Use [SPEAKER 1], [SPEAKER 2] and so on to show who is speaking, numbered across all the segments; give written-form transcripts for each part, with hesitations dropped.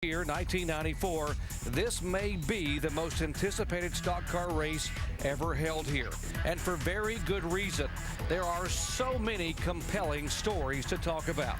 [SPEAKER 1] Year 1994, this may be the most anticipated stock car race ever held here, and for very good reason. There are so many compelling stories to talk about.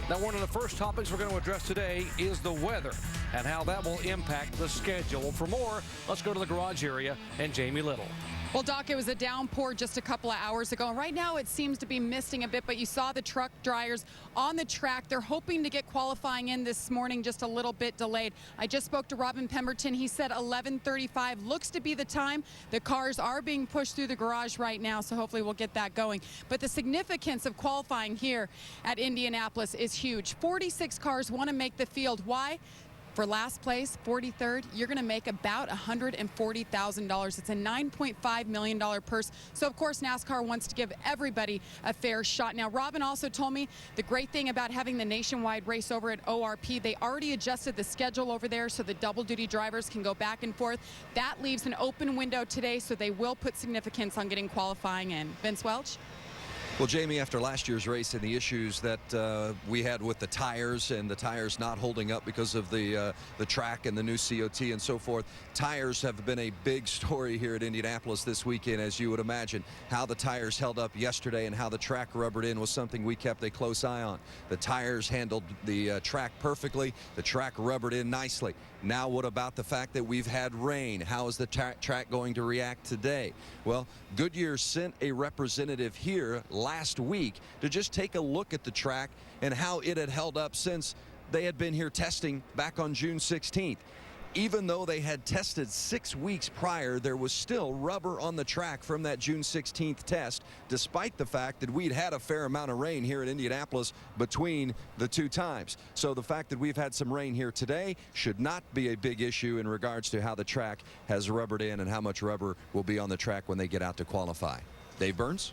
[SPEAKER 1] Now, one of the first topics we're going to address today is the weather and how that will impact the schedule. For more, let's go to the garage area and Jamie Little.
[SPEAKER 2] Well, Doc, it was a downpour just a couple of hours ago. Right now it seems to be misting a bit, but you saw the truck dryers on the track. They're hoping to get qualifying in this morning, just a little bit delayed. I just spoke to Robin Pemberton. He said 11:35 looks to be the time. The cars are being pushed through the garage right now, so hopefully we'll get that going. But the significance of qualifying here at Indianapolis is huge. 46 cars want to make the field. Why? For last place, 43rd, you're going to make about $140,000. It's a $9.5 million purse. So, of course, NASCAR wants to give everybody a fair shot. Now, Robin also told me the great thing about having the nationwide race over at ORP, they already adjusted the schedule over there so the double-duty drivers can go back and forth. That leaves an open window today, so they will put significance on getting qualifying in. Vince Welch?
[SPEAKER 3] Well, Jamie, after last year's race and the issues that we had with the tires and the tires not holding up because of the track and the new COT and so forth, tires have been a big story here at Indianapolis this weekend, as you would imagine. How the tires held up yesterday and how the track rubbered in was something we kept a close eye on. The tires handled the track perfectly. The track rubbered in nicely. Now what about the fact that we've had rain? How is the track going to react today? Well, Goodyear sent a representative here last week to just take a look at the track and how it had held up since they had been here testing back on June 16th. Even though they had tested 6 weeks prior, there was still rubber on the track from that June 16th test, despite the fact that we'd had a fair amount of rain here at Indianapolis between the two times. So the fact that we've had some rain here today should not be a big issue in regards to how the track has rubbered in and how much rubber will be on the track when they get out to qualify. Dave Burns?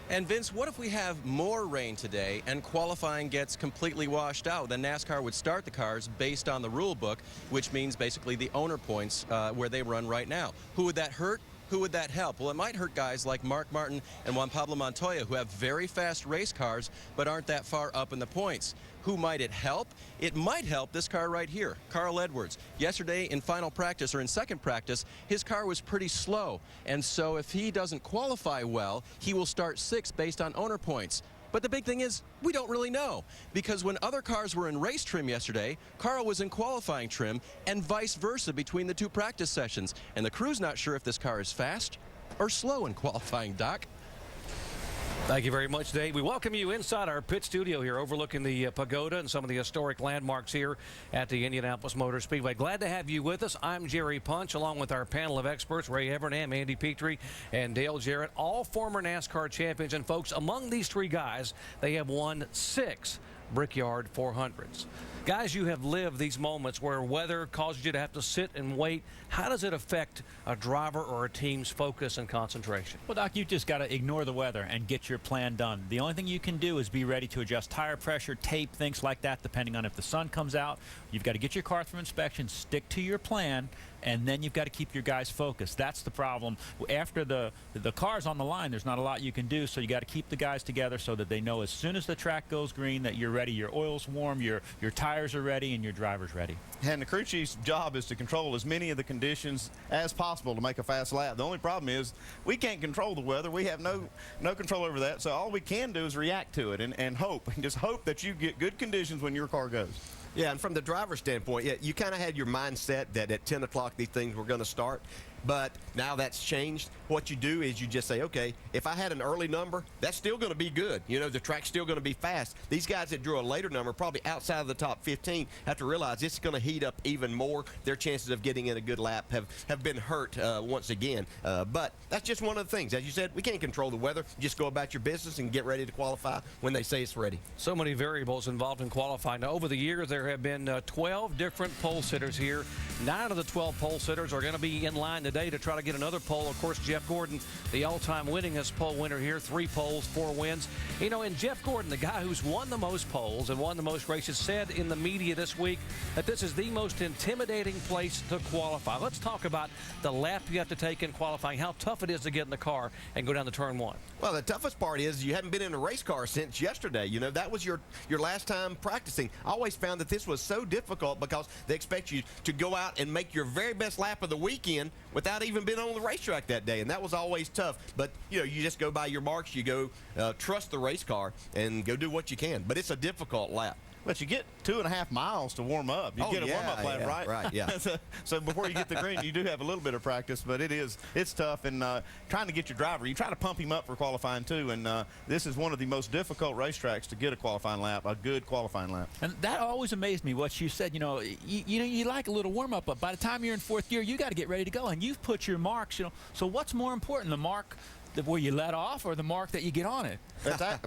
[SPEAKER 4] And Vince, what if we have more rain today and qualifying gets completely washed out? Then NASCAR would start the cars based on the rule book, which means basically the owner points where they run right now. Who would that hurt? Who would that help? Well, it might hurt guys like Mark Martin and Juan Pablo Montoya, who have very fast race cars but aren't that far up in the points. Who might it help? It might help this car right here, Carl Edwards. Yesterday in final practice, or in second practice, his car was pretty slow. And so if he doesn't qualify well, he will start sixth based on owner points. But the big thing is, we don't really know, because when other cars were in race trim yesterday, Carl was in qualifying trim, and vice versa between the two practice sessions. And the crew's not sure if this car is fast or slow in qualifying, Doc.
[SPEAKER 1] Thank you very much, Dave. We welcome you inside our pit studio here overlooking the pagoda and some of the historic landmarks here at the Indianapolis Motor Speedway. Glad to have you with us. I'm Jerry Punch, along with our panel of experts, Ray Evernham, Andy Petrie, and Dale Jarrett, all former NASCAR champions. And folks, among these three guys, they have won 6 Brickyard 400s. Guys, you have lived these moments where weather causes you to have to sit and wait. How does it affect a driver or a team's focus and concentration?
[SPEAKER 5] Well, Doc, you just got to ignore the weather and get your plan done. The only thing you can do is be ready to adjust tire pressure, tape, things like that, depending on if the sun comes out. You've got to get your car through inspection, stick to your plan, and then you've got to keep your guys focused. That's the problem. After the car's on the line, there's not a lot you can do, so you got to keep the guys together so that they know as soon as the track goes green that you're ready, your oil's warm, your tires are ready, and your driver's ready.
[SPEAKER 6] And the crew chief's job is to control as many of the conditions as possible to make a fast lap. The only problem is we can't control the weather. We have no control over that, so all we can do is react to it and hope. Just hope that you get good conditions when your car goes.
[SPEAKER 7] Yeah, and from the driver's standpoint, yeah, you kind of had your mindset that at 10 o'clock these things were going to start. But now that's changed. What you do is you just say, okay, if I had an early number, that's still going to be good. You know, the track's still going to be fast. These guys that drew a later number, probably outside of the top 15, have to realize it's going to heat up even more. Their chances of getting in a good lap have been hurt once again. But that's just one of the things. As you said, we can't control the weather. Just go about your business and get ready to qualify when they say it's ready.
[SPEAKER 1] So many variables involved in qualifying. Now, over the years, there have been 12 different pole sitters here. 9 of the 12 pole sitters are going to be in line today today to try to get another pole. Of course, Jeff Gordon, the all-time winningest pole winner here, 3 poles, 4 wins. You know, and Jeff Gordon, the guy who's won the most poles and won the most races, said in the media this week that this is the most intimidating place to qualify. Let's talk about the lap you have to take in qualifying, how tough it is to get in the car and go down to turn 1.
[SPEAKER 7] Well, the toughest part is you haven't been in a race car since yesterday. You know, that was your last time practicing. I always found that this was so difficult because they expect you to go out and make your very best lap of the weekend without even being on the racetrack that day, and that was always tough. But, you know, you just go by your marks, you go trust the race car, and go do what you can. But it's a difficult lap.
[SPEAKER 6] But you get 2.5 miles to warm up. You get a warm-up lap, right?
[SPEAKER 7] Right, yeah.
[SPEAKER 6] so before you get the green, you do have a little bit of practice, but it's tough. And trying to get your driver, you try to pump him up for qualifying too. And this is one of the most difficult racetracks to get a qualifying lap, a good qualifying lap.
[SPEAKER 5] And that always amazed me, what you said. You know, you like a little warm-up, but by the time you're in 4th gear, you got to get ready to go. And you've put your marks, you know. So what's more important, the mark where you let off or the mark that you get on it?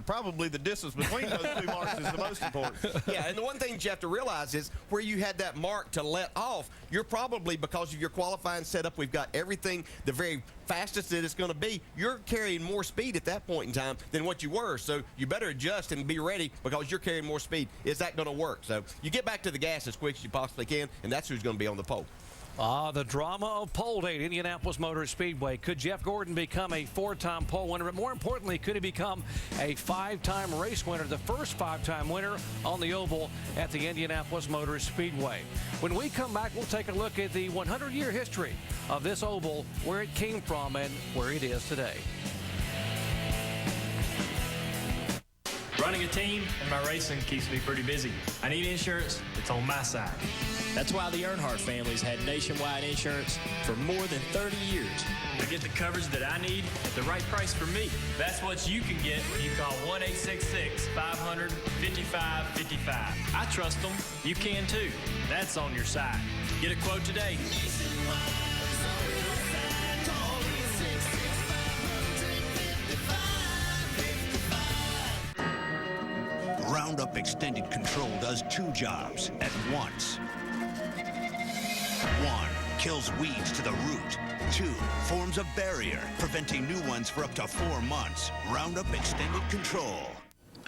[SPEAKER 6] Probably the distance between those 2 marks is the most important.
[SPEAKER 7] Yeah, and the one thing you have to realize is where you had that mark to let off, you're probably, because of your qualifying setup, we've got everything the very fastest that it's going to be. You're carrying more speed at that point in time than what you were, so you better adjust and be ready because you're carrying more speed. Is that going to work? So you get back to the gas as quick as you possibly can, and that's who's going to be on the pole.
[SPEAKER 1] The drama of pole day at Indianapolis Motor Speedway. Could Jeff Gordon become a 4-time pole winner? But more importantly, could he become a 5-time race winner, the first 5-time winner on the oval at the Indianapolis Motor Speedway? When we come back, we'll take a look at the 100-year history of this oval, where it came from and where it is today.
[SPEAKER 8] Running a team and my racing keeps me pretty busy. I need insurance that's on my side. That's why the Earnhardt family's had nationwide insurance for more than 30 years. I get the coverage that I need at the right price for me. That's what you can get when you call 1-866-500-5555. I trust them. You can too. That's on your side. Get a quote today.
[SPEAKER 9] Roundup Extended Control does 2 jobs at once. 1, kills weeds to the root. 2, forms a barrier, preventing new ones for up to 4 months. Roundup Extended Control.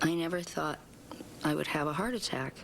[SPEAKER 10] I never thought I would have a heart attack,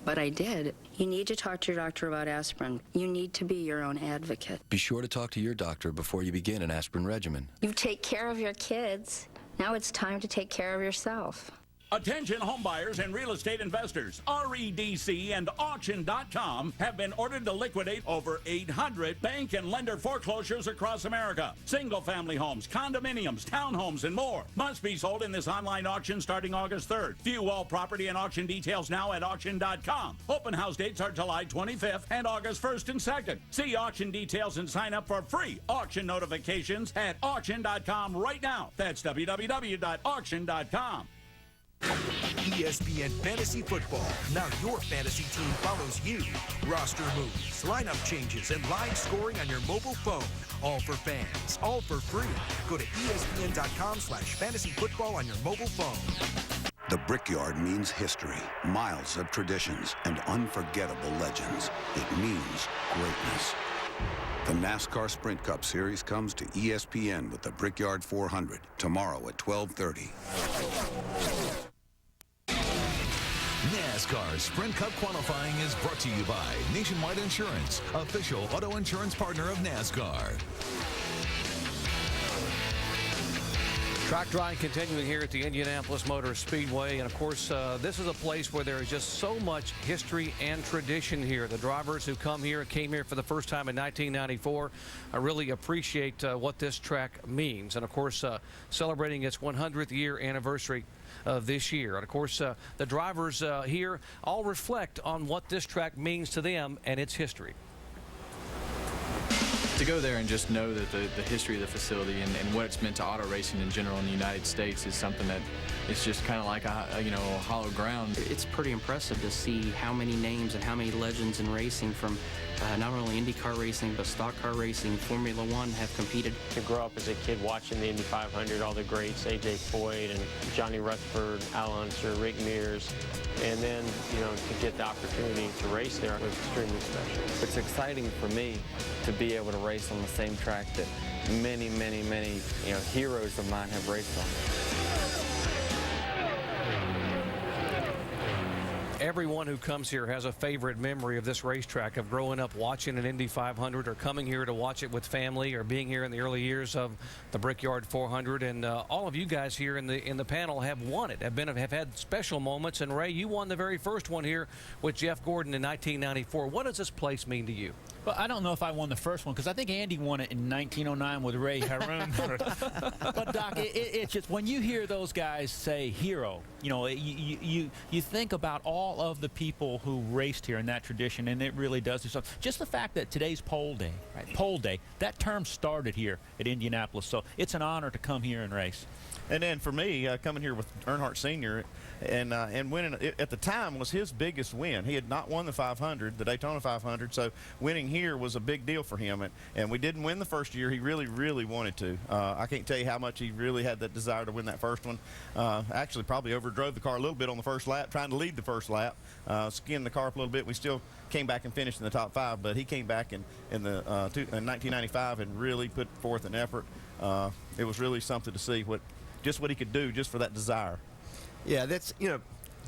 [SPEAKER 10] but I did. You need to talk to your doctor about aspirin. You need to be your own advocate.
[SPEAKER 11] Be sure to talk to your doctor before you begin an aspirin regimen.
[SPEAKER 10] You take care of your kids. Now it's time to take care of yourself.
[SPEAKER 12] Attention homebuyers and real estate investors. REDC and Auction.com have been ordered to liquidate over 800 bank and lender foreclosures across America. Single-family homes, condominiums, townhomes, and more must be sold in this online auction starting August 3rd. View all property and auction details now at Auction.com. Open house dates are July 25th and August 1st and 2nd. See auction details and sign up for free auction notifications at Auction.com right now. That's www.auction.com.
[SPEAKER 13] ESPN Fantasy Football. Now your fantasy team follows you. Roster moves, lineup changes, and live scoring on your mobile phone. All for fans, all for free. Go to ESPN.com/fantasy football on your mobile phone.
[SPEAKER 9] The Brickyard means history, miles of traditions, and unforgettable legends. It means greatness. The NASCAR Sprint Cup Series comes to ESPN with the Brickyard 400 tomorrow at 12:30.
[SPEAKER 14] NASCAR Sprint Cup qualifying is brought to you by Nationwide Insurance, official auto insurance partner of NASCAR.
[SPEAKER 1] Track drying continuing here at the Indianapolis Motor Speedway. And, of course, this is a place where there is just so much history and tradition here. The drivers who came here for the first time in 1994. I really appreciate what this track means. And, of course, celebrating its 100th year anniversary this year. And, of course, the drivers here all reflect on what this track means to them and its history.
[SPEAKER 15] To go there and just know that the history of the facility and what it's meant to auto racing in general in the United States is something that it's just kind of like a hollow ground.
[SPEAKER 16] It's pretty impressive to see how many names and how many legends in racing from not only IndyCar racing, but stock car racing, Formula One have competed.
[SPEAKER 17] To grow up as a kid watching the Indy 500, all the greats, A.J. Foyt and Johnny Rutherford, Al Unser, Rick Mears, and then, to get the opportunity to race there was extremely special.
[SPEAKER 18] It's exciting for me to be able to race on the same track that many, many, many, heroes of mine have raced on.
[SPEAKER 1] Everyone who comes here has a favorite memory of this racetrack, of growing up watching an Indy 500 or coming here to watch it with family, or being here in the early years of the Brickyard 400. And all of you guys here in the panel have won it, have had special moments. And Ray, you won the very first one here with Jeff Gordon in 1994. What does this place mean to you?
[SPEAKER 5] Well, I don't know if I won the first one, because I think Andy won it in 1909 with Ray Harroun. But, Doc, it's just when you hear those guys say hero, you think about all of the people who raced here in that tradition, and it really does do something. Just the fact that today's pole day, right? Pole day, that term started here at Indianapolis, so it's an honor to come here and race.
[SPEAKER 6] And then for me, coming here with Earnhardt Sr. and winning at the time was his biggest win. He had not won the 500, the Daytona 500, so winning here was a big deal for him. And we didn't win the first year. He really, really wanted to. I can't tell you how much he really had that desire to win that first one. Actually, probably overdrove the car a little bit on the first lap, trying to lead the first lap, skinned the car up a little bit. We still came back and finished in the top 5, but he came back in 1995 and really put forth an effort. It was really something to see what he could do just for that desire.
[SPEAKER 7] Yeah, that's,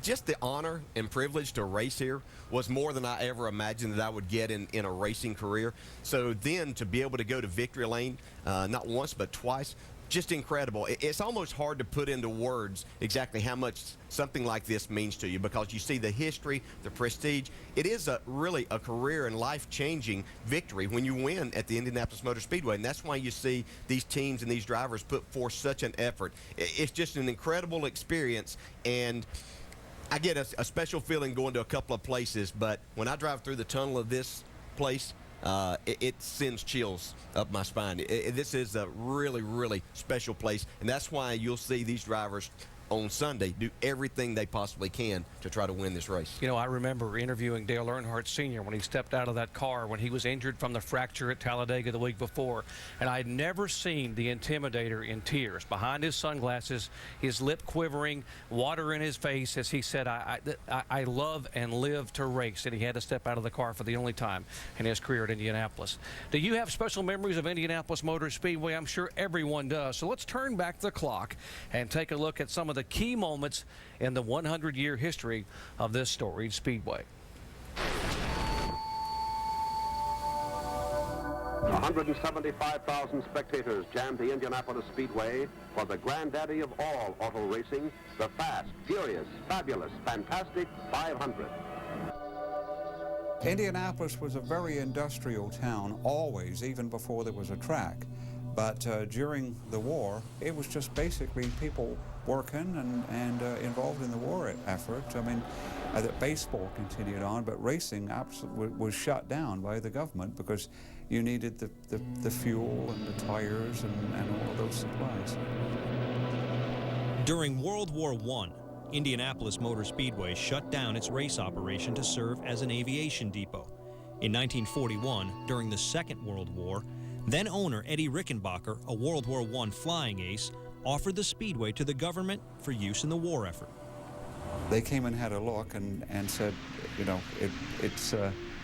[SPEAKER 7] just the honor and privilege to race here was more than I ever imagined that I would get in a racing career. So then to be able to go to Victory Lane, not once but twice, just incredible. It's almost hard to put into words exactly how much something like this means to you, because you see the history, the prestige. It is really a career and life-changing victory when you win at the Indianapolis Motor Speedway, and that's why you see these teams and these drivers put forth such an effort. It's just an incredible experience, and I get a special feeling going to a couple of places, but when I drive through the tunnel of this place, it sends chills up my spine. This is a really, really special place, and that's why you'll see these drivers on Sunday do everything they possibly can to try to win this race.
[SPEAKER 1] I remember interviewing Dale Earnhardt Sr. when he stepped out of that car when he was injured from the fracture at Talladega the week before, and I'd never seen the Intimidator in tears, behind his sunglasses, his lip quivering, water in his face, as he said, I love and live to race, and he had to step out of the car for the only time in his career at Indianapolis. Do you have special memories of Indianapolis Motor Speedway? I'm sure everyone does. So let's turn back the clock and take a look at some of the key moments in the 100-year history of this storied speedway.
[SPEAKER 19] 175,000 spectators jammed the Indianapolis Speedway for the granddaddy of all auto racing, the fast, furious, fabulous, fantastic 500.
[SPEAKER 20] Indianapolis was a very industrial town, always, even before there was a track. But during the war, it was just basically people working and involved in the war effort. I mean, baseball continued on, but racing was shut down by the government because you needed the fuel and the tires and all of those supplies.
[SPEAKER 21] During World War I, Indianapolis Motor Speedway shut down its race operation to serve as an aviation depot. In 1941, during the Second World War, then owner Eddie Rickenbacker, a World War I flying ace, offered the speedway to the government for use in the war effort.
[SPEAKER 20] They came and had a look and said,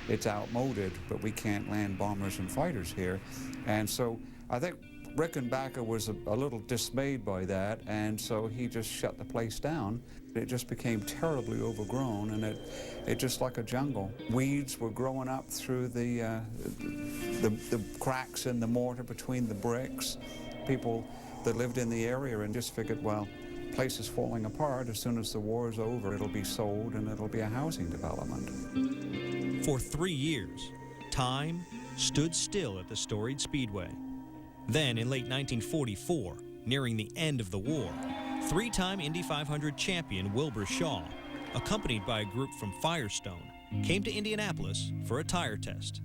[SPEAKER 20] it's outmoded, but we can't land bombers and fighters here. And so I think Rickenbacker was a little dismayed by that, and so he just shut the place down. It just became terribly overgrown, and it just like a jungle. Weeds were growing up through the cracks in the mortar between the bricks. People that lived in the area and just figured, well, place is falling apart. As soon as the war is over, it'll be sold and it'll be a housing development.
[SPEAKER 21] For 3 years, time stood still at the storied speedway. Then, in late 1944, nearing the end of the war, three-time Indy 500 champion Wilbur Shaw, accompanied by a group from Firestone, came to Indianapolis for a tire test.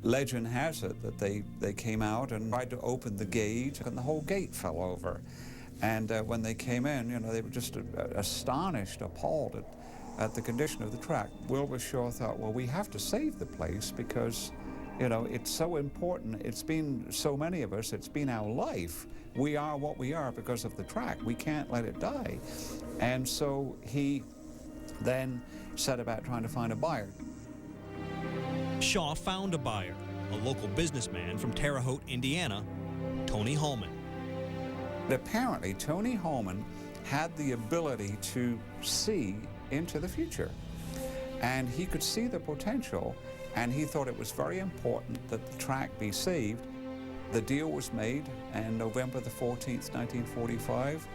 [SPEAKER 20] Legend has it that they came out and tried to open the gate, and the whole gate fell over. And when they came in, you know, they were just astonished, appalled at the condition of the track. Wilbur Shaw thought, well, we have to save the place because, you know, it's so important. It's been so many of us. It's been our life. We are what we are because of the track. We can't let it die. And so he then set about trying to find a buyer.
[SPEAKER 21] Shaw found a buyer, a local businessman from Terre Haute, Indiana, Tony Holman.
[SPEAKER 20] Apparently, Tony Holman had the ability to see into the future. And he could see the potential, and he thought it was very important that the track be saved. The deal was made, and November the 14th, 1945,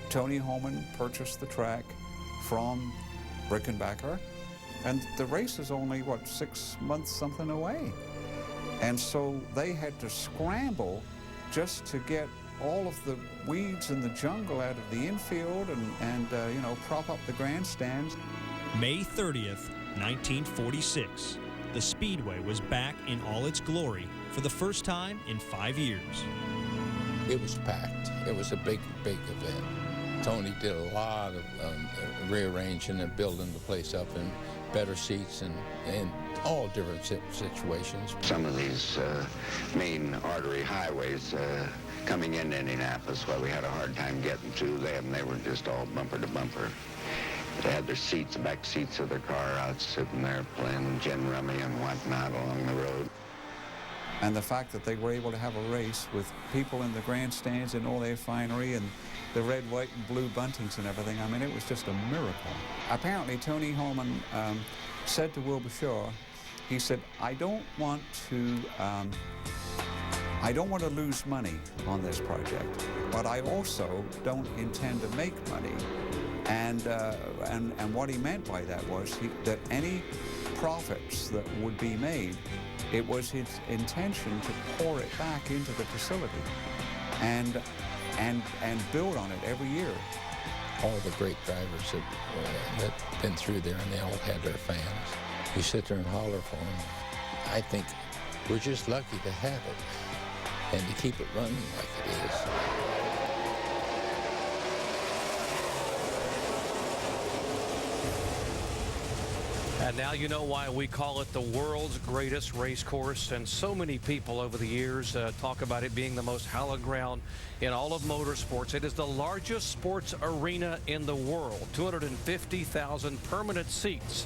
[SPEAKER 20] Tony Holman purchased the track from Brickyard, and the race is only, what, 6 months something away. And so they had to scramble just to get all of the weeds and the jungle out of the infield and you know, prop up the grandstands.
[SPEAKER 21] May 30th, 1946. The Speedway was back in all its glory for the first time in 5 years.
[SPEAKER 2] It was packed. It was a big, big event. Tony did a lot of rearranging and building the place up in better seats and all different situations.
[SPEAKER 22] Some of these main artery highways coming into Indianapolis, well, we had a hard time getting to them. They were just all bumper to bumper. They had their seats, back seats of their car out sitting there playing gin rummy and whatnot along the road.
[SPEAKER 20] And the fact that they were able to have a race with people in the grandstands in all their finery and the red, white, and blue buntings and everything, I mean, it was just a miracle. Apparently, Tony Holman said to Wilbur Shaw, he said, I don't want to lose money on this project, but I also don't intend to make money. And what he meant by that was that any profits that would be made, it was his intention to pour it back into the facility and build on it every year.
[SPEAKER 2] All the great drivers that been through there, and they all had their fans. You sit there and holler for them. I think we're just lucky to have it and to keep it running like it is.
[SPEAKER 1] And now you know why we call it the world's greatest race course. And so many people over the years talk about it being the most hallowed ground in all of motorsports. It is the largest sports arena in the world, 250,000 permanent seats,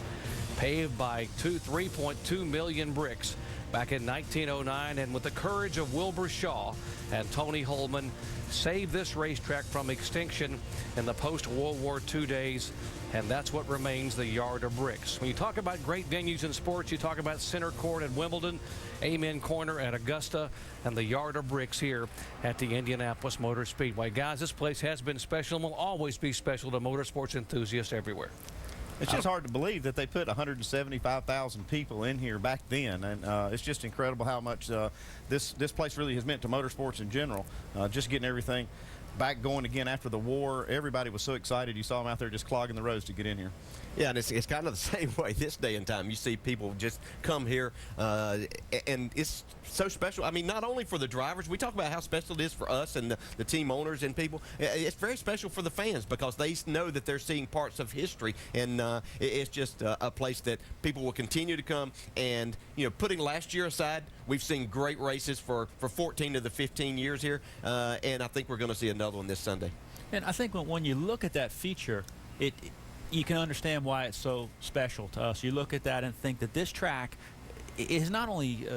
[SPEAKER 1] paved by 3.2 million bricks back in 1909. And with the courage of Wilbur Shaw and Tony Holman, saved this racetrack from extinction in the post-World War II days. And that's what remains the Yard of Bricks. When you talk about great venues in sports, you talk about Center Court at Wimbledon, Amen Corner at Augusta, and the Yard of Bricks here at the Indianapolis Motor Speedway. Guys, this place has been special and will always be special to motorsports enthusiasts everywhere.
[SPEAKER 6] It's just hard to believe that they put 175,000 people in here back then, and it's just incredible how much this place really has meant to motorsports in general. Just getting everything back going again after the war. Everybody was so excited. You saw them out there just clogging the roads to get in here.
[SPEAKER 7] Yeah, and it's kind of the same way this day and time. You see people just come here, and it's so special. I mean, not only for the drivers. We talk about how special it is for us and the team owners and people. It's very special for the fans because they know that they're seeing parts of history, and it's just a place that people will continue to come. And, you know, putting last year aside, we've seen great races for 14 of the 15 years here, and I think we're going to see another one this Sunday.
[SPEAKER 5] And I think when you look at that feature, you can understand why it's so special to us. You look at that and think that this track is not only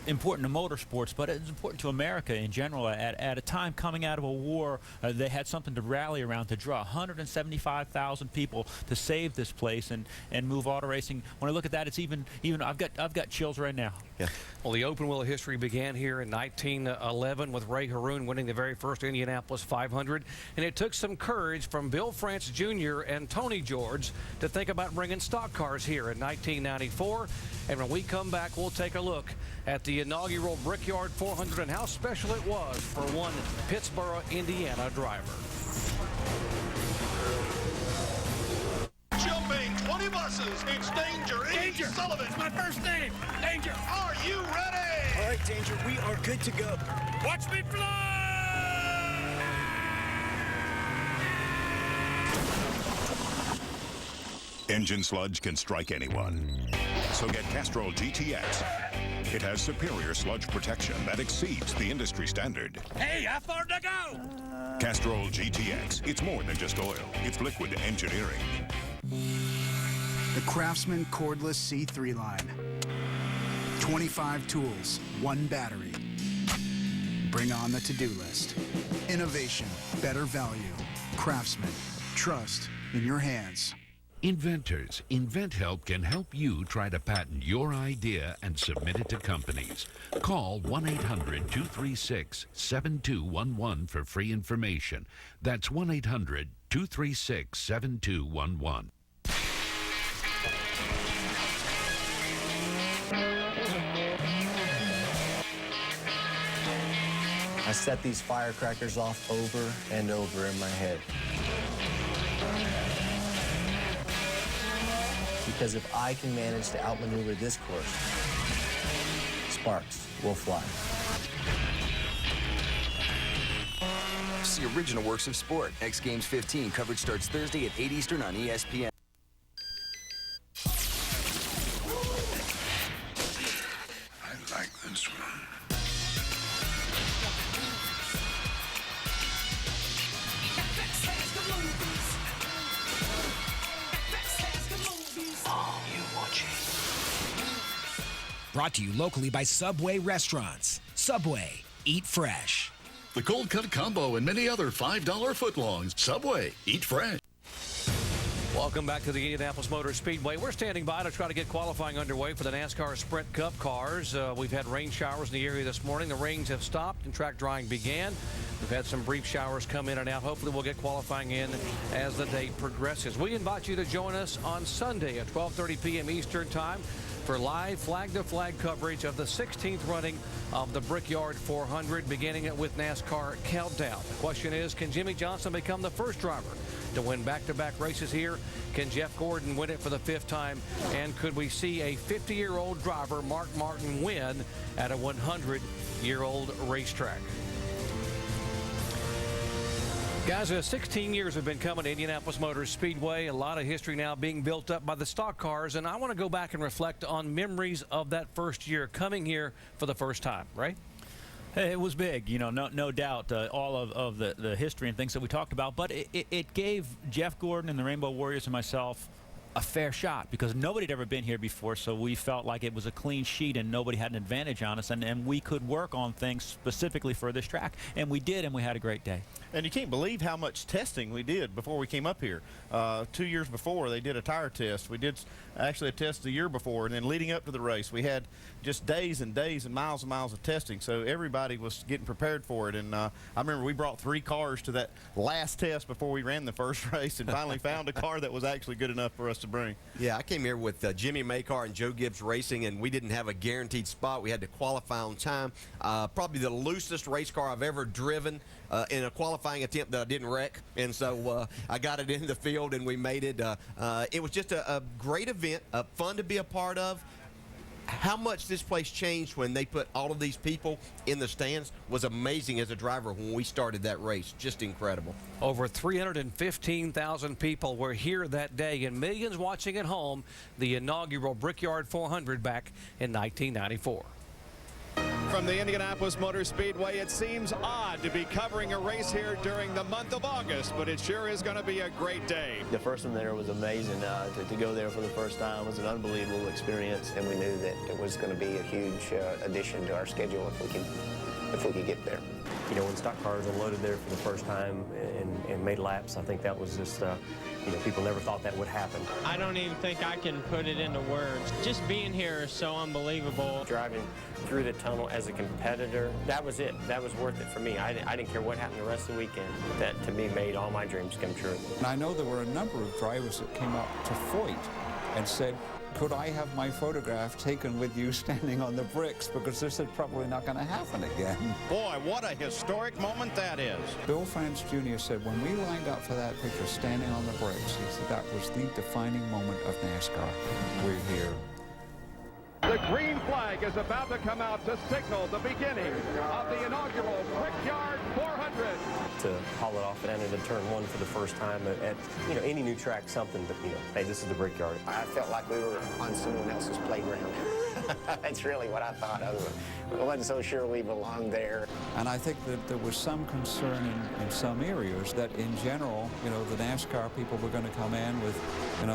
[SPEAKER 5] important to motorsports, but it's important to America in general. At a time coming out of a war, they had something to rally around to draw 175,000 people to save this place and move auto racing. When I look at that, it's even I've got chills right now.
[SPEAKER 7] Yeah.
[SPEAKER 1] Well, the open wheel history began here in 1911 with Ray Haroon winning the very first Indianapolis 500, and it took some courage from Bill France Jr. and Tony George to think about bringing stock cars here in 1994. And when we come back, we'll take a look at the inaugural Brickyard 400 and how special it was for one Pittsburgh, Indiana driver.
[SPEAKER 23] Jumping 20 buses, it's Danger.
[SPEAKER 24] Danger!
[SPEAKER 23] Sullivan.
[SPEAKER 24] It's my first name. Danger!
[SPEAKER 23] Are you ready?
[SPEAKER 24] All right, Danger, we are good to go. Watch me fly!
[SPEAKER 9] Engine sludge can strike anyone. So get Castrol GTX. It has superior sludge protection that exceeds the industry standard.
[SPEAKER 24] Hey, how far to go?
[SPEAKER 9] Castrol GTX. It's more than just oil. It's liquid engineering.
[SPEAKER 3] The Craftsman cordless C3 line. 25 tools, 1 battery. Bring on the to-do list. Innovation, better value. Craftsman, trust in your hands.
[SPEAKER 4] Inventors, InventHelp can help you try to patent your idea and submit it to companies. Call 1-800-236-7211 for free information. That's 1-800-236-7211.
[SPEAKER 8] I set these firecrackers off over and over in my head. Because if I can manage to outmaneuver this course, sparks will fly.
[SPEAKER 11] See original works of sport. X Games 15 coverage starts Thursday at 8 Eastern on ESPN.
[SPEAKER 25] I like this one.
[SPEAKER 26] Brought to you locally by Subway Restaurants. Subway, eat fresh.
[SPEAKER 14] The cold cut combo and many other $5 footlongs. Subway, eat fresh.
[SPEAKER 1] Welcome back to the Indianapolis Motor Speedway. We're standing by to try to get qualifying underway for the NASCAR Sprint Cup cars. We've had rain showers in the area this morning. The rains have stopped and track drying began. We've had some brief showers come in and out. Hopefully we'll get qualifying in as the day progresses. We invite you to join us on Sunday at 12:30 p.m. Eastern Time for live flag-to-flag coverage of the 16th running of the Brickyard 400, beginning with NASCAR Countdown. The question is, can Jimmy Johnson become the first driver to win back-to-back races here? Can Jeff Gordon win it for the 5th time? And could we see a 50-year-old driver, Mark Martin, win at a 100-year-old racetrack? Guys, 16 years have been coming to Indianapolis Motor Speedway. A lot of history now being built up by the stock cars, and I want to go back and reflect on memories of that first year coming here for the first time, right?
[SPEAKER 5] Hey, it was big, you know, no doubt, all of the history and things that we talked about, but it gave Jeff Gordon and the Rainbow Warriors and myself a fair shot because nobody had ever been here before, so we felt like it was a clean sheet and nobody had an advantage on us, and we could work on things specifically for this track, and we did, and we had a great day.
[SPEAKER 6] And you can't believe how much testing we did before we came up here. 2 years before, they did a tire test. We did actually a test the year before, and then leading up to the race, we had just days and days and miles of testing. So everybody was getting prepared for it. And I remember we brought 3 cars to that last test before we ran the first race and finally found a car that was actually good enough for us to bring.
[SPEAKER 7] Yeah, I came here with Jimmy Maycar and Joe Gibbs Racing, and we didn't have a guaranteed spot. We had to qualify on time. Probably the loosest race car I've ever driven in a qualifying attempt that I didn't wreck. And so I got it in the field, and we made it. It was just a great event, fun to be a part of. How much this place changed when they put all of these people in the stands was amazing as a driver when we started that race. Just incredible.
[SPEAKER 1] Over 315,000 people were here that day, and millions watching at home the inaugural Brickyard 400 back in 1994.
[SPEAKER 27] From the Indianapolis Motor Speedway, it seems odd to be covering a race here during the month of August, but it sure is going to be a great day.
[SPEAKER 28] The first one there was amazing. To go there for the first time was an unbelievable experience, and we knew that it was going to be a huge addition to our schedule if we could get there. You know, when stock cars unloaded there for the first time and made laps, I think that was just, you know, people never thought that would happen.
[SPEAKER 29] I don't even think I can put it into words. Just being here is so unbelievable.
[SPEAKER 28] Driving through the tunnel as a competitor, that was it. That was worth it for me. I didn't care what happened the rest of the weekend. That, to me, made all my dreams come true.
[SPEAKER 20] And I know there were a number of drivers that came up to Foyt and said, could I have my photograph taken with you standing on the bricks, because this is probably not going to happen again.
[SPEAKER 27] Boy, what a historic moment that is.
[SPEAKER 20] Bill France Jr. said when we lined up for that picture standing on the bricks, he said that was the defining moment of NASCAR. We're here.
[SPEAKER 27] The green flag is about to come out to signal the beginning of the inaugural Brickyard 400.
[SPEAKER 28] To haul it off at end of turn one for the first time at any new track, something that, hey, this is the Brickyard. I felt like we were on someone else's playground. That's really what I thought. I wasn't so sure we belonged there.
[SPEAKER 20] And I think that there was some concern in some areas that in general, the NASCAR people were going to come in with,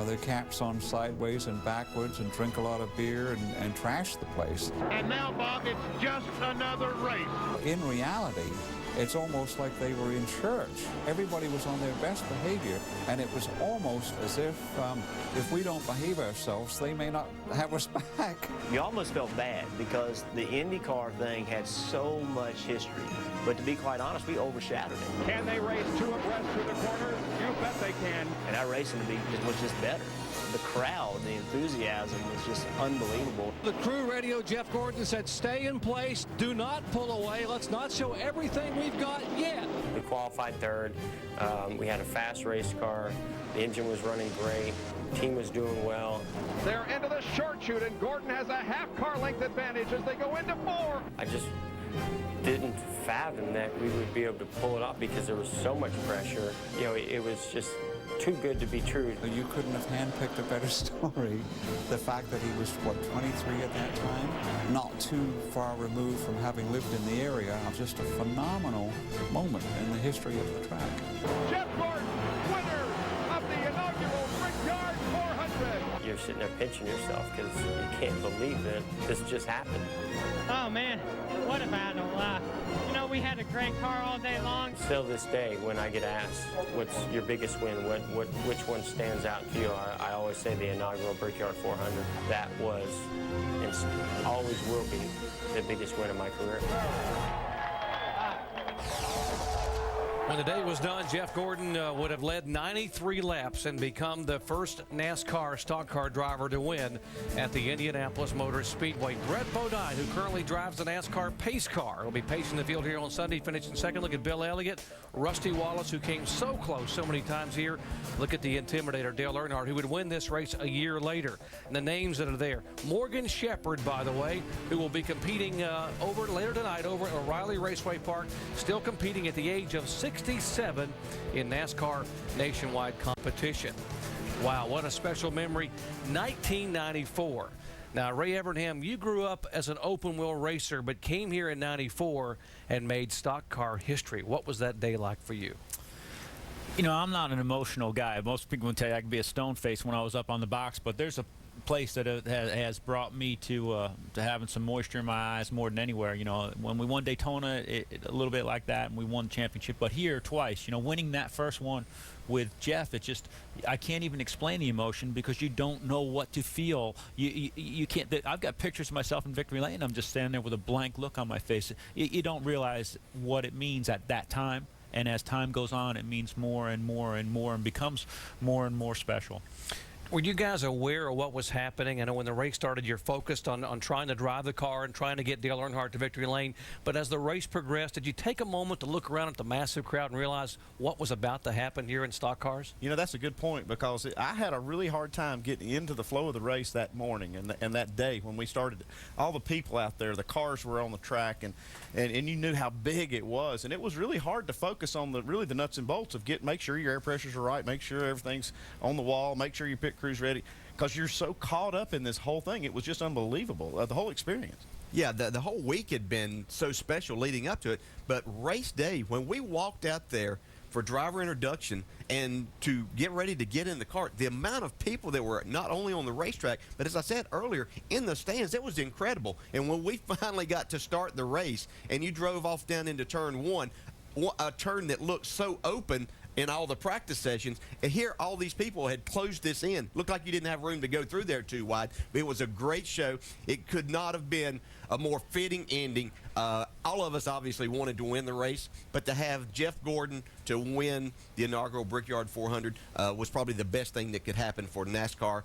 [SPEAKER 20] their caps on sideways and backwards and drink a lot of beer and trash the place.
[SPEAKER 23] And now, Bob, it's just another race.
[SPEAKER 20] In reality, it's almost like they were in church. Everybody was on their best behavior, and it was almost as if we don't behave ourselves, they may not have us back.
[SPEAKER 28] You almost felt bad because the IndyCar thing had so much history. But to be quite honest, we overshadowed it.
[SPEAKER 27] Can they race two abreast through the corners? You bet they can.
[SPEAKER 28] And our racing was just better. The crowd, the enthusiasm was just unbelievable.
[SPEAKER 1] The crew radio, Jeff Gordon said, stay in place, do not pull away, let's not show everything we've got yet.
[SPEAKER 28] We qualified third. We had a fast race car. The engine was running great. The team was doing well.
[SPEAKER 27] They're into the short shoot, and Gordon has a half car length advantage as they go into four.
[SPEAKER 28] I just didn't fathom that we would be able to pull it off because there was so much pressure. It was just too good to be true.
[SPEAKER 20] You couldn't have handpicked a better story. The fact that he was, 23 at that time? Not too far removed from having lived in the area. Just a phenomenal moment in the history of the track.
[SPEAKER 27] Jeff Gordon, winner of the inaugural Brickyard 400.
[SPEAKER 28] You're sitting there pinching yourself because you can't believe that this just happened.
[SPEAKER 29] Oh, man, what a battle. We had a great car all day long.
[SPEAKER 28] Still this day, when I get asked, what's your biggest win, which one stands out to you, I always say the inaugural Brickyard 400. That was, and always will be, the biggest win of my career.
[SPEAKER 1] When the day was done, Jeff Gordon would have led 93 laps and become the first NASCAR stock car driver to win at the Indianapolis Motor Speedway. Brett Bodine, who currently drives the NASCAR pace car, will be pacing the field here on Sunday, finishing second. Look at Bill Elliott, Rusty Wallace, who came so close so many times here. Look at the Intimidator, Dale Earnhardt, who would win this race a year later. And the names that are there. Morgan Shepherd, by the way, who will be competing later tonight over at O'Reilly Raceway Park, still competing at the age of 67 in NASCAR nationwide competition. Wow, what a special memory. 1994. Now, Ray Evernham, you grew up as an open-wheel racer, but came here in 94 and made stock car history. What was that day like for you?
[SPEAKER 5] I'm not an emotional guy. Most people would tell you I could be a stone face when I was up on the box, but there's a place that has brought me to having some moisture in my eyes more than anywhere. When we won Daytona, a little bit like that, and we won the championship. But here twice, winning that first one with Jeff, it's just, I can't even explain the emotion because you don't know what to feel. You can't. I've got pictures of myself in Victory Lane. I'm just standing there with a blank look on my face. You don't realize what it means at that time. And as time goes on, it means more and more and more and becomes more and more special.
[SPEAKER 1] Were you guys aware of what was happening? I know when the race started, you're focused on trying to drive the car and trying to get Dale Earnhardt to victory lane. But as the race progressed, did you take a moment to look around at the massive crowd and realize what was about to happen here in stock cars?
[SPEAKER 6] That's a good point because I had a really hard time getting into the flow of the race that morning and that day when we started. All the people out there, the cars were on the track, and you knew how big it was. And it was really hard to focus on the nuts and bolts of make sure your air pressures are right, make sure everything's on the wall, make sure your pit crew's ready, because you're so caught up in this whole thing. It was just unbelievable, the whole experience.
[SPEAKER 7] Yeah, the whole week had been so special leading up to it, but race day, when we walked out there for driver introduction and to get ready to get in the car, the amount of people that were not only on the racetrack, but as I said earlier, in the stands, it was incredible. And when we finally got to start the race and you drove off down into turn one, a turn that looked so open in all the practice sessions, and here all these people had closed this in. Looked like you didn't have room to go through there too wide. It was a great show. It could not have been a more fitting ending. All of us obviously wanted to win the race, but to have Jeff Gordon to win the inaugural Brickyard 400 was probably the best thing that could happen for NASCAR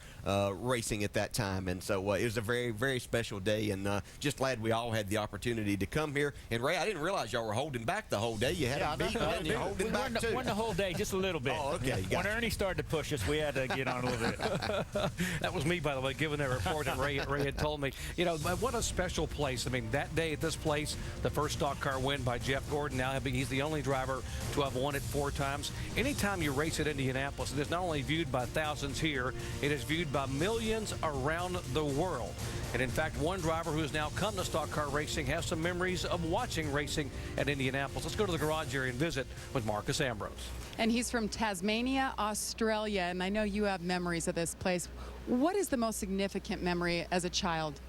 [SPEAKER 7] racing at that time. And so it was a very, very special day, and just glad we all had the opportunity to come here. And Ray, I didn't realize y'all were holding back the whole day. You had a beat, and you're holding back too.
[SPEAKER 5] Wasn't the whole Dave, just a little bit.
[SPEAKER 7] Oh, okay.
[SPEAKER 5] When Ernie started to push us, we had to get on a little bit.
[SPEAKER 1] That was me, by the way, giving that report that Ray had told me. You know, what a special place. I mean, that day at this place, the first stock car win by Jeff Gordon. Now he's the only driver to have won it 4 times. Anytime you race at Indianapolis, it is not only viewed by thousands here, it is viewed by millions around the world. And in fact, one driver who has now come to stock car racing has some memories of watching racing at Indianapolis. Let's go to the garage area and visit with Marcus Ambrose.
[SPEAKER 10] And he's from Tasmania, Australia, and I know you have memories of this place. What is the most significant memory as a child?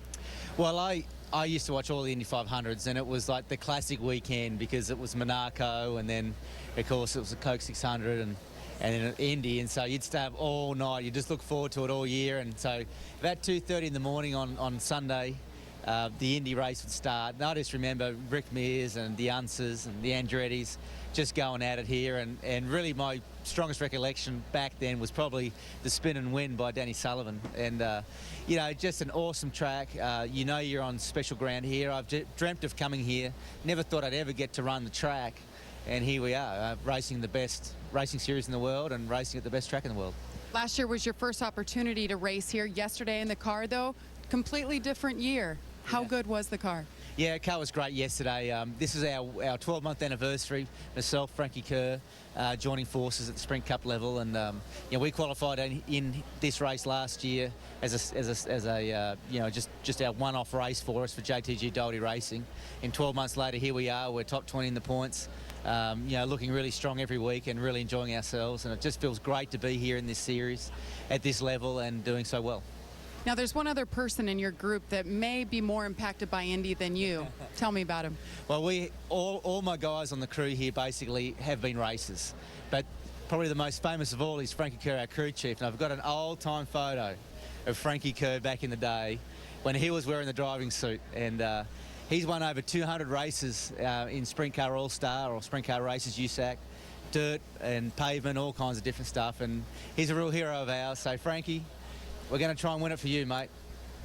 [SPEAKER 12] Well, I used to watch all the Indy 500s, and it was like the classic weekend because it was Monaco, and then, of course, it was the Coke 600 and then Indy, and so you'd stay up all night. You just look forward to it all year, and so about 2:30 in the morning on Sunday, the Indy race would start. And I just remember Rick Mears and the Unses and the Andrettis just going at it here, and really my strongest recollection back then was probably the Spin and Win by Danny Sullivan. And you know, just an awesome track. You know, you're on special ground here. I've dreamt of coming here, never thought I'd ever get to run the track, and here we are, racing the best racing series in the world and racing at the best track in the world.
[SPEAKER 10] Last year was your first opportunity to race here. Yesterday in the car, though, completely different year. How good was the car?
[SPEAKER 12] Yeah, the car was great yesterday. This is our 12-month anniversary. Myself, Frankie Kerr, joining forces at the Sprint Cup level, and you know, we qualified in this race last year as a you know, just our one-off race for us for JTG Doherty Racing. And 12 months later, here we are. We're top 20 in the points. You know, looking really strong every week and really enjoying ourselves, and it just feels great to be here in this series at this level and doing so well.
[SPEAKER 10] Now, there's one other person in your group that may be more impacted by Indy than you. Tell me about him.
[SPEAKER 12] Well, all my guys on the crew here basically have been racers, but probably the most famous of all is Frankie Kerr, our crew chief. And I've got an old-time photo of Frankie Kerr back in the day when he was wearing the driving suit, and he's won over 200 races in Sprint Car All-Star or Sprint Car Races USAC, dirt and pavement, all kinds of different stuff, and he's a real hero of ours. So, Frankie, we're going to try and win it for you, mate.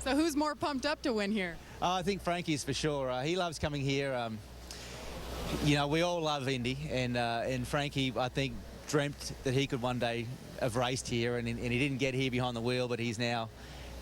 [SPEAKER 10] So who's more pumped up to win here?
[SPEAKER 12] I think Frankie's for sure. He loves coming here. You know, we all love Indy, and Frankie, I think, dreamt that he could one day have raced here, and he didn't get here behind the wheel, but he's now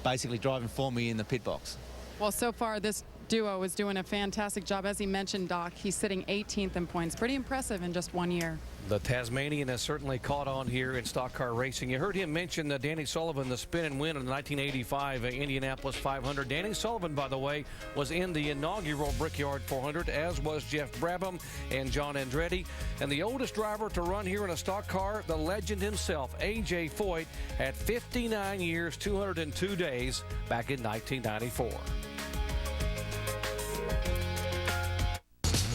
[SPEAKER 12] basically driving for me in the pit box.
[SPEAKER 10] Well, so far this duo is doing a fantastic job. As he mentioned, Doc, he's sitting 18th in points. Pretty impressive in just 1 year.
[SPEAKER 1] The Tasmanian has certainly caught on here in stock car racing. You heard him mention Danny Sullivan, the Spin and Win in the 1985 Indianapolis 500. Danny Sullivan, by the way, was in the inaugural Brickyard 400, as was Jeff Brabham and John Andretti. And the oldest driver to run here in a stock car, the legend himself, A.J. Foyt, at 59 years, 202 days back in 1994.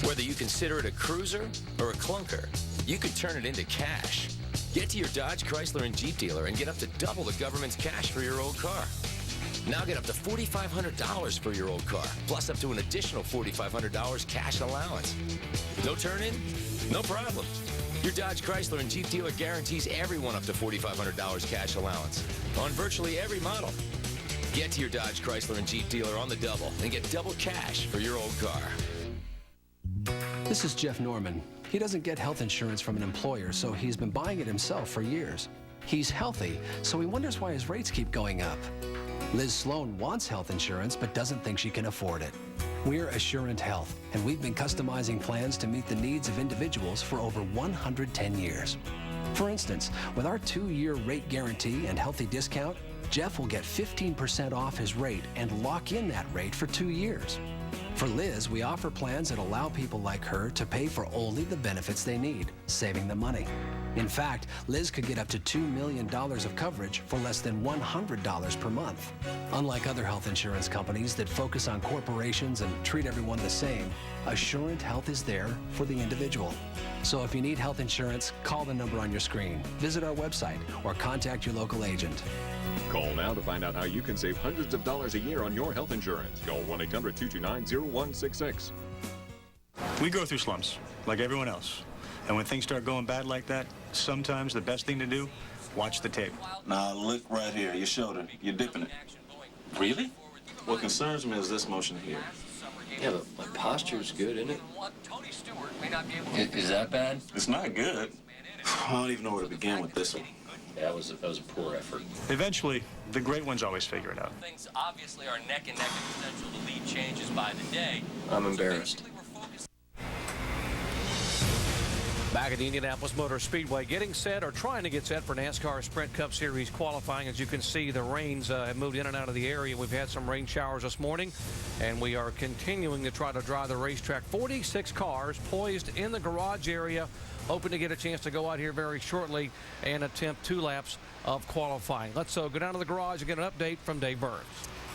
[SPEAKER 13] Whether you consider it a cruiser or a clunker, you could turn it into cash. Get to your Dodge, Chrysler, and Jeep dealer and get up to double the government's cash for your old car. Now get up to $4,500 for your old car, plus up to an additional $4,500 cash allowance. No turn-in? No problem. Your Dodge, Chrysler, and Jeep dealer guarantees everyone up to $4,500 cash allowance on virtually every model. Get to your Dodge, Chrysler, and Jeep dealer on the double and get double cash for your old car.
[SPEAKER 15] This is Jeff Norman. He doesn't get health insurance from an employer, so he's been buying it himself for years. He's healthy, so he wonders why his rates keep going up. Liz Sloan wants health insurance, but doesn't think she can afford it. We're Assurant Health, and we've been customizing plans to meet the needs of individuals for over 110 years. For instance, with our 2-year rate guarantee and healthy discount, Jeff will get 15% off his rate and lock in that rate for 2 years. For Liz, we offer plans that allow people like her to pay for only the benefits they need, saving them money. In fact, Liz could get up to $2 million of coverage for less than $100 per month. Unlike other health insurance companies that focus on corporations and treat everyone the same, Assurant Health is there for the individual. So if you need health insurance, call the number on your screen, visit our website, or contact your local agent.
[SPEAKER 16] Call now to find out how you can save hundreds of dollars a year on your health insurance. Call 1-800-229-0166.
[SPEAKER 17] We go through slumps, like everyone else. And when things start going bad like that, sometimes the best thing to do, watch the tape.
[SPEAKER 18] Now look right here, your shoulder. You're dipping it.
[SPEAKER 19] Really?
[SPEAKER 18] What concerns me is this motion here.
[SPEAKER 19] Yeah, but my posture's good, isn't it? Is that bad?
[SPEAKER 18] It's not good. I don't even know where to begin with this one.
[SPEAKER 19] Yeah, that was a poor effort.
[SPEAKER 17] Eventually, the great ones always figure it out.
[SPEAKER 2] Things obviously are neck and neck in potential to lead changes by the day.
[SPEAKER 18] I'm embarrassed.
[SPEAKER 1] Back at the Indianapolis Motor Speedway, getting set or trying to get set for NASCAR Sprint Cup Series qualifying. As you can see, the rains have moved in and out of the area. We've had some rain showers this morning, and we are continuing to try to dry the racetrack. 46 cars poised in the garage area, hoping to get a chance to go out here very shortly and attempt 2 laps of qualifying. Let's go down to the garage and get an update from Dave Burns.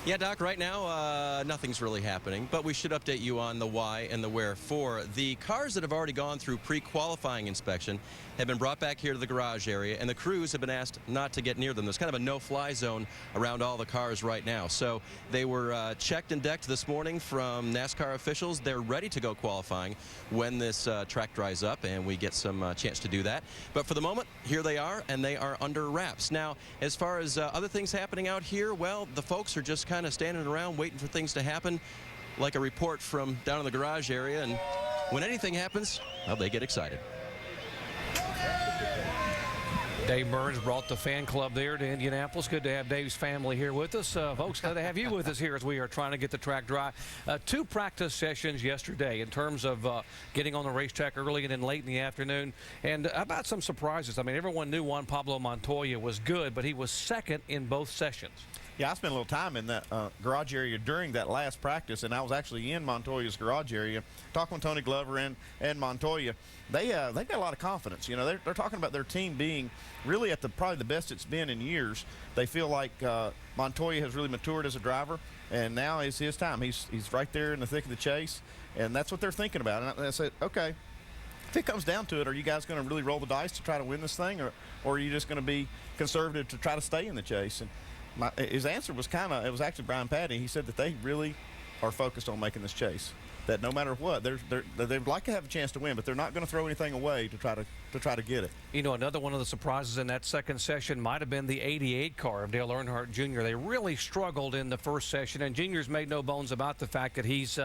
[SPEAKER 3] Yeah, Doc, right now, nothing's really happening, but we should update you on the why and the where for. The cars that have already gone through pre-qualifying inspection have been brought back here to the garage area, and the crews have been asked not to get near them. There's kind of a no-fly zone around all the cars right now. So they were checked and decked this morning from NASCAR officials. They're ready to go qualifying when this track dries up and we get some chance to do that. But for the moment, here they are, and they are under wraps. Now, as far as other things happening out here, well, the folks are just kind of standing around waiting for things to happen, like a report from down in the garage area. And when anything happens, well, they get excited.
[SPEAKER 1] Dave Burns brought the fan club there to Indianapolis. Good to have Dave's family here with us. Folks, glad to have you with us here as we are trying to get the track dry. 2 practice sessions yesterday in terms of getting on the racetrack early and then late in the afternoon. And about some surprises. I mean, everyone knew Juan Pablo Montoya was good, but he was second in both sessions.
[SPEAKER 6] Yeah, I spent a little time in that garage area during that last practice, and I was actually in Montoya's garage area talking with Tony Glover and Montoya. They've got a lot of confidence. You know, they're talking about their team being really at probably the best it's been in years. They feel like Montoya has really matured as a driver, and now is his time. He's right there in the thick of the chase, and that's what they're thinking about. And I said, okay, if it comes down to it, are you guys going to really roll the dice to try to win this thing, or are you just going to be conservative to try to stay in the chase? And his answer was it was actually Brian Patty. He said that they really are focused on making this chase. That no matter what, they'd like to have a chance to win, but they're not going to throw anything away to try to get it.
[SPEAKER 1] You know, another one of the surprises in that second session might have been the 88 car of Dale Earnhardt Jr. They really struggled in the first session, and Junior's made no bones about the fact that he's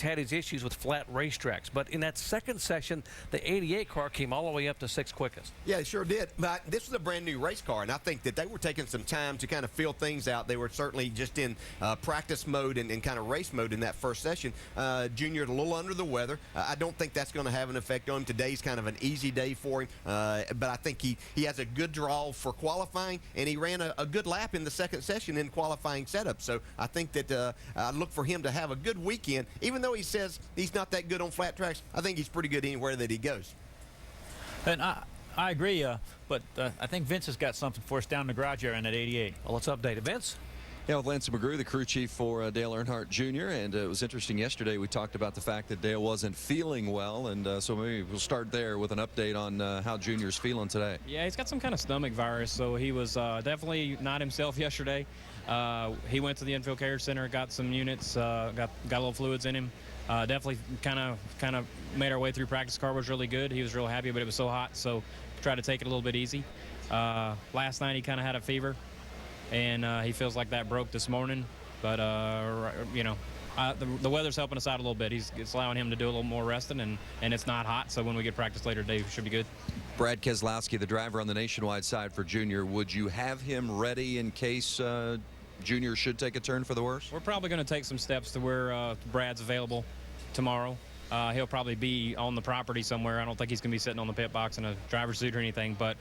[SPEAKER 1] had his issues with flat racetracks. But in that second session, the 88 car came all the way up to 6th quickest.
[SPEAKER 7] Yeah, it sure did. But this was a brand new race car, and I think that they were taking some time to kind of feel things out. They were certainly just in practice mode and kind of race mode in that first session. Junior a little under the weather. I don't think that's going to have an effect on him. Today's kind of an easy day for him, but I think he has a good draw for qualifying, and he ran a good lap in the second session in qualifying setup. So I think that I look for him to have a good weekend. Even though he says he's not that good on flat tracks, I think he's pretty good anywhere that he goes.
[SPEAKER 5] And I agree, but I think Vince has got something for us down in the garage area in that 88.
[SPEAKER 1] Well, let's update it. Vince?
[SPEAKER 4] Yeah, with Lance McGrew, the crew chief for Dale Earnhardt Jr., and it was interesting yesterday we talked about the fact that Dale wasn't feeling well, and so maybe we'll start there with an update on how Junior's feeling today.
[SPEAKER 8] Yeah, he's got some kind of stomach virus, so he was definitely not himself yesterday. He went to the infield carriage center, got some units, got a little fluids in him. Definitely kind of made our way through practice. Car was really good. He was real happy, but it was so hot, so tried to take it a little bit easy. Last night he kind of had a fever, and he feels like that broke this morning. But, you know, the weather's helping us out a little bit. It's allowing him to do a little more resting, and it's not hot, so when we get practice later today, we should be good.
[SPEAKER 4] Brad Keselowski, the driver on the nationwide side for Junior, would you have him ready in case Junior should take a turn for the worse?
[SPEAKER 8] We're probably going to take some steps to where Brad's available tomorrow. He'll probably be on the property somewhere. I don't think he's going to be sitting on the pit box in a driver's suit or anything, but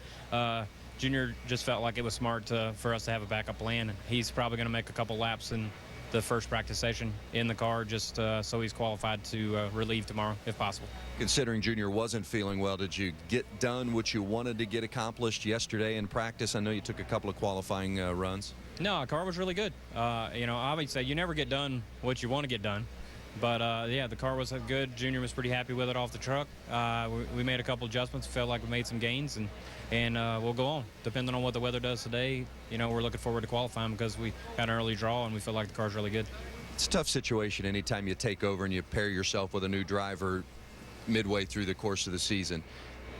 [SPEAKER 8] Junior just felt like it was smart for us to have a backup plan. He's probably going to make a couple laps in the first practice session in the car just so he's qualified to relieve tomorrow if possible.
[SPEAKER 4] Considering Junior wasn't feeling well, did you get done what you wanted to get accomplished yesterday in practice? I know you took a couple of qualifying runs.
[SPEAKER 8] No, the car was really good. You know, obviously you never get done what you want to get done. But, yeah, the car was good. Junior was pretty happy with it off the truck. We made a couple adjustments, felt like we made some gains, and we'll go on. Depending on what the weather does today, you know, we're looking forward to qualifying because we got an early draw and we feel like the car's really good.
[SPEAKER 4] It's a tough situation anytime you take over and you pair yourself with a new driver midway through the course of the season.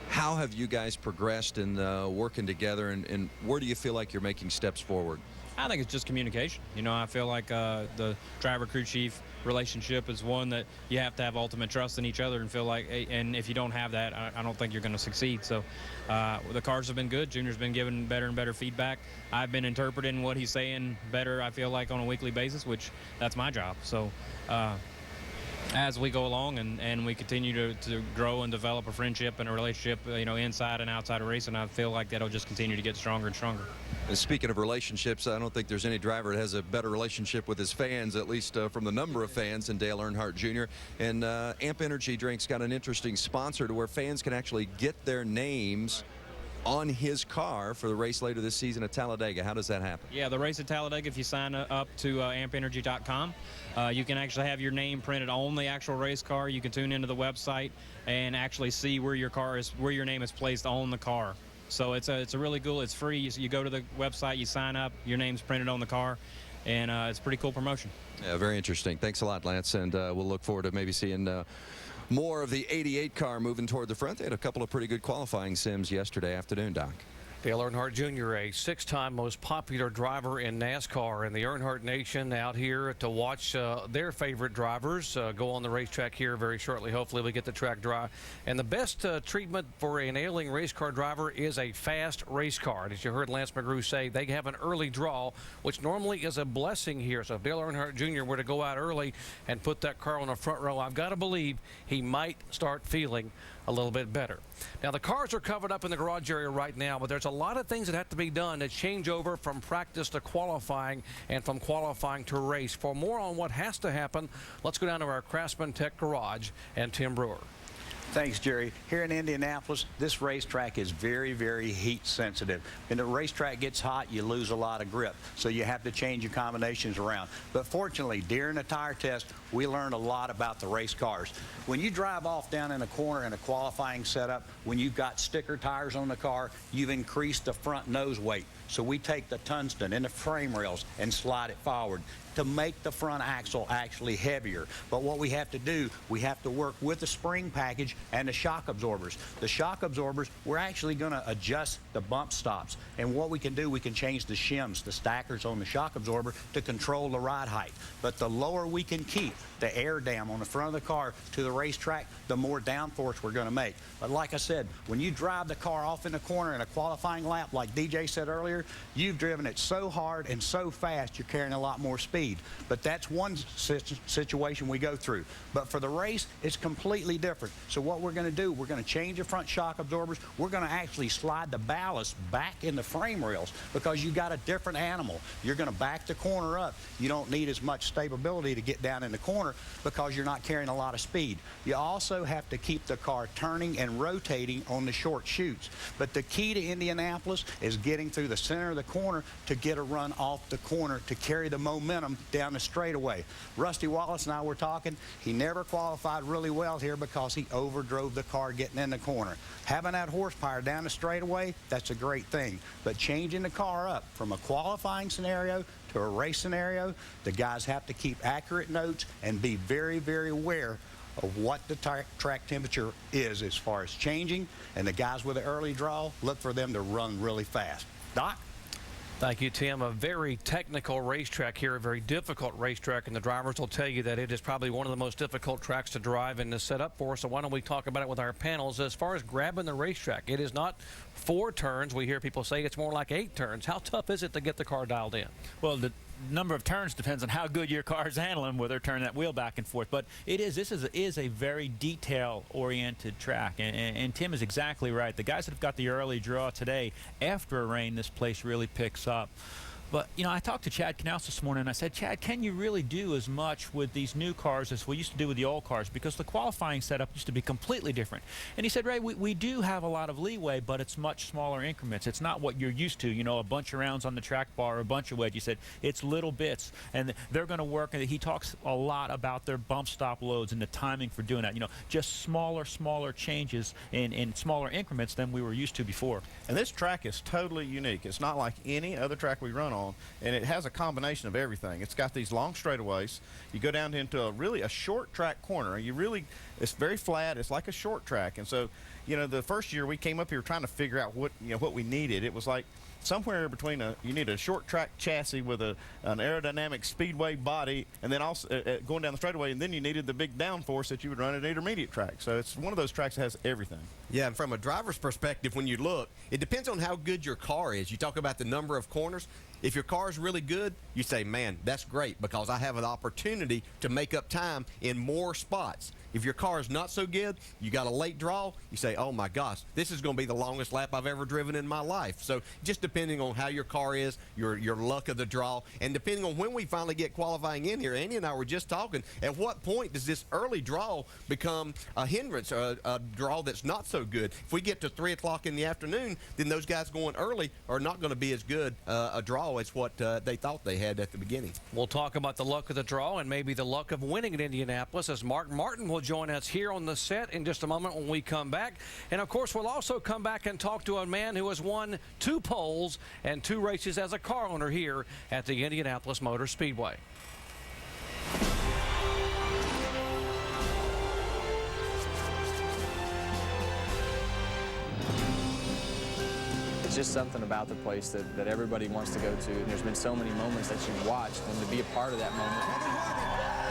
[SPEAKER 4] How have you guys progressed in working together, and where do you feel like you're making steps forward?
[SPEAKER 8] I think it's just communication. You know, I feel like the driver crew chief relationship is one that you have to have ultimate trust in each other and feel like, and if you don't have that, I don't think you're going to succeed. So the cars have been good. Junior's been giving better and better feedback. I've been interpreting what he's saying better, I feel like, on a weekly basis, which that's my job. So as we go along and we continue to grow and develop a friendship and a relationship, inside and outside of racing, I feel like that'll just continue to get stronger and stronger.
[SPEAKER 4] And speaking of relationships, I don't think there's any driver that has a better relationship with his fans, at least from the number of fans, than Dale Earnhardt Jr. And Amp Energy Drinks got an interesting sponsor to where fans can actually get their names on his car for the race later this season at Talladega. How does that happen?
[SPEAKER 8] Yeah, the race at Talladega, if you sign up to ampenergy.com, you can actually have your name printed on the actual race car. You can tune into the website and actually see where your name is placed on the car. So it's a really cool, it's free. You go to the website, you sign up, your name's printed on the car, and it's a pretty cool promotion.
[SPEAKER 4] Yeah, very interesting. Thanks a lot, Lance, and we'll look forward to maybe seeing more of the 88 car moving toward the front. They had a couple of pretty good qualifying sims yesterday afternoon, Doc.
[SPEAKER 1] Dale Earnhardt Jr., a 6-time most popular driver in NASCAR, and the Earnhardt Nation out here to watch their favorite drivers go on the racetrack here very shortly. Hopefully we get the track dry. And the best treatment for an ailing race car driver is a fast race car. And as you heard Lance McGrew say, they have an early draw, which normally is a blessing here. So if Dale Earnhardt Jr. were to go out early and put that car on the front row, I've got to believe he might start feeling a little bit better. Now, the cars are covered up in the garage area right now, but there's a lot of things that have to be done to change over from practice to qualifying and from qualifying to race. For more on what has to happen, let's go down to our Craftsman Tech garage and Tim Brewer.
[SPEAKER 9] Thanks, Jerry. Here in Indianapolis, this racetrack is very, very heat sensitive. When the racetrack gets hot, you lose a lot of grip, so you have to change your combinations around. But fortunately, during the tire test, we learned a lot about the race cars. When you drive off down in a corner in a qualifying setup, when you've got sticker tires on the car, you've increased the front nose weight. So we take the tungsten in the frame rails and slide it forward to make the front axle actually heavier. But what we have to do, we have to work with the spring package and the shock absorbers. The shock absorbers, we're actually going to adjust the bump stops. And what we can do, we can change the shims, the stackers on the shock absorber to control the ride height. But the lower we can keep the air dam on the front of the car to the racetrack, the more downforce we're going to make. But like I said, when you drive the car off in the corner in a qualifying lap, like DJ said earlier, you've driven it so hard and so fast, you're carrying a lot more speed. But that's one situation we go through. But for the race, it's completely different. So what we're going to do, we're going to change the front shock absorbers. We're going to actually slide the ballast back in the frame rails because you got a different animal. You're going to back the corner up. You don't need as much stability to get down in the corner because you're not carrying a lot of speed. You also have to keep the car turning and rotating on the short chutes. But the key to Indianapolis is getting through the center of the corner to get a run off the corner to carry the momentum down the straightaway. Rusty Wallace and I were talking. He never qualified really well here because he overdrove the car getting in the corner. Having that horsepower down the straightaway, that's a great thing. But changing the car up from a qualifying scenario to a race scenario, the guys have to keep accurate notes and be very, very aware of what the track temperature is as far as changing. And the guys with the early draw, look for them to run really fast. Doc?
[SPEAKER 1] Thank you, Tim. A very technical racetrack here, a very difficult racetrack, and the drivers will tell you that it is probably one of the most difficult tracks to drive and to set up for. So why don't we talk about it with our panels? As far as grabbing the racetrack, it is not 4 turns. We hear people say it's more like 8 turns. How tough is it to get the car dialed in?
[SPEAKER 5] Well, the number of turns depends on how good your car is handling, whether turning that wheel back and forth. But this is a very detail-oriented track, and Tim is exactly right. The guys that have got the early draw today, after a rain, this place really picks up. But, I talked to Chad Knaus this morning, and I said, Chad, can you really do as much with these new cars as we used to do with the old cars? Because the qualifying setup used to be completely different. And he said, Ray, we do have a lot of leeway, but it's much smaller increments. It's not what you're used to, a bunch of rounds on the track bar, a bunch of wedge. He said, it's little bits, and they're going to work. And he talks a lot about their bump stop loads and the timing for doing that. Just smaller changes in smaller increments than we were used to before.
[SPEAKER 6] And this track is totally unique. It's not like any other track we run on. And it has a combination of everything. It's got these long straightaways. You go down into a short track corner. It's very flat. It's like a short track. And so, the first year we came up here trying to figure out what we needed. It was like, somewhere between you need a short track chassis with an aerodynamic speedway body, and then also going down the straightaway, and then you needed the big downforce that you would run at intermediate track. So it's one of those tracks that has everything.
[SPEAKER 7] Yeah, and from a driver's perspective, when you look, it depends on how good your car is. You talk about the number of corners. If your car is really good, you say, man, that's great because I have an opportunity to make up time in more spots. If your car is not so good, you got a late draw, you say, oh my gosh, this is going to be the longest lap I've ever driven in my life. So just depending on how your car is, your luck of the draw, and depending on when we finally get qualifying in here, Andy and I were just talking, at what point does this early draw become a hindrance, or a draw that's not so good? If we get to 3 o'clock in the afternoon, then those guys going early are not going to be as good a draw as what they thought they had at the beginning.
[SPEAKER 1] We'll talk about the luck of the draw and maybe the luck of winning at Indianapolis as Mark Martin will join us here on the set in just a moment when we come back. And of course, we'll also come back and talk to a man who has won 2 poles and 2 races as a car owner here at the Indianapolis Motor Speedway.
[SPEAKER 11] It's just something about the place that everybody wants to go to. And there's been so many moments that you've watched, and to be a part of that moment.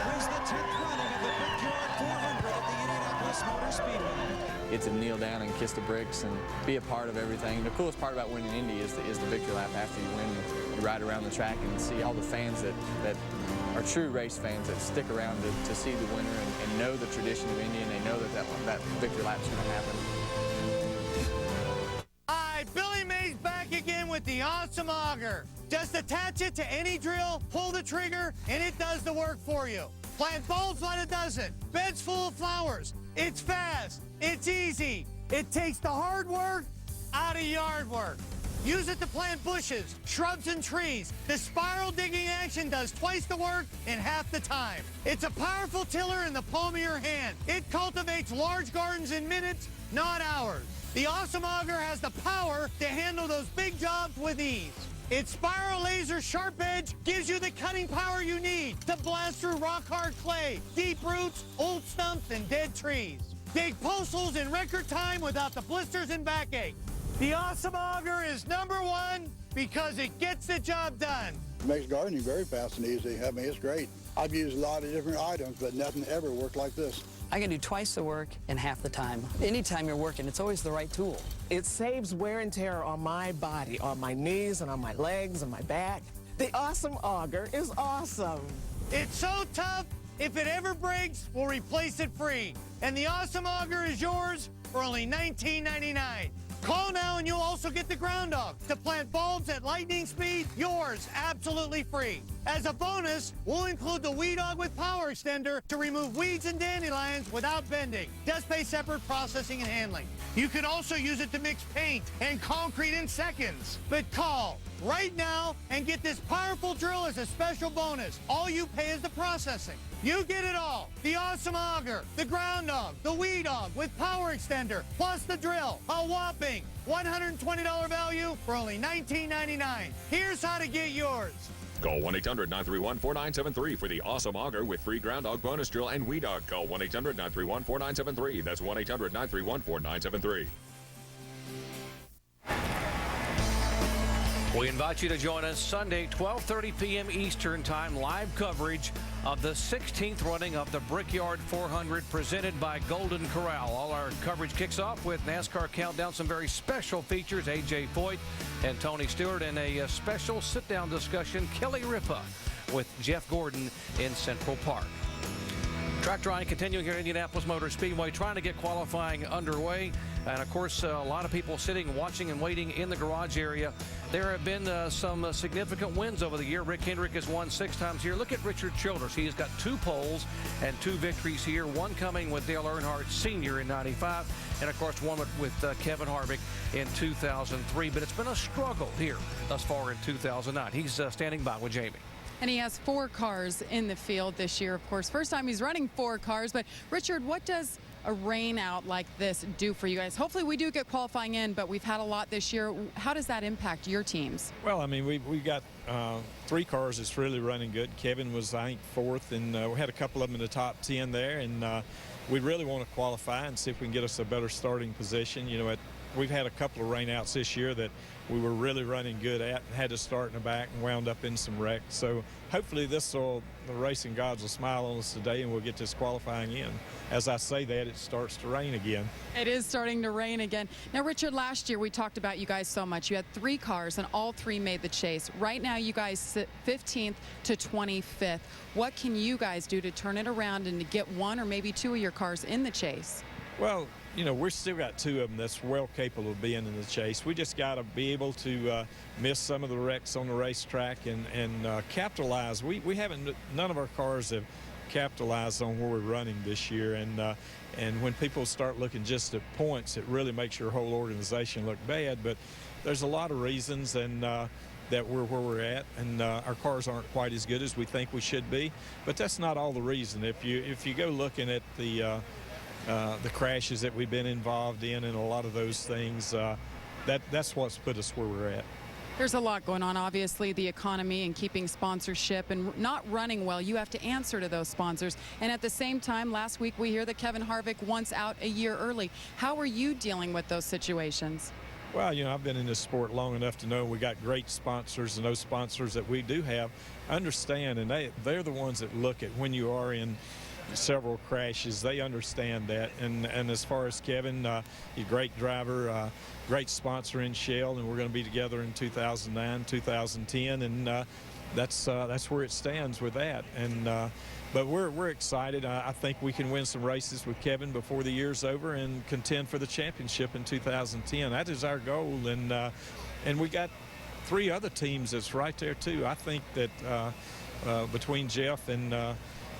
[SPEAKER 14] Wins the 10th running of the Brickyard 400 at the Indianapolis Motor Speedway.
[SPEAKER 11] Get to kneel down and kiss the bricks and be a part of everything. The coolest part about winning Indy is the victory lap after you win. You ride around the track and see all the fans that are true race fans that stick around to see the winner and know the tradition of Indy, and they know that victory lap's going to happen.
[SPEAKER 20] Hi, Billy Mays back again with the awesome auger. Just attach it to any drill, pull the trigger, and it does the work for you. Plant bulbs when it doesn't. Beds full of flowers. It's fast. It's easy. It takes the hard work out of yard work. Use it to plant bushes, shrubs, and trees. The spiral digging action does twice the work in half the time. It's a powerful tiller in the palm of your hand. It cultivates large gardens in minutes, not hours. The awesome auger has the power to handle those big jobs with ease. Its spiral laser sharp edge gives you the cutting power you need to blast through rock-hard clay, deep roots, old stumps, and dead trees. Dig post holes in record time without the blisters and backache. The awesome auger is #1 because it gets the job done.
[SPEAKER 21] It makes gardening very fast and easy. I mean, it's great. I've used a lot of different items, but nothing ever worked like this.
[SPEAKER 22] I can do twice the work in half the time. Anytime you're working, it's always the right tool.
[SPEAKER 23] It saves wear and tear on my body, on my knees and on my legs and my back. The awesome auger is awesome.
[SPEAKER 20] It's so tough, if it ever breaks, we'll replace it free. And the awesome auger is yours for only $19.99. Call now and you'll also get the ground dog to plant bulbs at lightning speed, yours absolutely free. As a bonus, we'll include the weed dog with power extender to remove weeds and dandelions without bending. Just pay separate processing and handling. You can also use it to mix paint and concrete in seconds. But call right now and get this powerful drill as a special bonus. All you pay is the processing. You get it all. The awesome auger, the ground dog, the weed dog with power extender, plus the drill. A whopping $120 value for only $19.99. Here's how to get yours.
[SPEAKER 16] Call 1-800-931-4973 for the awesome auger with free ground dog bonus drill and weed dog. Call 1-800-931-4973. That's 1-800-931-4973.
[SPEAKER 1] We invite you to join us Sunday, 12:30 p.m. Eastern Time, live coverage of the 16th running of the Brickyard 400 presented by Golden Corral. All our coverage kicks off with NASCAR Countdown, some very special features, A.J. Foyt and Tony Stewart, and a special sit-down discussion, Kelly Ripa with Jeff Gordon in Central Park. Track drying continuing here at Indianapolis Motor Speedway, trying to get qualifying underway. And, of course, a lot of people sitting, watching, and waiting in the garage area. There have been some significant wins over the year. Rick Hendrick has won 6 times here. Look at Richard Childress. He's got 2 poles and 2 victories here, one coming with Dale Earnhardt Sr. in '95, and, of course, one with Kevin Harvick in 2003. But it's been a struggle here thus far in 2009. He's standing by with Jamie.
[SPEAKER 10] And he has 4 cars in the field this year, of course. First time he's running 4 cars. But, Richard, what does a rain out like this do for you guys? Hopefully we do get qualifying in, but we've had a lot this year. How does that impact your teams?
[SPEAKER 24] Well, I mean, we got 3 cars that's really running good. Kevin was, I think, 4th, and we had a couple of them in the top 10 there. And we really want to qualify and see if we can get us a better starting position, you know, at we've had a couple of rainouts this year that we were really running good at and had to start in the back and wound up in some wrecks. So hopefully the racing gods will smile on us today and we'll get this qualifying in. As I say that, it starts to rain again.
[SPEAKER 10] It is starting to rain again. Now, Richard, last year we talked about you guys so much. You had 3 cars and all 3 made the chase. Right now you guys sit 15th to 25th. What can you guys do to turn it around and to get 1 or maybe 2 of your cars in the chase?
[SPEAKER 24] Well, you know, we've still got 2 of them that's well capable of being in the chase. We just got to be able to miss some of the wrecks on the racetrack and capitalize. We haven't, none of our cars have capitalized on where we're running this year. And when people start looking just at points, it really makes your whole organization look bad. But there's a lot of reasons and that we're where we're at, and our cars aren't quite as good as we think we should be. But that's not all the reason. If you go looking at the crashes that we've been involved in and a lot of those things, that's what's put us where we're at.
[SPEAKER 10] There's a lot going on, obviously, the economy and keeping sponsorship and not running well. You have to answer to those sponsors. And at the same time, last week we hear that Kevin Harvick wants out a year early. How are you dealing with those situations?
[SPEAKER 24] Well, you know, I've been in this sport long enough to know we got great sponsors, and those sponsors that we do have understand, and they're the ones that look at when you are in several crashes. They understand that. And as far as Kevin, a great driver, great sponsor in Shell, and we're going to be together in 2009, 2010, and that's where it stands with that. And but we're excited. I think we can win some races with Kevin before the year's over and contend for the championship in 2010. That is our goal, and we got 3 other teams that's right there too. I think that between Jeff and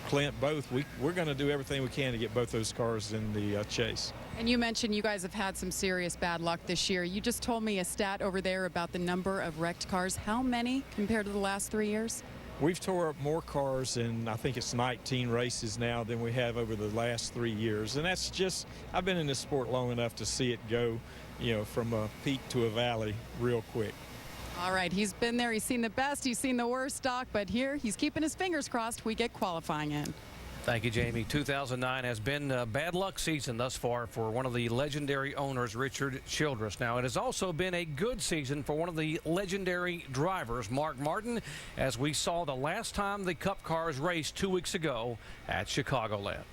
[SPEAKER 24] Clint both, we're going to do everything we can to get both those cars in the chase.
[SPEAKER 10] And you mentioned you guys have had some serious bad luck this year. You just told me a stat over there about the number of wrecked cars. How many compared to the last 3 years?
[SPEAKER 24] We've tore up more cars in, I think it's 19 races now, than we have over the last 3 years. And that's just, I've been in this sport long enough to see it go, you know, from a peak to a valley real quick.
[SPEAKER 10] All right, he's been there. He's seen the best. He's seen the worst, Doc. But here, he's keeping his fingers crossed we get qualifying in.
[SPEAKER 1] Thank you, Jamie. 2009 has been a bad luck season thus far for one of the legendary owners, Richard Childress. Now, it has also been a good season for one of the legendary drivers, Mark Martin, as we saw the last time the Cup cars raced 2 weeks ago at Chicagoland.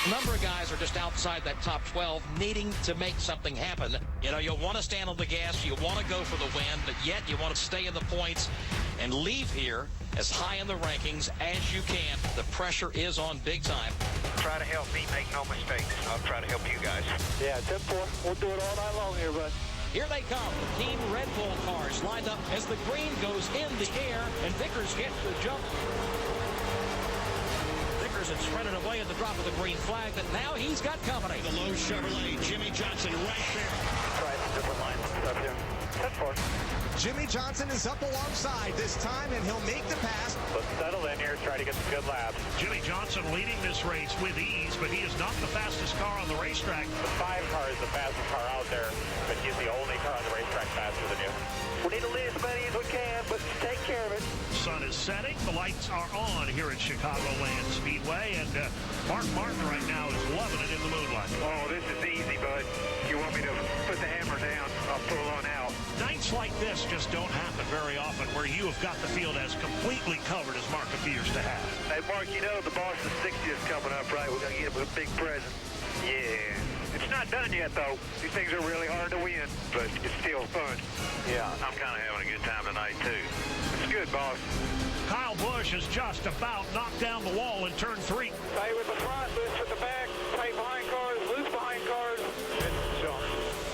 [SPEAKER 12] A number of guys are just outside that top 12, needing to make something happen. You know, you'll want to stand on the gas, you want to go for the win, but yet you want to stay in the points and leave here as high in the rankings as you can. The pressure is on big time.
[SPEAKER 13] Try to help me make no mistakes. I'll try to help you guys.
[SPEAKER 15] Yeah, 10-4. We'll do it all night long here, bud.
[SPEAKER 12] Here they come. The Team Red Bull cars lined up as the green goes in the air, and Vickers gets the jump. And spread it away at the drop of the green flag, but now he's got company.
[SPEAKER 19] The low Chevrolet, Jimmy Johnson right there.
[SPEAKER 15] Right, different line up here. 10-4.
[SPEAKER 19] Jimmy Johnson is up alongside this time, and he'll make the pass.
[SPEAKER 15] Let's settle in here, try to get some good laps.
[SPEAKER 19] Jimmy Johnson leading this race with ease, but he is not the fastest car on the racetrack.
[SPEAKER 15] The 5 car is the fastest car out there, but he's the only car on the racetrack faster than you. We need to lead as many as we can, but take care of it.
[SPEAKER 19] Sun is setting. The lights are on here at Chicagoland Speedway, and Mark Martin right now is loving it in the moonlight.
[SPEAKER 15] Oh, this is easy, bud. You want me to put the hammer down? I'll pull on out.
[SPEAKER 19] Nights like this just don't happen very often, where you have got the field as completely covered as Mark appears to have.
[SPEAKER 15] Hey, Mark, you know the Boston 60 is coming up, right? We're going to get him a big present. Yeah. It's not done yet, though. These things are really hard to win, but it's still fun. Yeah, I'm kind of having a good time tonight, too. It's good, boss.
[SPEAKER 19] Kyle Busch has just about knocked down the wall in turn 3.
[SPEAKER 15] Tight with the front, loose with the back, tight behind cars, loose behind cars.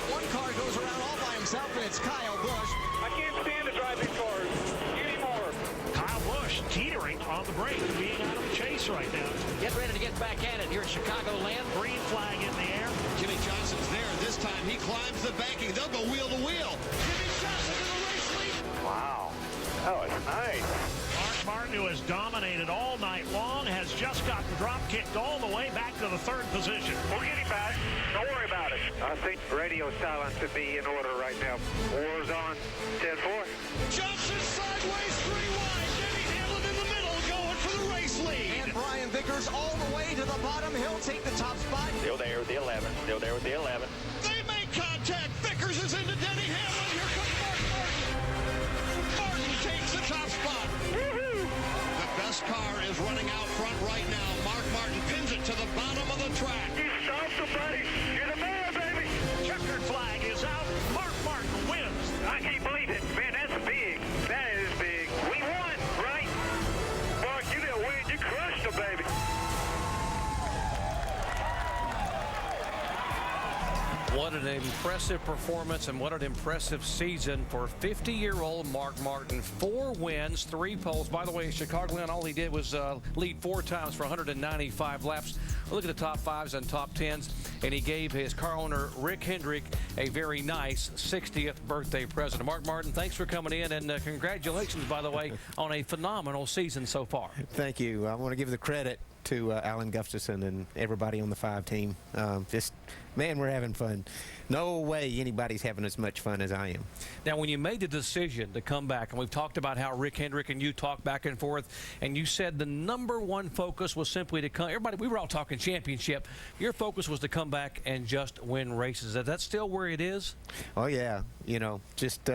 [SPEAKER 19] One car goes around all by himself, and it's Kyle Busch.
[SPEAKER 15] I can't stand to drive these cars anymore.
[SPEAKER 19] Kyle Busch teetering on the brake, being out of the chase right now.
[SPEAKER 12] Get ready to get back at it here at Chicagoland.
[SPEAKER 19] Green flag in the air. Jimmy Johnson's there. This time he climbs the banking. They'll go wheel to wheel. Jimmy Johnson in the race lead.
[SPEAKER 15] Wow. That was nice.
[SPEAKER 19] Mark Martin, who has dominated all night long, has just gotten drop kicked all the way back to the 3rd position.
[SPEAKER 15] We'll get him back. Don't worry about it. I think radio silence would be in order right now. War's on. 10-4.
[SPEAKER 19] Johnson sideways 3 wide. Denny Hamlin in the middle going for the race lead. And Brian Vickers all the way to the bottom. He'll take the top spot.
[SPEAKER 15] Still there with the 11. Still there with the 11.
[SPEAKER 19] The contact. Vickers is into Denny Hamlin. Here comes Mark Martin. Martin takes the top spot. Woohoo! The best car is running out front right now. Mark Martin pins it to the bottom of the track.
[SPEAKER 15] You saw somebody. Get him there, baby.
[SPEAKER 13] Checkered flag is out. Mark Martin wins.
[SPEAKER 15] I can't believe it. Man, that's big. That is big. We won, right? Mark, you didn't win. You crushed them, baby.
[SPEAKER 1] What an impressive performance and what an impressive season for 50-year-old Mark Martin. 4 wins, 3 poles. By the way, Chicagoland, all he did was lead 4 times for 195 laps. Look at the top 5s and top 10s, and he gave his car owner, Rick Hendrick, a very nice 60th birthday present. Mark Martin, thanks for coming in, and congratulations, by the way, on a phenomenal season so far.
[SPEAKER 2] Thank you. I want to give the credit to Alan Gustafson and everybody on the 5 team. Man, we're having fun. No way anybody's having as much fun as I am.
[SPEAKER 1] Now, when you made the decision to come back, and we've talked about how Rick Hendrick and you talked back and forth, and you said the #1 focus was simply to come. Everybody, we were all talking championship. Your focus was to come back and just win races. Is that still where it is?
[SPEAKER 2] Oh, yeah. You know, just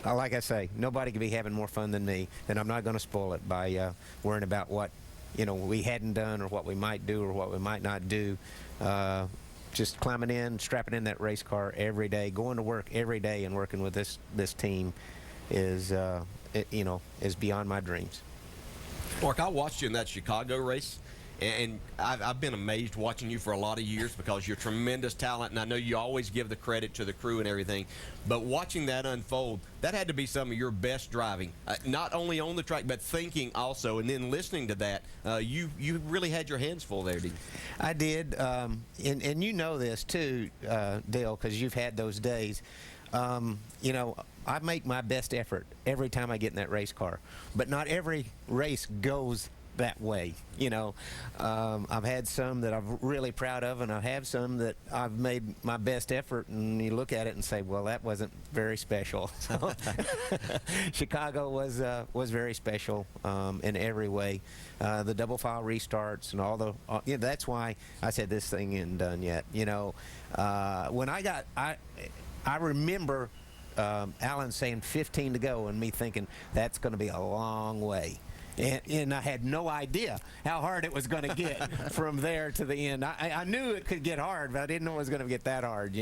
[SPEAKER 2] like I say, nobody could be having more fun than me, and I'm not going to spoil it by worrying about what we hadn't done or what we might do or what we might not do. Just climbing in, strapping in that race car every day, going to work every day and working with this team is beyond my dreams.
[SPEAKER 7] Mark, I watched you in that Chicago race, and I've been amazed watching you for a lot of years because you're tremendous talent, and I know you always give the credit to the crew and everything. But watching that unfold, that had to be some of your best driving, not only on the track but thinking also. And then listening to that, you really had your hands full there, didn't you?
[SPEAKER 2] I did, and you know this too, Dale, because you've had those days. I make my best effort every time I get in that race car, but not every race goes that way. I've had some that I'm really proud of, and I have some that I've made my best effort, and you look at it and say, well, that wasn't very special. So Chicago was very special in every way. The double file restarts and all the that's why I said this thing isn't done yet. When I remember Alan saying 15 to go and me thinking that's going to be a long way. And I had no idea how hard it was going to get from there to the end. I knew it could get hard, but I didn't know it was going to get that hard,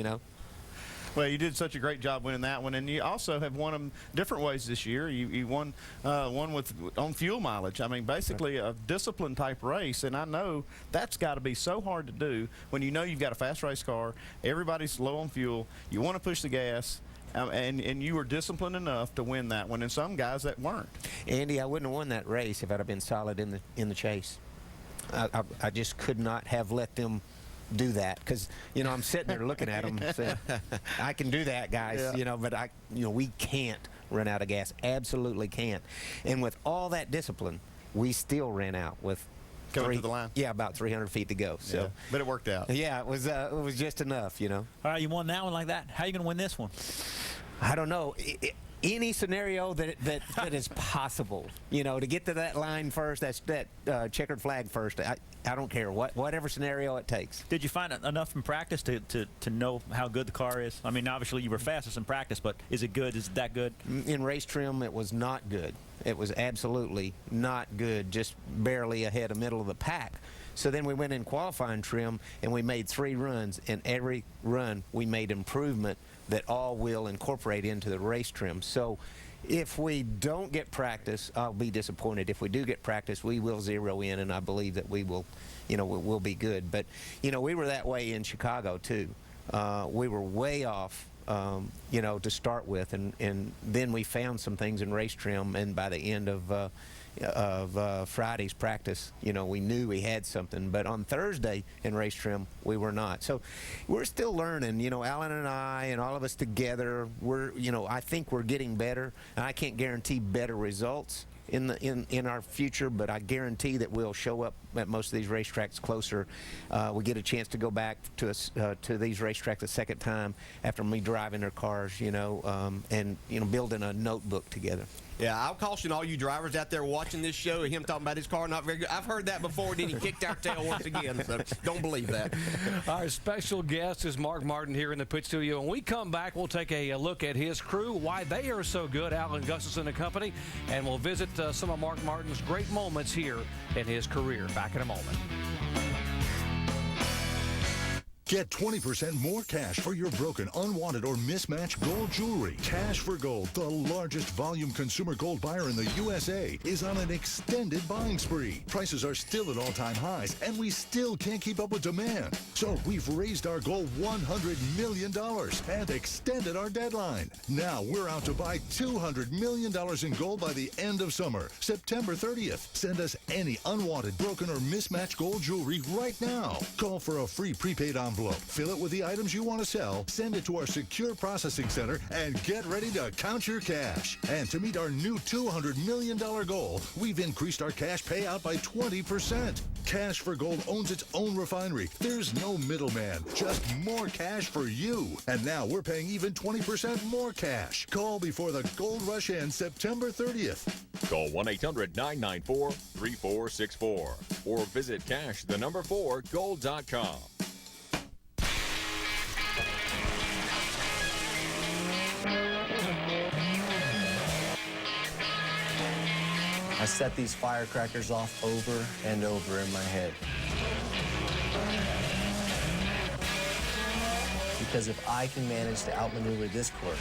[SPEAKER 6] Well, you did such a great job winning that one, and you also have won them different ways this year. You won one on fuel mileage. I mean, basically a discipline type race, and I know that's got to be so hard to do when you know you've got a fast race car, everybody's low on fuel, you want to push the gas. And you were disciplined enough to win that one, and some guys that weren't.
[SPEAKER 2] Andy, I wouldn't have won that race if I'd have been solid in the chase. I just could not have let them do that because I'm sitting there looking at them saying, I can do that, guys.
[SPEAKER 6] Yeah.
[SPEAKER 2] But we can't run out of gas. Absolutely can't. And with all that discipline, we still ran out with.
[SPEAKER 6] Coming to the line?
[SPEAKER 2] Yeah, about 300 feet to go. So,
[SPEAKER 6] yeah, but it worked out.
[SPEAKER 2] Yeah, it was just enough,
[SPEAKER 5] All right, you won that one like that. How are you going to win this one?
[SPEAKER 2] I don't know. Any scenario that is possible, to get to that line first, that checkered flag first. I don't care whatever scenario it takes.
[SPEAKER 5] Did you find enough in practice to know how good the car is? I mean, obviously you were fastest in practice, but is it good? Is it that good?
[SPEAKER 2] In race trim, it was not good. It was absolutely not good, just barely ahead of middle of the pack. So then we went in qualifying trim, and we made 3 runs, and every run we made improvement that all will incorporate into the race trim. So if we don't get practice, I'll be disappointed. If we do get practice, we will zero in, and I believe that we will, we'll be good. But, we were that way in Chicago, too. We were way off. To start with, and then we found some things in race trim, and by the end of Friday's practice, we knew we had something. But on Thursday in race trim, we were not. So we're still learning. Alan and I and all of us together, I think we're getting better, and I can't guarantee better results in our future, but I guarantee that we'll show up at most of these racetracks closer. We get a chance to go back to these racetracks a second time after me driving their cars, and building a notebook together.
[SPEAKER 7] Yeah, I'll caution all you drivers out there watching this show, him talking about his car not very good. I've heard that before, then he kicked our tail once again, so don't believe that.
[SPEAKER 1] Our special guest is Mark Martin here in the pit studio. When we come back, we'll take a look at his crew, why they are so good, Alan Gustafson and company, and we'll visit some of Mark Martin's great moments here in his career. Back in a moment.
[SPEAKER 3] Get 20% more cash for your broken, unwanted, or mismatched gold jewelry. Cash for Gold, the largest volume consumer gold buyer in the USA, is on an extended buying spree. Prices are still at all-time highs, and we still can't keep up with demand. So we've raised our goal $100 million and extended our deadline. Now we're out to buy $200 million in gold by the end of summer, September 30th. Send us any unwanted, broken, or mismatched gold jewelry right now. Call for a free prepaid envelope. Fill it with the items you want to sell, send it to our secure processing center, and get ready to count your cash. And to meet our new $200 million goal, we've increased our cash payout by 20%. Cash for Gold owns its own refinery. There's no middleman, just more cash for you. And now we're paying even 20% more cash. Call before the gold rush ends September 30th.
[SPEAKER 16] Call 1-800-994-3464 or visit cash4gold.com.
[SPEAKER 8] I set these firecrackers off over and over in my head. Because if I can manage to outmaneuver this course,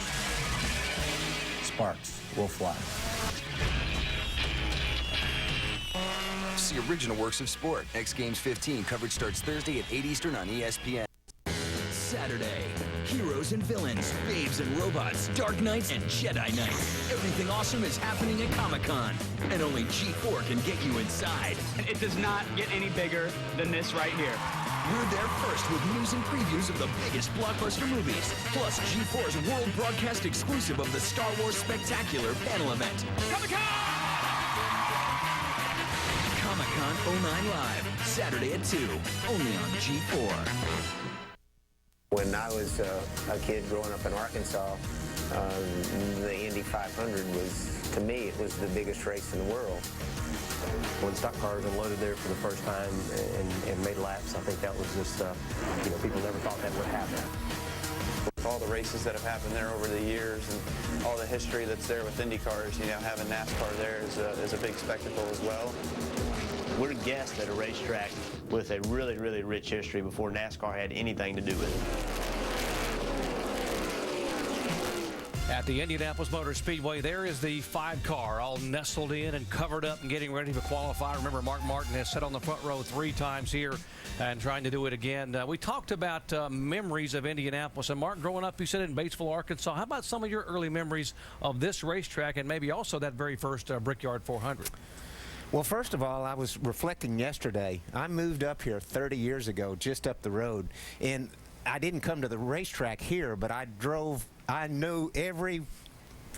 [SPEAKER 8] sparks will fly.
[SPEAKER 17] See original works of sport. X Games 15 coverage starts Thursday at 8 Eastern on ESPN.
[SPEAKER 18] Saturday, heroes and villains, babes and robots, dark knights and Jedi knights. Everything awesome is happening at Comic-Con, and only G4 can get you inside.
[SPEAKER 25] It does not get any bigger than this right here.
[SPEAKER 18] We're there first with news and previews of the biggest blockbuster movies, plus G4's world broadcast exclusive of the Star Wars Spectacular panel event. Comic-Con 09 Live, Saturday at 2, only on G4.
[SPEAKER 2] When I was a kid growing up in Arkansas, the Indy 500 was, to me, it was the biggest race in the world.
[SPEAKER 26] When stock cars unloaded there for the first time and made laps, I think that was just, people never thought that would happen.
[SPEAKER 27] With all the races that have happened there over the years and all the history that's there with Indy cars, having NASCAR there is a big spectacle as well.
[SPEAKER 28] We're guests at a racetrack with a really, really rich history before NASCAR had anything to do with
[SPEAKER 1] it. At the Indianapolis Motor Speedway, there is the 5-car all nestled in and covered up and getting ready to qualify. Remember, Mark Martin has sat on the front row 3 times here and trying to do it again. We talked about memories of Indianapolis. And Mark, growing up, you said in Batesville, Arkansas. How about some of your early memories of this racetrack and maybe also that very first Brickyard 400?
[SPEAKER 2] Well, first of all, I was reflecting yesterday. I moved up here 30 years ago, just up the road. And I didn't come to the racetrack here, but I knew every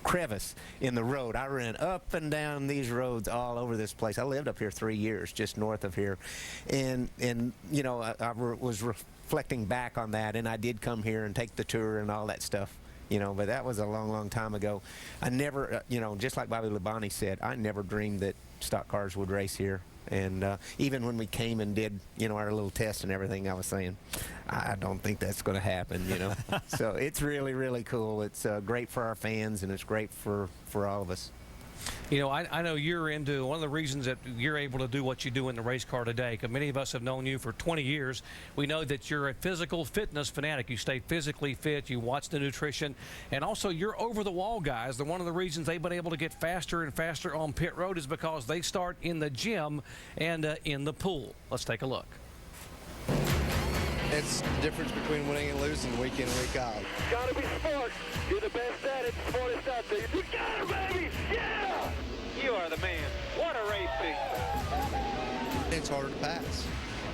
[SPEAKER 2] crevice in the road. I ran up and down these roads all over this place. I lived up here 3 years, just north of here. And I was reflecting back on that, and I did come here and take the tour and all that stuff. But that was a long, long time ago. I never, just like Bobby Labonte said, I never dreamed that stock cars would race here. And even when we came and did, our little test and everything, I was saying, I don't think that's going to happen, So it's really, really cool. It's great for our fans, and it's great for all of us.
[SPEAKER 1] I know you're into one of the reasons that you're able to do what you do in the race car today, because many of us have known you for 20 years. We know that you're a physical fitness fanatic. You stay physically fit, you watch the nutrition, and also you're over-the-wall guys. One of the reasons they've been able to get faster and faster on pit road is because they start in the gym and in the pool. Let's take a look.
[SPEAKER 29] It's the difference between winning and losing week in and week out.
[SPEAKER 15] Gotta be smart. You're the best at it, smartest out there. You got it, baby! Yeah! You are the man. What a race team.
[SPEAKER 29] It's harder to pass.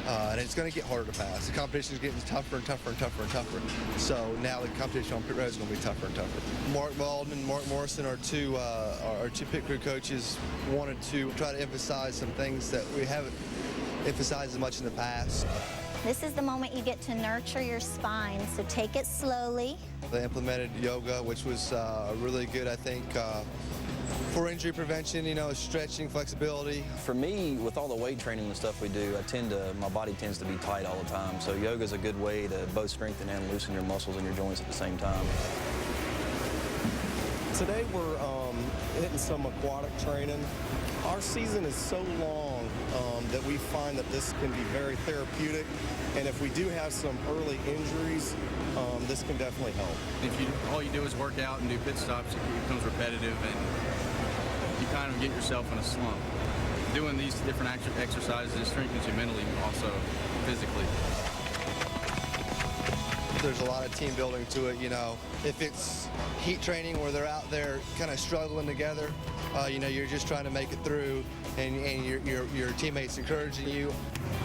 [SPEAKER 29] And it's going to get harder to pass. The competition is getting tougher and tougher and tougher and tougher. So now the competition on pit road is going to be tougher and tougher. Mark Baldwin and Mark Morrison, our two pit crew coaches, wanted to try to emphasize some things that we haven't emphasized as much in the past.
[SPEAKER 30] This is the moment you get to nurture your spine, so take it slowly.
[SPEAKER 29] They implemented yoga, which was really good, I think, for injury prevention, you know, stretching, flexibility.
[SPEAKER 8] For me, with all the weight training and stuff we do, my body tends to be tight all the time. So yoga is a good way to both strengthen and loosen your muscles and your joints at the same time.
[SPEAKER 4] Today we're hitting some aquatic training. Our season is so long that we find that this can be very therapeutic, and if we do have some early injuries, this can definitely help.
[SPEAKER 9] If all you do is work out and do pit stops, it becomes repetitive and you kind of get yourself in a slump. Doing these different exercises strengthens you mentally, also physically.
[SPEAKER 29] There's a lot of team building to it, you know. If it's heat training where they're out there kind of struggling together, you know, you're just trying to make it through, and your teammates encouraging you.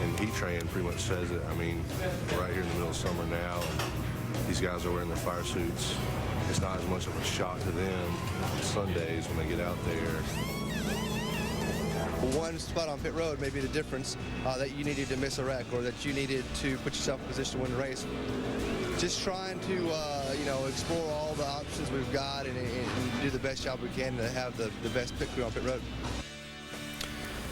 [SPEAKER 10] And heat training pretty much says it. I mean, we're right here in the middle of summer now, and these guys are wearing their fire suits. It's not as much of a shock to them on Sundays when they get out there.
[SPEAKER 29] One spot on pit road may be the difference that you needed to miss a wreck or that you needed to put yourself in a position to win the race. Just trying to, you know, explore all the options we've got and do the best job we can to have the best pit crew on pit road.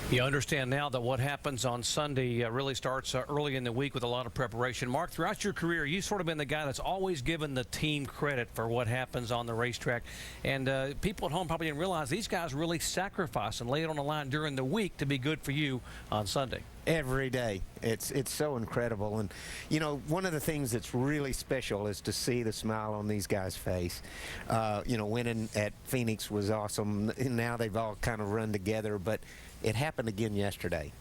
[SPEAKER 1] You understand now that what happens on Sunday really starts early in the week with a lot of preparation. Mark, throughout your career, you've sort of been the guy that's always given the team credit for what happens on the racetrack. And people at home probably didn't realize these guys really sacrifice and lay it on the line during the week to be good for you on Sunday.
[SPEAKER 2] Every day. It's so incredible. And, you know, one of the things that's really special is to see the smile on these guys' face. You know, winning at Phoenix was awesome. Now they've all kind of run together, but it happened again yesterday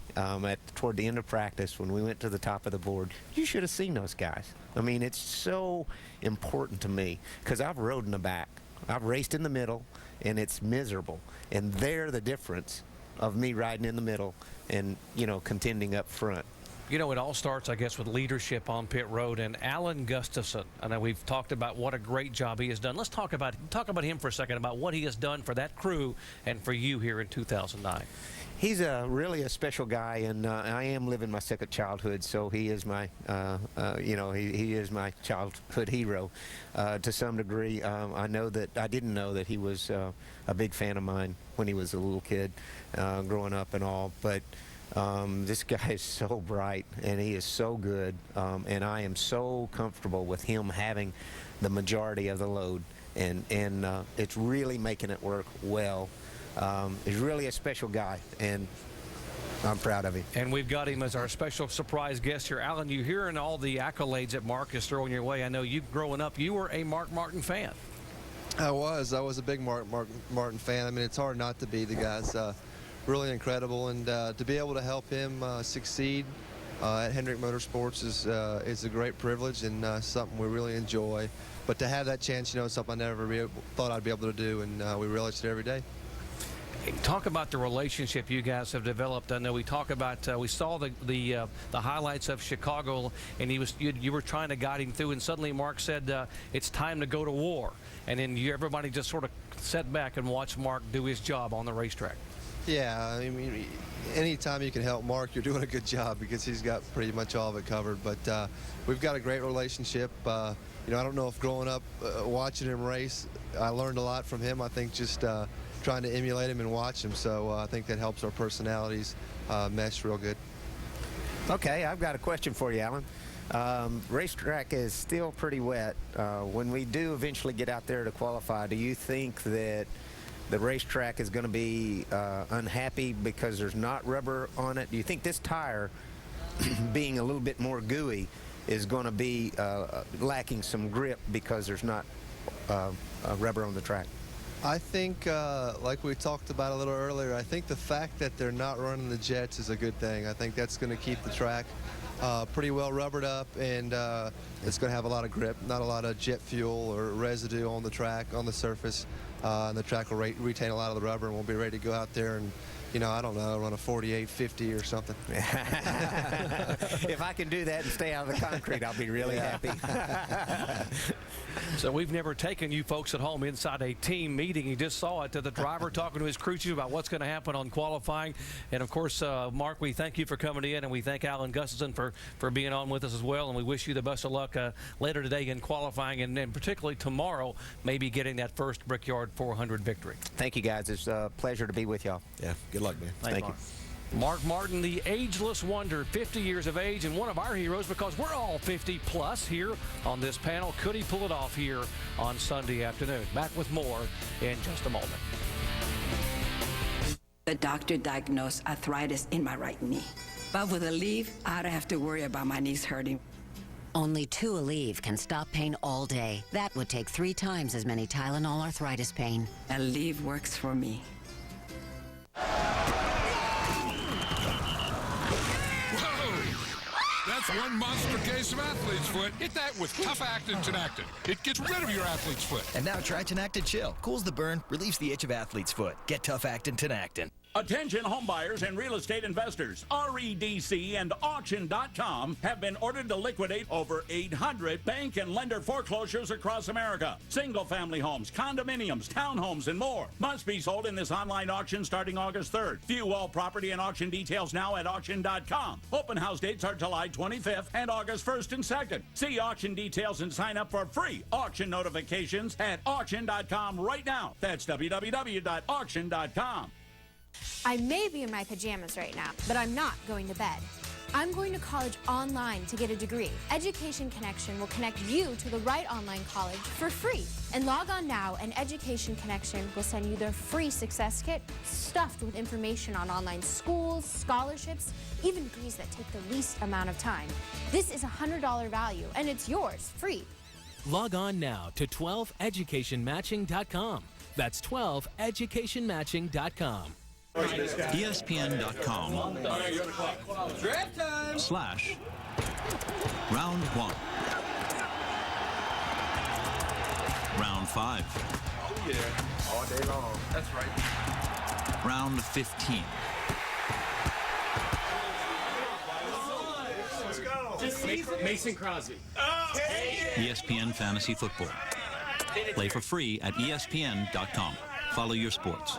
[SPEAKER 2] toward the end of practice when we went to the top of the board. You should have seen those guys. I mean, it's so important to me because I've rode in the back. I've raced in the middle, and it's miserable. And they're the difference of me riding in the middle and, you know, contending up front.
[SPEAKER 1] You know, it all starts, I guess, with leadership on pit road. And Alan Gustafson, I know we've talked about what a great job he has done. Let's talk about him for a second, about what he has done for that crew and for you here in 2009.
[SPEAKER 2] He's really a special guy, and I am living my second childhood, so he is my, you know, he is my childhood hero to some degree. I didn't know that he was a big fan of mine when he was a little kid growing up and all, but this guy is so bright, and he is so good, and I am so comfortable with him having the majority of the load, and it's really making it work well. He's really a special guy, and I'm proud of him.
[SPEAKER 1] And we've got him as our special surprise guest here. Alan, you're hearing all the accolades that Mark is throwing your way. I know you, growing up, you were a Mark Martin fan.
[SPEAKER 29] I was a big Mark Martin fan. I mean, it's hard not to be. The guy's really incredible, and to be able to help him succeed at Hendrick Motorsports is a great privilege and something we really enjoy. But to have that chance, you know, it's something I never thought I'd be able to do, and we relish it every day.
[SPEAKER 1] Talk about the relationship you guys have developed. I know we talk about we saw the highlights of Chicago, and you were trying to guide him through, and suddenly Mark said it's time to go to war, and then everybody just sort of sat back and watched Mark do his job on the racetrack.
[SPEAKER 29] Yeah, I mean, anytime you can help Mark, you're doing a good job because he's got pretty much all of it covered. But we've got a great relationship. You know, I don't know if growing up watching him race, I learned a lot from him. I think just trying to emulate him and watch him. So I think that helps our personalities mesh real good.
[SPEAKER 2] Okay, I've got a question for you, Alan. Racetrack is still pretty wet. When we do eventually get out there to qualify, do you think that the racetrack is going to be unhappy because there's not rubber on it? Do you think this tire, being a little bit more gooey, is going to be lacking some grip because there's not rubber on the track?
[SPEAKER 29] I think, like we talked about a little earlier, I think the fact that they're not running the jets is a good thing. I think that's going to keep the track pretty well rubbered up, and it's going to have a lot of grip, not a lot of jet fuel or residue on the track, on the surface, and the track will retain a lot of the rubber, and we'll be ready to go out there and I don't know, run a 48-50 or something.
[SPEAKER 2] If I can do that and stay out of the concrete, I'll be really happy.
[SPEAKER 1] So we've never taken you folks at home inside a team meeting. You just saw it to the driver talking to his crew chief about what's going to happen on qualifying. And, of course, Mark, we thank you for coming in, and we thank Alan Gustafson for being on with us as well. And we wish you the best of luck later today in qualifying, and then particularly tomorrow, maybe getting that first Brickyard 400 victory.
[SPEAKER 2] Thank you, guys. It's a pleasure to be with y'all.
[SPEAKER 7] Yeah, good luck, man.
[SPEAKER 2] Thank you.
[SPEAKER 1] Mark Martin, the ageless wonder, 50 years of age, and one of our heroes because we're all 50 plus here on this panel. Could he pull it off here on Sunday afternoon? Back with more in just a moment.
[SPEAKER 11] The doctor diagnosed arthritis in my right knee. But with Aleve, I don't have to worry about my knees hurting.
[SPEAKER 12] Only 2 Aleve can stop pain all day. That would take 3 times as many Tylenol arthritis pain.
[SPEAKER 11] Aleve works for me.
[SPEAKER 13] That's one monster case of athlete's foot. Hit that with Tough Actin Tenactin. It gets rid of your athlete's foot.
[SPEAKER 14] And now try Tenactin Chill. Cools the burn, relieves the itch of athlete's foot. Get Tough Actin Tenactin.
[SPEAKER 19] Attention homebuyers and real estate investors. REDC and Auction.com have been ordered to liquidate over 800 bank and lender foreclosures across America. Single-family homes, condominiums, townhomes, and more must be sold in this online auction starting August 3rd. View all property and auction details now at Auction.com. Open house dates are July 25th and August 1st and 2nd. See auction details and sign up for free auction notifications at Auction.com right now. That's www.auction.com.
[SPEAKER 20] I may be in my pajamas right now, but I'm not going to bed. I'm going to college online to get a degree. Education Connection will connect you to the right online college for free. And log on now, and Education Connection will send you their free success kit stuffed with information on online schools, scholarships, even degrees that take the least amount of time. This is a $100 value, and it's yours, free.
[SPEAKER 21] Log on now to 12educationmatching.com. That's 12educationmatching.com.
[SPEAKER 22] ESPN.com/round 1. Round 5.
[SPEAKER 23] Oh yeah, all day long. That's right.
[SPEAKER 22] Round 15.
[SPEAKER 23] Let's go.
[SPEAKER 19] Mason Crosby.
[SPEAKER 22] ESPN Fantasy Football. Play for free at ESPN.com. Follow your sports.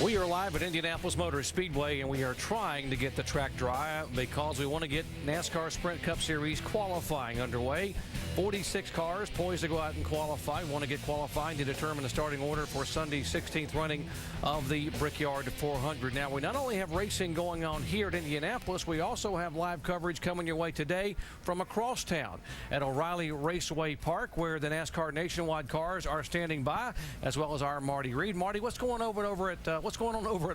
[SPEAKER 1] We are live at Indianapolis Motor Speedway, and we are trying to get the track dry because we want to get NASCAR Sprint Cup Series qualifying underway. 46 cars poised to go out and qualify. We want to get qualifying to determine the starting order for Sunday's 16th running of the Brickyard 400. Now, we not only have racing going on here at Indianapolis, we also have live coverage coming your way today from across town at O'Reilly Raceway Park, where the NASCAR Nationwide cars are standing by, as well as our Marty Reed. Marty, what's going on over at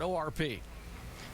[SPEAKER 1] ORP?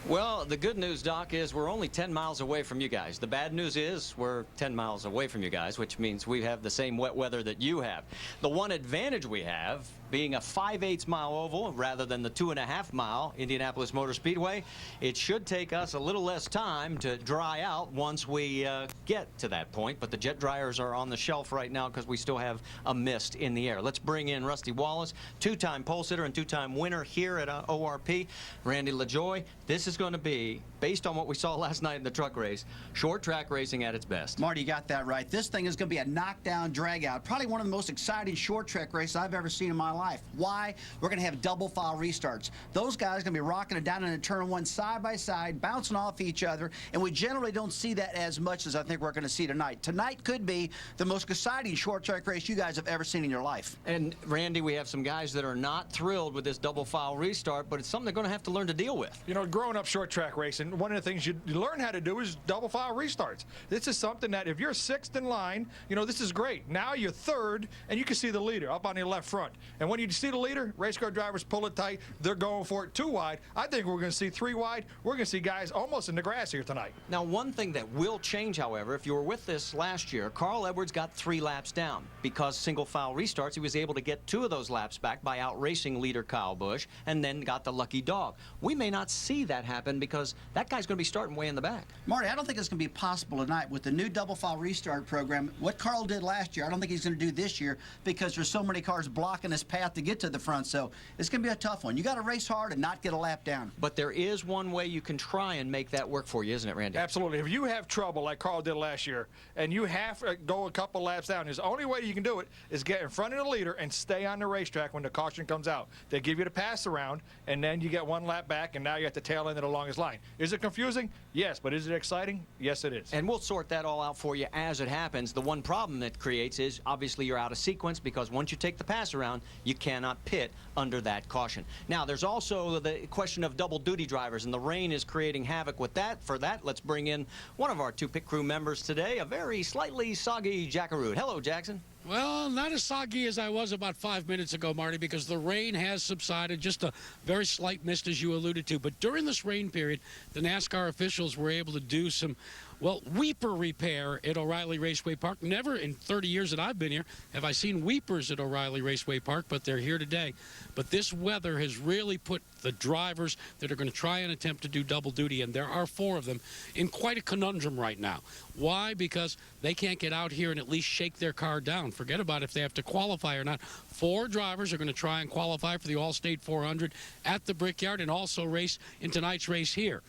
[SPEAKER 24] Well, the good news, Doc, is we're only 10 miles away from you guys. The bad news is we're 10 miles away from you guys, which means we have the same wet weather that you have. The one advantage we have, being a 5/8 mile oval rather than the 2.5 mile Indianapolis Motor Speedway, it should take us a little less time to dry out once we get to that point. But the jet dryers are on the shelf right now because we still have a mist in the air. Let's bring in Rusty Wallace, 2-time pole sitter and 2-time winner here at ORP. Randy LaJoy. This is going to be, based on what we saw last night in the truck race, short track racing at its best.
[SPEAKER 31] Marty, you got that right. This thing is going to be a knockdown, drag-out. Probably one of the most exciting short track races I've ever seen in my life. Why? We're going to have double file restarts. Those guys are going to be rocking it down in turn one side by side, bouncing off each other, and we generally don't see that as much as I think we're going to see tonight. Tonight could be the most exciting short track race you guys have ever seen in your life.
[SPEAKER 24] And, Randy, we have some guys that are not thrilled with this double file restart, but it's something they're going to have to learn to deal with.
[SPEAKER 32] You know, growing up short track racing, one of the things you learn how to do is double file restarts. This is something that if you're 6th in line, you know, this is great. Now you're 3rd, and you can see the leader up on your left front. And when you see the leader, race car drivers pull it tight. They're going for it 2 wide. I think we're going to see 3 wide. We're going to see guys almost in the grass here tonight.
[SPEAKER 24] Now, one thing that will change, however, if you were with this last year, Carl Edwards got 3 laps down. Because single file restarts, he was able to get 2 of those laps back by outracing leader Kyle Busch and then got the lucky dog. We may not see that happen because that guy's going to be starting way in the back.
[SPEAKER 31] Marty, I don't think it's going to be possible tonight with the new double file restart program. What Carl did last year, I don't think he's going to do this year because there's so many cars blocking his path. path to get to the front. So it's going to be a tough one. You got to race hard and not get a lap down.
[SPEAKER 24] But there is one way you can try and make that work for you, isn't it, Randy?
[SPEAKER 32] Absolutely. If you have trouble like Carl did last year, and you have to go a couple laps down, the only way you can do it is get in front of the leader and stay on the racetrack when the caution comes out. They give you the pass around, and then you get one lap back, and now you're at the tail end of the longest line. Is it confusing? Yes. But is it exciting? Yes, it is.
[SPEAKER 24] And we'll sort that all out for you as it happens. The one problem that creates is obviously you're out of sequence, because once you take the pass around, you cannot pit under that caution. Now, there's also the question of double duty drivers, and the rain is creating havoc with that. For that, let's bring in one of our two pit crew members today, a very slightly soggy Jackaroot. Hello, Jackson.
[SPEAKER 3] Well, not as soggy as I was about 5 minutes ago, Marty, because the rain has subsided, just a very slight mist, as you alluded to. But during this rain period, the NASCAR officials were able to do some, well, weeper repair at O'Reilly Raceway Park. Never in 30 years that I've been here have I seen weepers at O'Reilly Raceway Park, but they're here today. But this weather has really put the drivers that are going to try and attempt to do double duty, and there are 4 of them, in quite a conundrum right now. Why? Because they can't get out here and at least shake their car down. Forget about if they have to qualify or not. 4 drivers are going to try and qualify for the Allstate 400 at the Brickyard and also race in tonight's race here.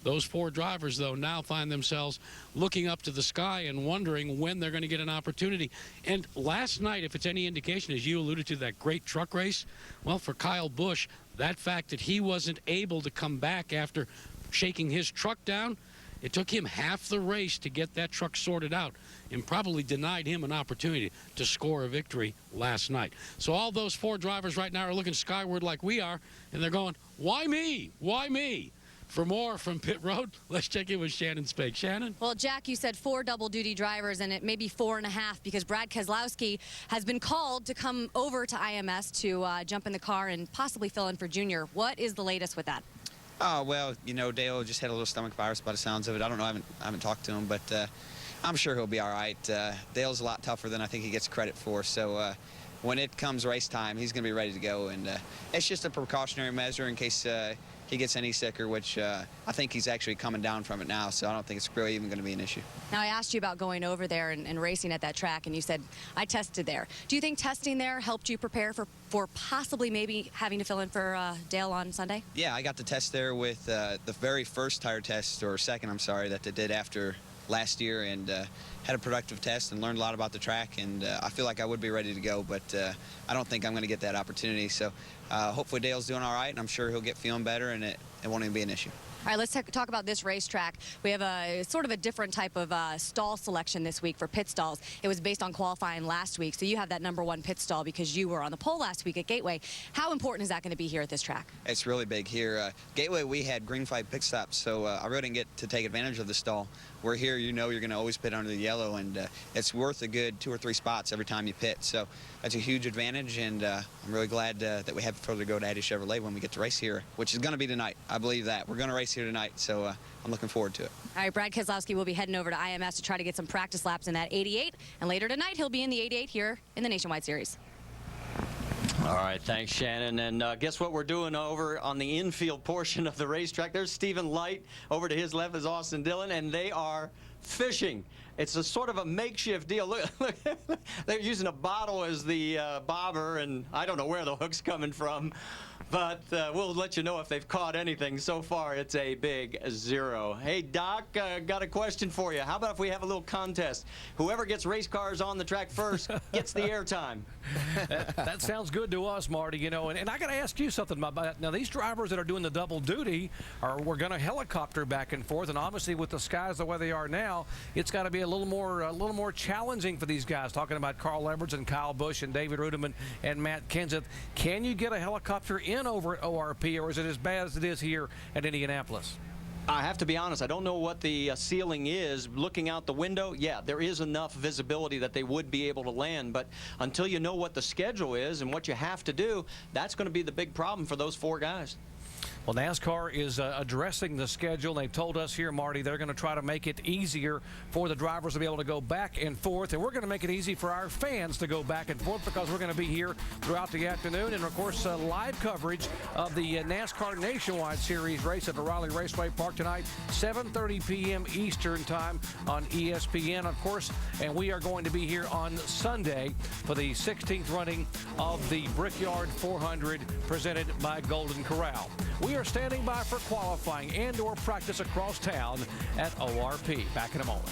[SPEAKER 3] Those 4 drivers, though, now find themselves looking up to the sky and wondering when they're going to get an opportunity. And last night, if it's any indication, as you alluded to, that great truck race, well, for Kyle Busch, that fact that he wasn't able to come back after shaking his truck down, it took him half the race to get that truck sorted out and probably denied him an opportunity to score a victory last night. So all those 4 drivers right now are looking skyward like we are, and they're going, why me? Why me? For more from Pit Road, let's check in with Shannon Spake. Shannon?
[SPEAKER 5] Well, Jack, you said 4 double-duty drivers, and it may be 4.5 because Brad Keselowski has been called to come over to IMS to jump in the car and possibly fill in for Junior. What is the latest with that?
[SPEAKER 6] Oh, well, you know, Dale just had a little stomach virus by the sounds of it. I don't know. I haven't talked to him, but I'm sure he'll be all right. Dale's a lot tougher than I think he gets credit for, so when it comes race time, he's going to be ready to go, and it's just a precautionary measure in case he gets any sicker, which I think he's actually coming down from it now, so I don't think it's really even going to be an issue.
[SPEAKER 5] Now, I asked you about going over there and racing at that track, and you said, I tested there. Do you think testing there helped you prepare for possibly maybe having to fill in for Dale on Sunday?
[SPEAKER 6] Yeah, I got to test there with the very first tire test, or second, I'm sorry, that they did after last year, and had a productive test and learned a lot about the track, and I feel like I would be ready to go, but I don't think I'm going to get that opportunity. So hopefully Dale's doing all right, and I'm sure he'll get feeling better, and it won't even be an issue.
[SPEAKER 5] All right, let's talk about this racetrack. We have a sort of a different type of stall selection this week for pit stalls. It was based on qualifying last week, so you have that #1 pit stall because you were on the pole last week at Gateway. How important is that going to be here at this track?
[SPEAKER 6] It's really big here. Gateway, we had green flag pit stops, so I really didn't get to take advantage of the stall. We're here, you know you're going to always pit under the yellow, and it's worth a good 2 or 3 spots every time you pit. So that's a huge advantage, and I'm really glad that we have further to go to Addy Chevrolet when we get to race here, which is going to be tonight. I believe that. We're going to race here tonight, so I'm looking forward to it.
[SPEAKER 5] All right, Brad Keselowski will be heading over to IMS to try to get some practice laps in that 88, and later tonight he'll be in the 88 here in the Nationwide Series.
[SPEAKER 24] All right, thanks, Shannon. And guess what we're doing over on the infield portion of the racetrack? There's Stephen Light. Over to his left is Austin Dillon, and they are fishing. It's a sort of a makeshift deal. Look, they're using a bottle as the bobber, and I don't know where the hook's coming from. But we'll let you know if they've caught anything. So far, it's a big 0. Hey, Doc, got a question for you. How about if we have a little contest? Whoever gets race cars on the track first gets the airtime.
[SPEAKER 1] That sounds good to us, Marty. You know, and I got to ask you something about that. Now, these drivers that are doing the double duty we're going to helicopter back and forth, and obviously with the skies the way they are now, it's got to be a little more challenging for these guys. Talking about Carl Edwards and Kyle Busch and David Rudiman and Matt Kenseth. Can you get a helicopter in over at ORP, or is it as bad as it is here at Indianapolis?
[SPEAKER 24] I have to be honest, I don't know what the ceiling is. Looking out the window, yeah, there is enough visibility that they would be able to land, but until you know what the schedule is and what you have to do, that's going to be the big problem for those 4 guys.
[SPEAKER 1] Well, NASCAR is addressing the schedule. They've told us here, Marty, they're going to try to make it easier for the drivers to be able to go back and forth. And we're going to make it easy for our fans to go back and forth because we're going to be here throughout the afternoon. And, of course, live coverage of the NASCAR Nationwide Series race at the Raleigh Raceway Park tonight, 7:30 p.m. Eastern time on ESPN, of course. And we are going to be here on Sunday for the 16th running of the Brickyard 400 presented by Golden Corral. We are standing by for qualifying and or practice across town at ORP. Back in a moment.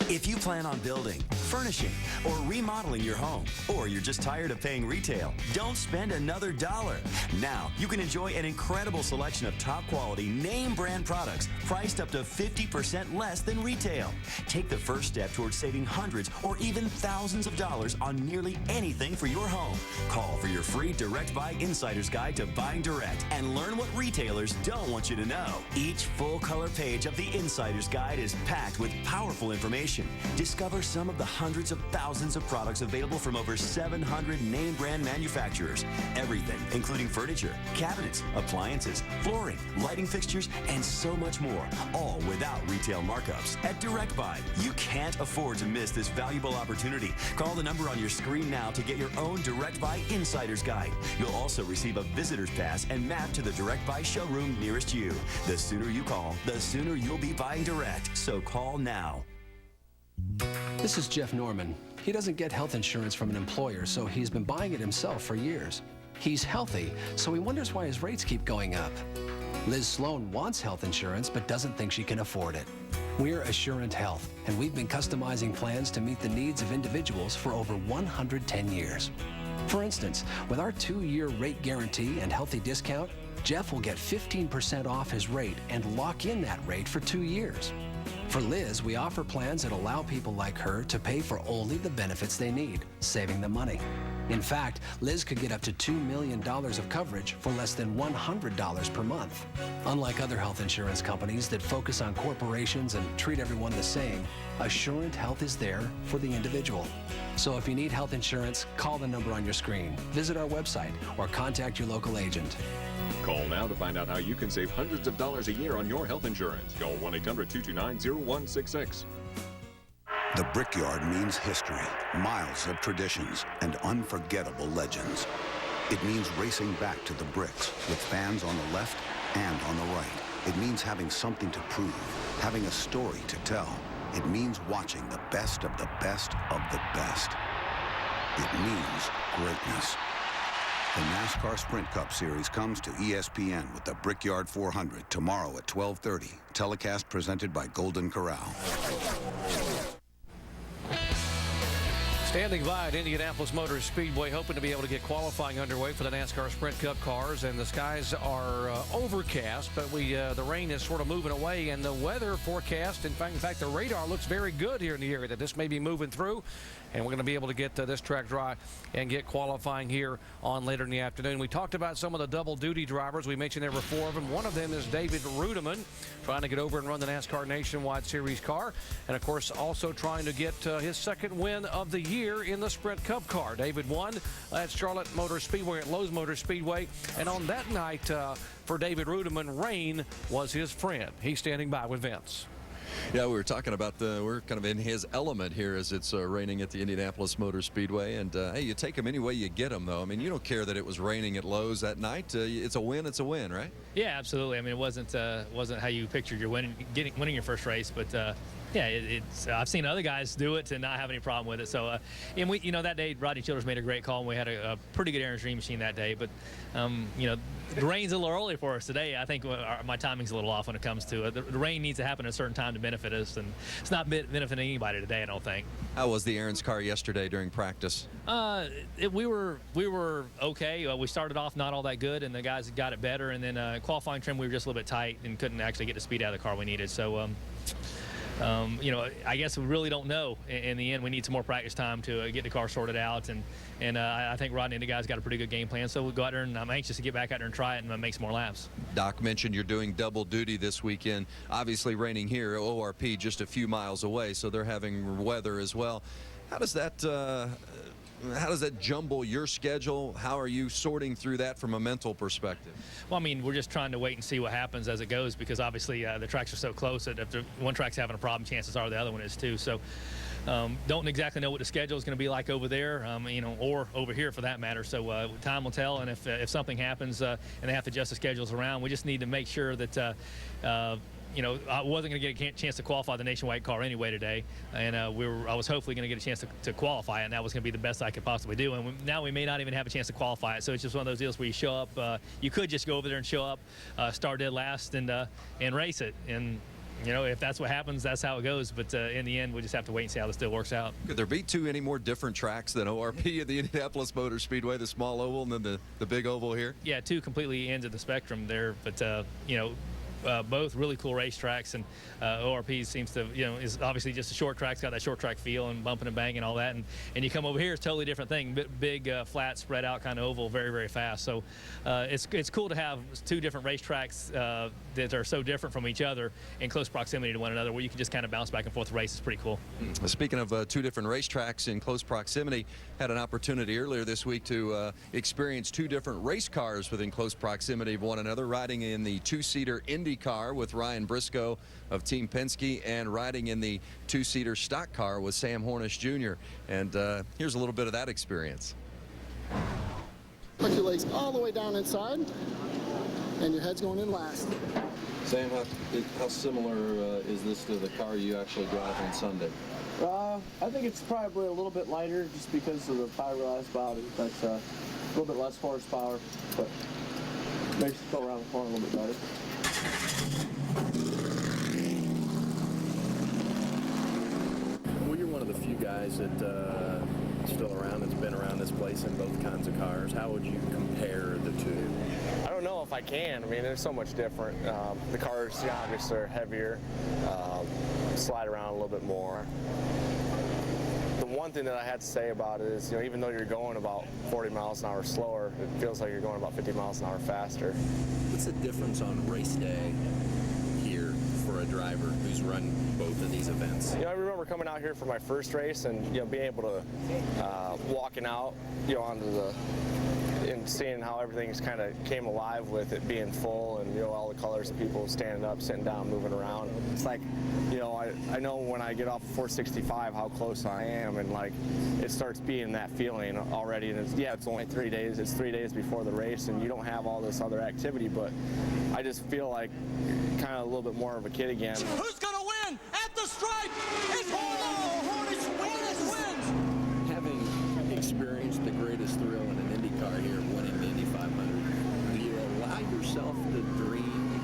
[SPEAKER 4] If you plan on building, furnishing, or remodeling your home, or you're just tired of paying retail, don't spend another dollar. Now, you can enjoy an incredible selection of top quality name brand products priced up to 50% less than retail. Take the first step towards saving hundreds or even thousands of dollars on nearly anything for your home. Call for your free Direct Buy Insider's Guide to Buying Direct and learn what retailers don't want you to know. Each full color page of the Insider's Guide is packed with powerful information. Discover some of the hundreds of thousands of products available from over 700 name brand manufacturers. Everything, including furniture, cabinets, appliances, flooring, lighting fixtures, and so much more, all without retail markups. At Direct Buy, you can't afford to miss this valuable opportunity. Call the number on your screen now to get your own Direct Buy Insider's Guide. You'll also receive a visitor's pass and map to the Direct Buy showroom nearest you. The sooner you call, the sooner you'll be buying direct. So call now.
[SPEAKER 8] This is Jeff Norman. He doesn't get health insurance from an employer, so he's been buying it himself for years. He's healthy, so he wonders why his rates keep going up. Liz Sloan wants health insurance, but doesn't think she can afford it. We're Assurant Health, and we've been customizing plans to meet the needs of individuals for over 110 years. For instance, with our 2-year rate guarantee and healthy discount, Jeff will get 15% off his rate and lock in that rate for 2 years. For Liz, we offer plans that allow people like her to pay for only the benefits they need, saving them money. In fact, Liz could get up to $2 million of coverage for less than $100 per month. Unlike other health insurance companies that focus on corporations and treat everyone the same, Assurant Health is there for the individual. So if you need health insurance, call the number on your screen, visit our website, or contact your local agent.
[SPEAKER 9] Call now to find out how you can save hundreds of dollars a year on your health insurance. Call 1-800-229-0166.
[SPEAKER 15] The Brickyard means history, miles of traditions, and unforgettable legends. It means racing back to the bricks with fans on the left and on the right. It means having something to prove, having a story to tell. It means watching the best of the best of the best. It means greatness. The NASCAR Sprint Cup Series comes to ESPN with the Brickyard 400 tomorrow at 12:30. Telecast presented by Golden Corral.
[SPEAKER 1] Standing by at Indianapolis Motor Speedway, hoping to be able to get qualifying underway for the NASCAR Sprint Cup cars. And the skies are overcast, but the rain is sort of moving away. And the weather forecast, in fact, the radar looks very good here in the area that this may be moving through. And we're going to be able to get this track dry and get qualifying here on later in the afternoon. We talked about some of the double-duty drivers. We mentioned there were 4 of them. One of them is David Rudeman, trying to get over and run the NASCAR Nationwide Series car. And, of course, also trying to get his second win of the year in the Sprint Cup car. David won at Charlotte Motor Speedway, at Lowe's Motor Speedway. And on that night, for David Rudeman, rain was his friend. He's standing by with Vince.
[SPEAKER 16] Yeah, we were talking about we're kind of in his element here as it's raining at the Indianapolis Motor Speedway. And, hey, you take them any way you get them, though. I mean, you don't care that it was raining at Lowe's that night. It's a win, right?
[SPEAKER 17] Yeah, absolutely. I mean, it wasn't how you pictured your winning your first race, but yeah, it's I've seen other guys do it and not have any problem with it. So, and we, that day, Rodney Childers made a great call, and we had a pretty good Aaron's Dream machine that day. But, the rain's a little early for us today. I think my timing's a little off when it comes to it. The rain needs to happen at a certain time to benefit us, and it's not benefiting anybody today, I don't think.
[SPEAKER 16] How was the Aaron's car yesterday during practice?
[SPEAKER 17] We were okay. We started off not all that good, and the guys got it better. And then qualifying trim, we were just a little bit tight and couldn't actually get the speed out of the car we needed. So, I guess we really don't know. In the end, we need some more practice time to get the car sorted out, and I think Rodney and the guys got a pretty good game plan. So we'll go out there, and I'm anxious to get back out there and try it and make some more laps.
[SPEAKER 16] Doc mentioned you're doing double duty this weekend. Obviously raining here, ORP just a few miles away, so they're having weather as well. How does that how does that jumble your schedule? How are you sorting through that from a mental perspective?
[SPEAKER 17] Well, I mean, we're just trying to wait and see what happens as it goes, because obviously the tracks are so close that if one track's having a problem, chances are the other one is too. So don't exactly know what the schedule is going to be like over there, you know, or over here for that matter. So time will tell, and if something happens and they have to adjust the schedules around, we just need to make sure that you know, I wasn't going to get a chance to qualify the Nationwide car anyway today, and I was hopefully going to get a chance to qualify it, and that was going to be the best I could possibly do. And now we may not even have a chance to qualify it, so it's just one of those deals where you show up. You could just go over there and show up, start dead last, and race it. And you know, if that's what happens, that's how it goes. But in the end, we just have to wait and see how this deal works out.
[SPEAKER 16] Could there be any more different tracks than ORP at the Indianapolis Motor Speedway, the small oval and then the big oval here?
[SPEAKER 17] Yeah, two completely ends of the spectrum there. But you know, both really cool racetracks, and ORP seems to, you know, is obviously just a short track. It's got that short track feel and bumping and banging and all that. And you come over here, it's a totally different thing. Big, flat, spread out kind of oval, very, very fast. So it's cool to have two different racetracks that are so different from each other in close proximity to one another, where you can just kind of bounce back and forth race. It's pretty cool.
[SPEAKER 16] Speaking of two different racetracks in close proximity, had an opportunity earlier this week to experience two different race cars within close proximity of one another, riding in the two-seater Indy car with Ryan Briscoe of Team Penske, and riding in the two-seater stock car with Sam Hornish Jr. And here's a little bit of that experience.
[SPEAKER 2] Put your legs all the way down inside, and your head's going in last.
[SPEAKER 7] Sam, how similar is this to the car you actually drive on Sunday?
[SPEAKER 2] I think it's probably a little bit lighter just because of the fiberglass body. That's a little bit less horsepower, but makes it go around the corner a little bit better.
[SPEAKER 7] Well, you're one of the few guys that still around, that's been around this place in both kinds of cars. How would you compare the two?
[SPEAKER 10] I don't know if I can. I mean, they're so much different. The cars, yeah, obviously, are heavier, slide around a little bit more. The one thing that I had to say about it is, you know, even though you're going about 40 miles an hour slower, it feels like you're going about 50 miles an hour faster.
[SPEAKER 7] What's the difference on race day here for a driver who's run both of these events?
[SPEAKER 10] You know, I remember coming out here for my first race and, you know, being able to walking out, you know, onto the, and seeing how everything's kind of came alive with it being full, and, you know, all the colors of people standing up, sitting down, moving around. It's like, you know, I know when I get off 465 how close I am, and like it starts being that feeling already. And it's only 3 days. It's 3 days before the race, and you don't have all this other activity, but I just feel like kind of a little bit more of a kid again.
[SPEAKER 11] Who's gonna win at the stripe? It's Hornish wins.
[SPEAKER 7] Having experienced the greatest thrill in an Indy car here, winning the Indy 500, do you allow yourself to dream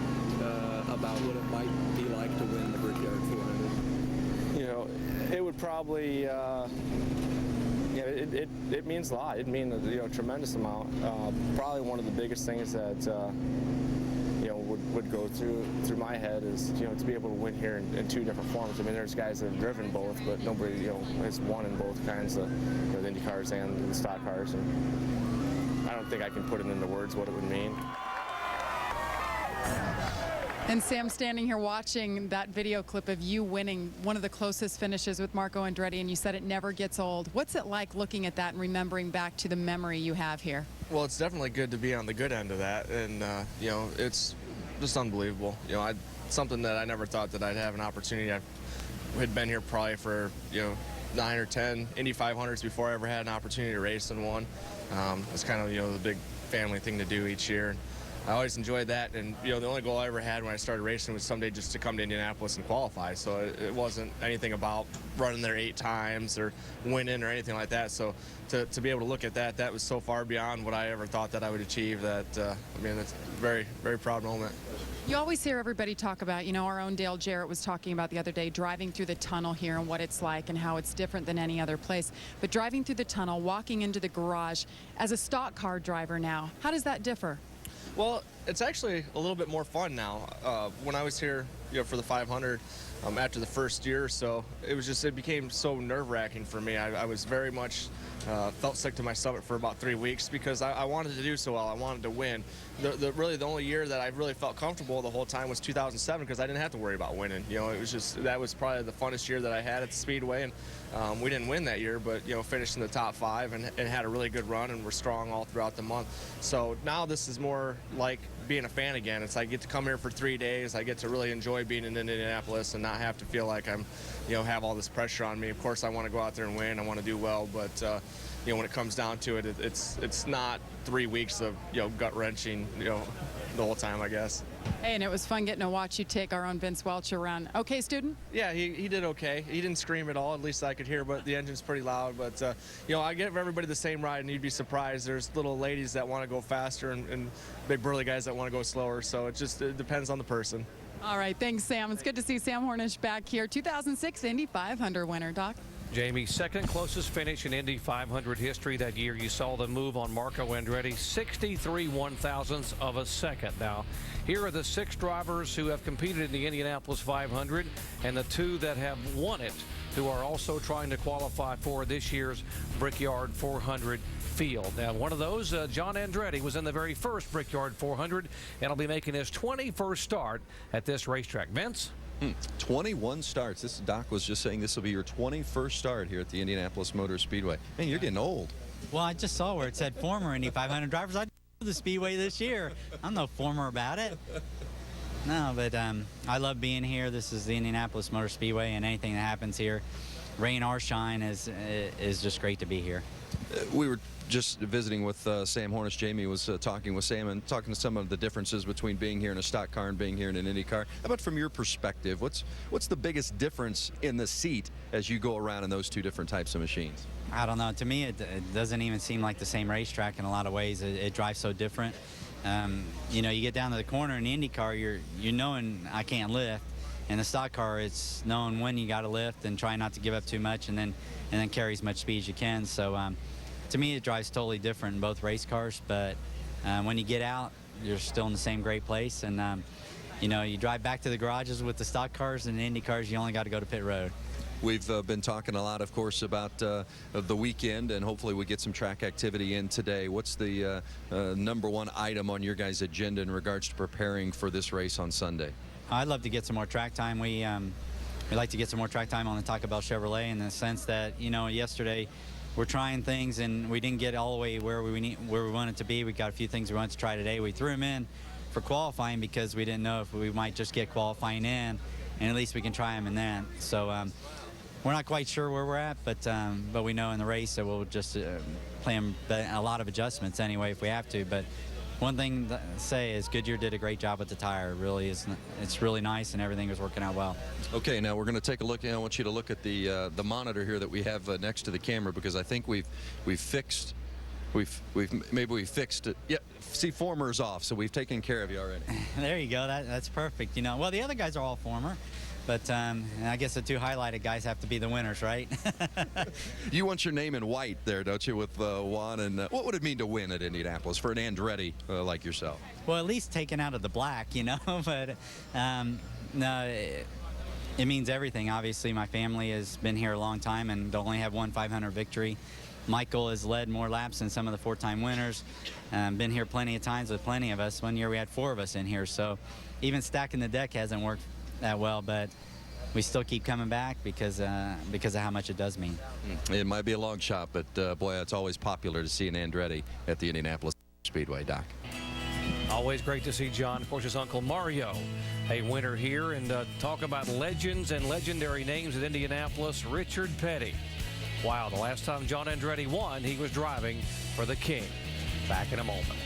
[SPEAKER 7] about what it might be like to win the Brickyard 400?
[SPEAKER 10] You know, it would probably, yeah, it means a lot. It means, you know, a tremendous amount. Probably one of the biggest things that, you know, would go through my head is, you know, to be able to win here in two different forms. I mean, there's guys that have driven both, but nobody, you know, has won in both kinds of, you know, the Indy cars and the stock cars. And I don't think I can put it into words what it would mean.
[SPEAKER 12] And Sam, standing here watching that video clip of you winning one of the closest finishes with Marco Andretti, and you said it never gets old. What's it like looking at that and remembering back to the memory you have here?
[SPEAKER 18] Well, it's definitely good to be on the good end of that, and you know, it's just unbelievable. You know, something that I never thought that I'd have an opportunity. I had been here probably for, you know, 9 or 10 Indy 500s before I ever had an opportunity to race in one. It's kind of, you know, the big family thing to do each year. I always enjoyed that, and, you know, the only goal I ever had when I started racing was someday just to come to Indianapolis and qualify. So it wasn't anything about running there 8 times or winning or anything like that. So to be able to look at that, that was so far beyond what I ever thought that I would achieve that, I mean, it's a very, very proud moment.
[SPEAKER 12] You always hear everybody talk about, you know, our own Dale Jarrett was talking about the other day, driving through the tunnel here and what it's like and how it's different than any other place. But driving through the tunnel, walking into the garage, as a stock car driver now, how does that differ?
[SPEAKER 18] Well, it's actually a little bit more fun now. When I was here, for the 500, after the first year or so, it became so nerve-wracking for me. I was very much felt sick to my stomach for about 3 weeks because I wanted to do so well. I wanted to win. Really the only year that I really felt comfortable the whole time was 2007 because I didn't have to worry about winning. That was probably the funnest year that I had at the Speedway, and we didn't win that year, but finished in the top 5 and had a really good run and were strong all throughout the month. So now this is more like being a fan again. I get to come here for 3 days. I get to really enjoy being in Indianapolis and not have to feel like I'm, have all this pressure on me. Of course, I want to go out there and win. I want to do well, but when it comes down to it, it's not 3 weeks of gut wrenching, the whole time, I guess.
[SPEAKER 12] Hey, and it was fun getting to watch you take our own Vince Welch around. Okay, student?
[SPEAKER 18] Yeah, he did okay. He didn't scream at all, at least I could hear, but the engine's pretty loud. But, I give everybody the same ride, and you'd be surprised. There's little ladies that want to go faster and big burly guys that want to go slower, so it depends on the person.
[SPEAKER 12] All right, thanks, Sam. It's good to see Sam Hornish back here. 2006 Indy 500 winner, Doc.
[SPEAKER 1] Jamie, second closest finish in Indy 500 history that year. You saw the move on Marco Andretti, 63 1/1000ths of a second. Now, here are the 6 drivers who have competed in the Indianapolis 500 and the 2 that have won it, who are also trying to qualify for this year's Brickyard 400 field. Now, one of those, John Andretti, was in the very first Brickyard 400 and will be making his 21st start at this racetrack. Vince?
[SPEAKER 16] 21 starts. This Doc was just saying this will be your 21st start here at the Indianapolis Motor Speedway. Man, you're getting old.
[SPEAKER 13] Well, I just saw where it said former Indy 500 drivers. I do the Speedway this year. I'm no former about it. No, but I love being here. This is the Indianapolis Motor Speedway, and anything that happens here, rain or shine, is just great to be here.
[SPEAKER 16] We were just visiting with Sam Hornish. Jamie was talking with Sam and talking to some of the differences between being here in a stock car and being here in an Indy car. How about from your perspective, what's the biggest difference in the seat as you go around in those 2 different types of machines?
[SPEAKER 13] I don't know. To me, it doesn't even seem like the same racetrack in a lot of ways. It drives so different. You get down to the corner in the Indy car, you're knowing I can't lift. In the stock car, it's knowing when you got to lift and try not to give up too much, and then carry as much speed as you can. So to me, it drives totally different in both race cars. But when you get out, you're still in the same great place. And you drive back to the garages with the stock cars, and the Indy cars, you only got to go to pit road.
[SPEAKER 16] We've been talking a lot, of course, about the weekend, and hopefully we get some track activity in today. What's the #1 item on your guys' agenda in regards to preparing for this race on Sunday?
[SPEAKER 13] I'd love to get some more track time. We like to get some more track time on the Taco Bell Chevrolet, in the sense that, yesterday we're trying things and we didn't get all the way where we wanted to be. We got a few things we wanted to try today. We threw them in for qualifying because we didn't know if we might just get qualifying in, and at least we can try them in that. So we're not quite sure where we're at, but we know in the race that we'll just plan a lot of adjustments anyway if we have to. But one thing to say is Goodyear did a great job with the tire. It's really nice, and everything is working out well.
[SPEAKER 16] Okay, now we're going to take a look. I want you to look at the monitor here that we have next to the camera, because I think we've fixed it. Yeah, see, former's off, so we've taken care of you already.
[SPEAKER 13] There you go. That's perfect. Well, the other guys are all former. But I guess the 2 highlighted guys have to be the winners, right?
[SPEAKER 16] You want your name in white there, don't you, with Juan? And what would it mean to win at Indianapolis for an Andretti like yourself?
[SPEAKER 13] Well, at least taken out of the black, But no, it means everything. Obviously, my family has been here a long time and only have 1 500 victory. Michael has led more laps than some of the 4-time winners. Been here plenty of times with plenty of us. One year we had 4 of us in here, so even stacking the deck hasn't worked that well, but we still keep coming back because of how much it does mean.
[SPEAKER 16] It might be a long shot, but boy, it's always popular to see an Andretti at the Indianapolis Speedway, Doc.
[SPEAKER 1] Always great to see John. Of course, his uncle Mario, a winner here. And talk about legends and legendary names at Indianapolis. Richard Petty. Wow, the last time John Andretti won, he was driving for the King. Back in a moment.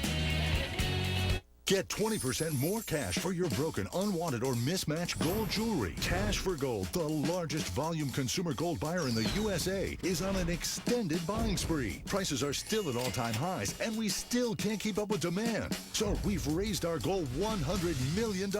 [SPEAKER 14] Get 20% more cash for your broken, unwanted, or mismatched gold jewelry. Cash for Gold, the largest volume consumer gold buyer in the USA, is on an extended buying spree. Prices are still at all-time highs, and we still can't keep up with demand. So we've raised our goal $100 million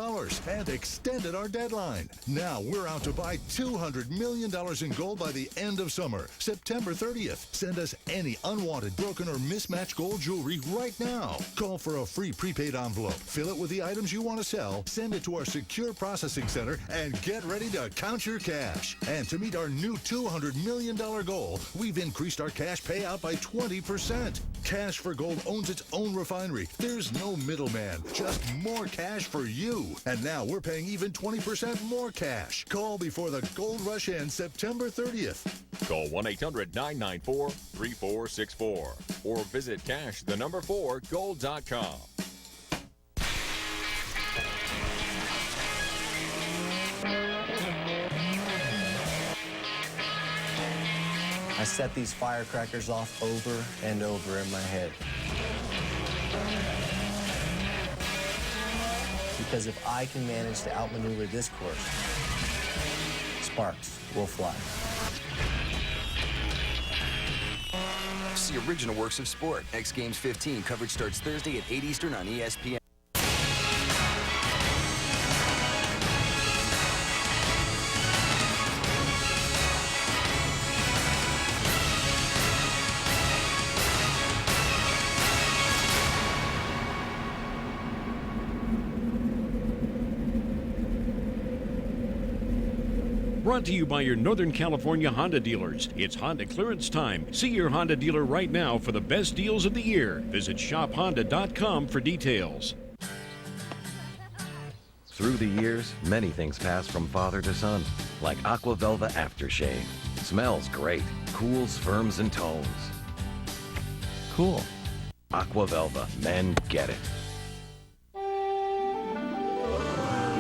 [SPEAKER 14] and extended our deadline. Now we're out to buy $200 million in gold by the end of summer, September 30th. Send us any unwanted, broken, or mismatched gold jewelry right now. Call for a free prepaid envelope envelope, fill it with the items you want to sell, send it to our secure processing center, and get ready to count your cash. And to meet our new $200 million goal, we've increased our cash payout by 20%. Cash for Gold owns its own refinery. There's no middleman, just more cash for you. And now we're paying even 20% more cash. Call before the gold rush ends September 30th.
[SPEAKER 9] Call 1-800-994-3464 or visit cash4gold.com.
[SPEAKER 19] I set these firecrackers off over and over in my head. Because if I can manage to outmaneuver this course, sparks will fly.
[SPEAKER 20] See original works of sport. X Games 15 coverage starts Thursday at 8 Eastern on ESPN.
[SPEAKER 21] Brought to you by your Northern California Honda dealers. It's Honda clearance time. See your Honda dealer right now for the best deals of the year. Visit shophonda.com for details.
[SPEAKER 22] Through the years, many things pass from father to son, like Aqua Velva Aftershave. Smells great, cools, firms, and tones. Cool. Aqua Velva, men get it.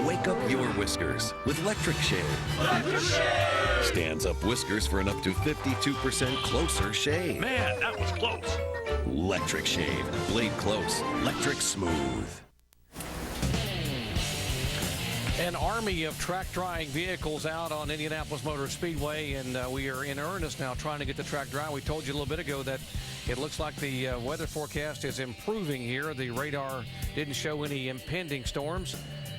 [SPEAKER 22] Wake up your whiskers with Electric Shave. Electric Shave! Stands up whiskers for an up to 52% closer shave.
[SPEAKER 21] Man, that was close.
[SPEAKER 22] Electric Shave. Blade close. Electric smooth.
[SPEAKER 1] An army of track drying vehicles out on Indianapolis Motor Speedway, and we are in earnest now trying to get the track dry. We told you a little bit ago that it looks like the weather forecast is improving here. The radar didn't show any impending storms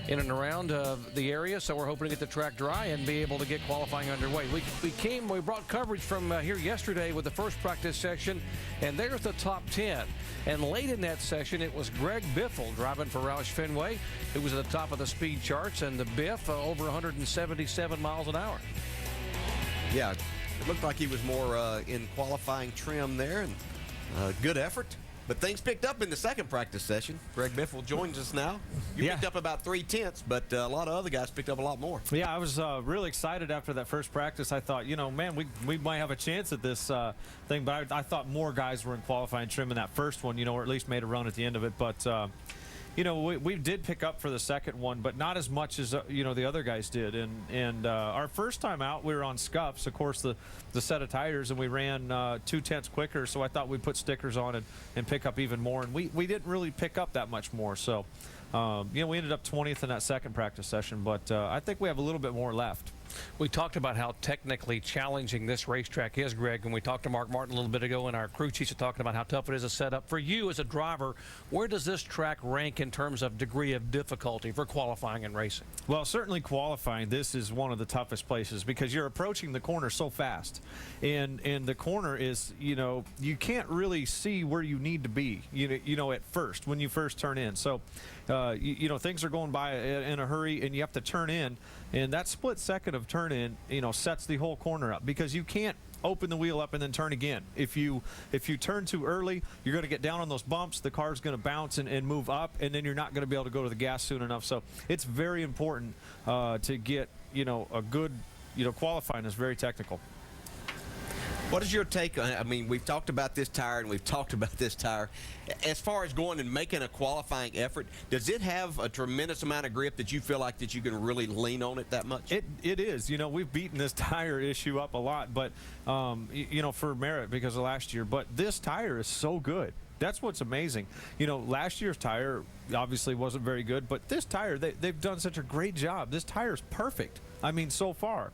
[SPEAKER 1] in and around the area, so we're hoping to get the track dry and be able to get qualifying underway. We brought coverage from here yesterday with the first practice section, and there's the top 10. And late in that session, it was Greg Biffle driving for Roush Fenway, who was at the top of the speed charts, and the Biff over 177 miles an hour.
[SPEAKER 23] Yeah, it looked like he was more in qualifying trim there, and good effort. But things picked up in the second practice session. Greg Biffle joins us now. You picked up about 0.3, but a lot of other guys picked up a lot more.
[SPEAKER 25] Yeah, I was really excited after that first practice. I thought, man, we might have a chance at this thing. But I thought more guys were in qualifying trim in that first one, or at least made a run at the end of it. But we did pick up for the second one, but not as much as the other guys did. And our first time out, we were on scuffs, of course, the set of tires, and we ran 0.2 quicker. So I thought we'd put stickers on and pick up even more. And we didn't really pick up that much more. So we ended up 20th in that second practice session, but I think we have a little bit more left.
[SPEAKER 1] We talked about how technically challenging this racetrack is, Greg, and we talked to Mark Martin a little bit ago, and our crew chiefs are talking about how tough it is to set up. For you as a driver, where does this track rank in terms of degree of difficulty for qualifying and racing?
[SPEAKER 25] Well, certainly qualifying, this is one of the toughest places because you're approaching the corner so fast. And the corner is, you can't really see where you need to be, at first, when you first turn in. So, things are going by in a hurry, and you have to turn in. And that split second of turn in, sets the whole corner up because you can't open the wheel up and then turn again. If you turn too early, you're going to get down on those bumps. The car's going to bounce and move up, and then you're not going to be able to go to the gas soon enough. So it's very important to get, a good, qualifying is very technical.
[SPEAKER 23] What is your take on, we've talked about this tire and we've talked about this tire. As far as going and making a qualifying effort, does it have a tremendous amount of grip that you feel like that you can really lean on it that much?
[SPEAKER 25] It is. We've beaten this tire issue up a lot, but, for merit because of last year. But this tire is so good. That's what's amazing. Last year's tire obviously wasn't very good, but this tire, they've done such a great job. This tire is perfect. So far.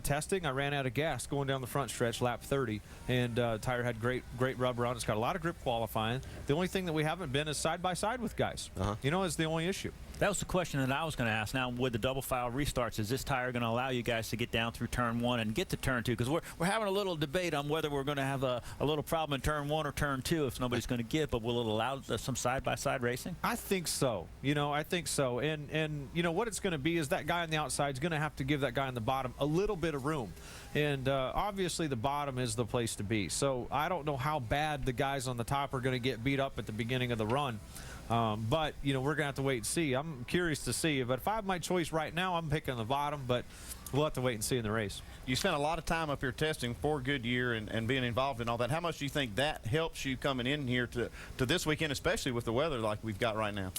[SPEAKER 25] Testing, I ran out of gas going down the front stretch, lap 30, and tire had great rubber on. It's got a lot of grip qualifying. The only thing that we haven't been is side-by-side with guys. Is the only issue.
[SPEAKER 3] That was the question that I was going to ask. Now, with the double file restarts, is this tire going to allow you guys to get down through turn 1 and get to turn 2? Because we're having a little debate on whether we're going to have a little problem in turn 1 or turn 2 if nobody's going to get, but will it allow some side-by-side racing?
[SPEAKER 25] I think so. I think so. And what it's going to be is that guy on the outside is going to have to give that guy on the bottom a little bit of room. And obviously the bottom is the place to be. So I don't know how bad the guys on the top are going to get beat up at the beginning of the run. But, we're going to have to wait and see. I'm curious to see. But if I have my choice right now, I'm picking the bottom. But we'll have to wait and see in the race.
[SPEAKER 4] You spent a lot of time up here testing for Goodyear and being involved in all that. How much do you think that helps you coming in here to this weekend, especially with the weather like we've got right now?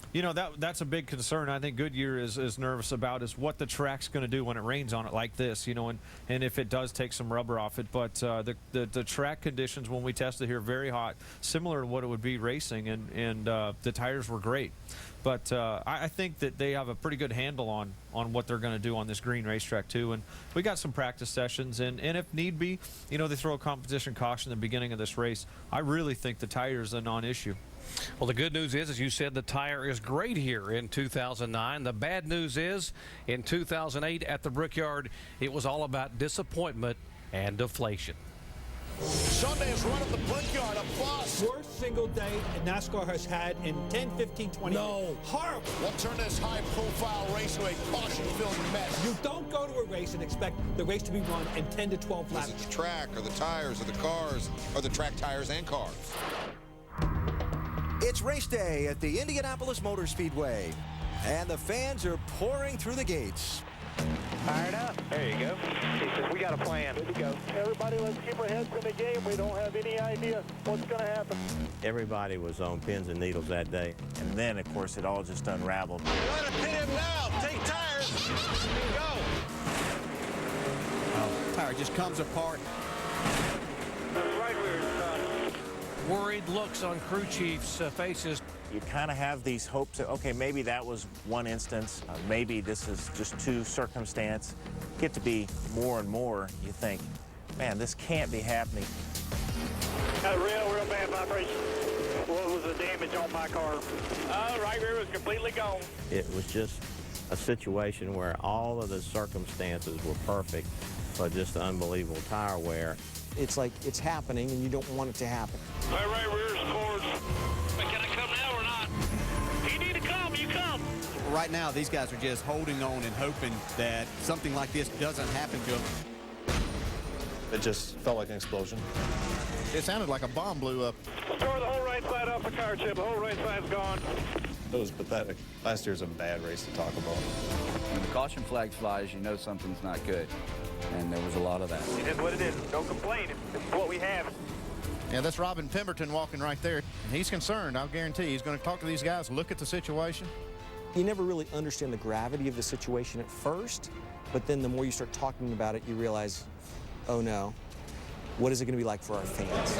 [SPEAKER 25] That's a big concern. I think Goodyear is nervous about is what the track's going to do when it rains on it like this, and if it does take some rubber off it. But the track conditions when we tested here, very hot, similar to what it would be racing, and the tires were great. But I think that they have a pretty good handle on what they're going to do on this green racetrack too. And we got some practice sessions, and if need be, they throw a competition caution at the beginning of this race. I really think the tire is a non-issue.
[SPEAKER 1] Well, the good news is, as you said, the tire is great here in 2009. The bad news is, in 2008 at the Brickyard, it was all about disappointment and deflation.
[SPEAKER 11] Sunday's run at the Brickyard, a bust.
[SPEAKER 5] Worst single day NASCAR has had in 10, 15, 20 years. Horrible.
[SPEAKER 11] We'll turn this high-profile race into a caution-filled mess.
[SPEAKER 5] You don't go to a race and expect the race to be run in 10 to 12 laps.
[SPEAKER 6] Is it the track or the tires or the cars or the track tires and cars?
[SPEAKER 24] It's race day at the Indianapolis Motor Speedway, and the fans are pouring through the gates.
[SPEAKER 26] Fired up. There you go. He says, we got a plan. Good to go. Everybody, let's keep our heads in the game. We don't have any idea what's going to happen.
[SPEAKER 27] Everybody was on pins and needles that day. And then, of course, it all just unraveled.
[SPEAKER 11] Let it pit him now. Take tires. Go.
[SPEAKER 27] Oh, tire just comes apart.
[SPEAKER 26] Right rear done.
[SPEAKER 1] Worried looks on crew chiefs' faces.
[SPEAKER 27] You kind of have these hopes that, okay, maybe that was one instance. Maybe this is just two circumstance. Get to be more and more, you think, man, this can't be happening.
[SPEAKER 26] Got a real bad vibration. What was the damage on my car? Right rear was completely gone.
[SPEAKER 27] It was just a situation where all of the circumstances were perfect, but just unbelievable tire wear.
[SPEAKER 19] It's like it's happening and you don't want it to happen.
[SPEAKER 26] My right rear's forward. Can I come now or not? You need to come, you come.
[SPEAKER 28] Right now, these guys are just holding on and hoping that something like this doesn't happen to them.
[SPEAKER 29] It just felt like an explosion.
[SPEAKER 4] It sounded like a bomb blew up.
[SPEAKER 26] Tore the whole right side off the car, Chip. The whole right side's gone.
[SPEAKER 29] It was pathetic. Last year's a bad race to talk about.
[SPEAKER 30] When the caution flag flies, you know something's not good. And there was a lot of that.
[SPEAKER 26] It is what it is. Don't complain. It's what we have.
[SPEAKER 4] Yeah, that's Robin Pemberton walking right there. He's concerned, I'll guarantee. He's going to talk to these guys, look at the situation.
[SPEAKER 19] You never really understand the gravity of the situation at first, but then the more you start talking about it, you realize, oh no, what is it going to be like for our fans?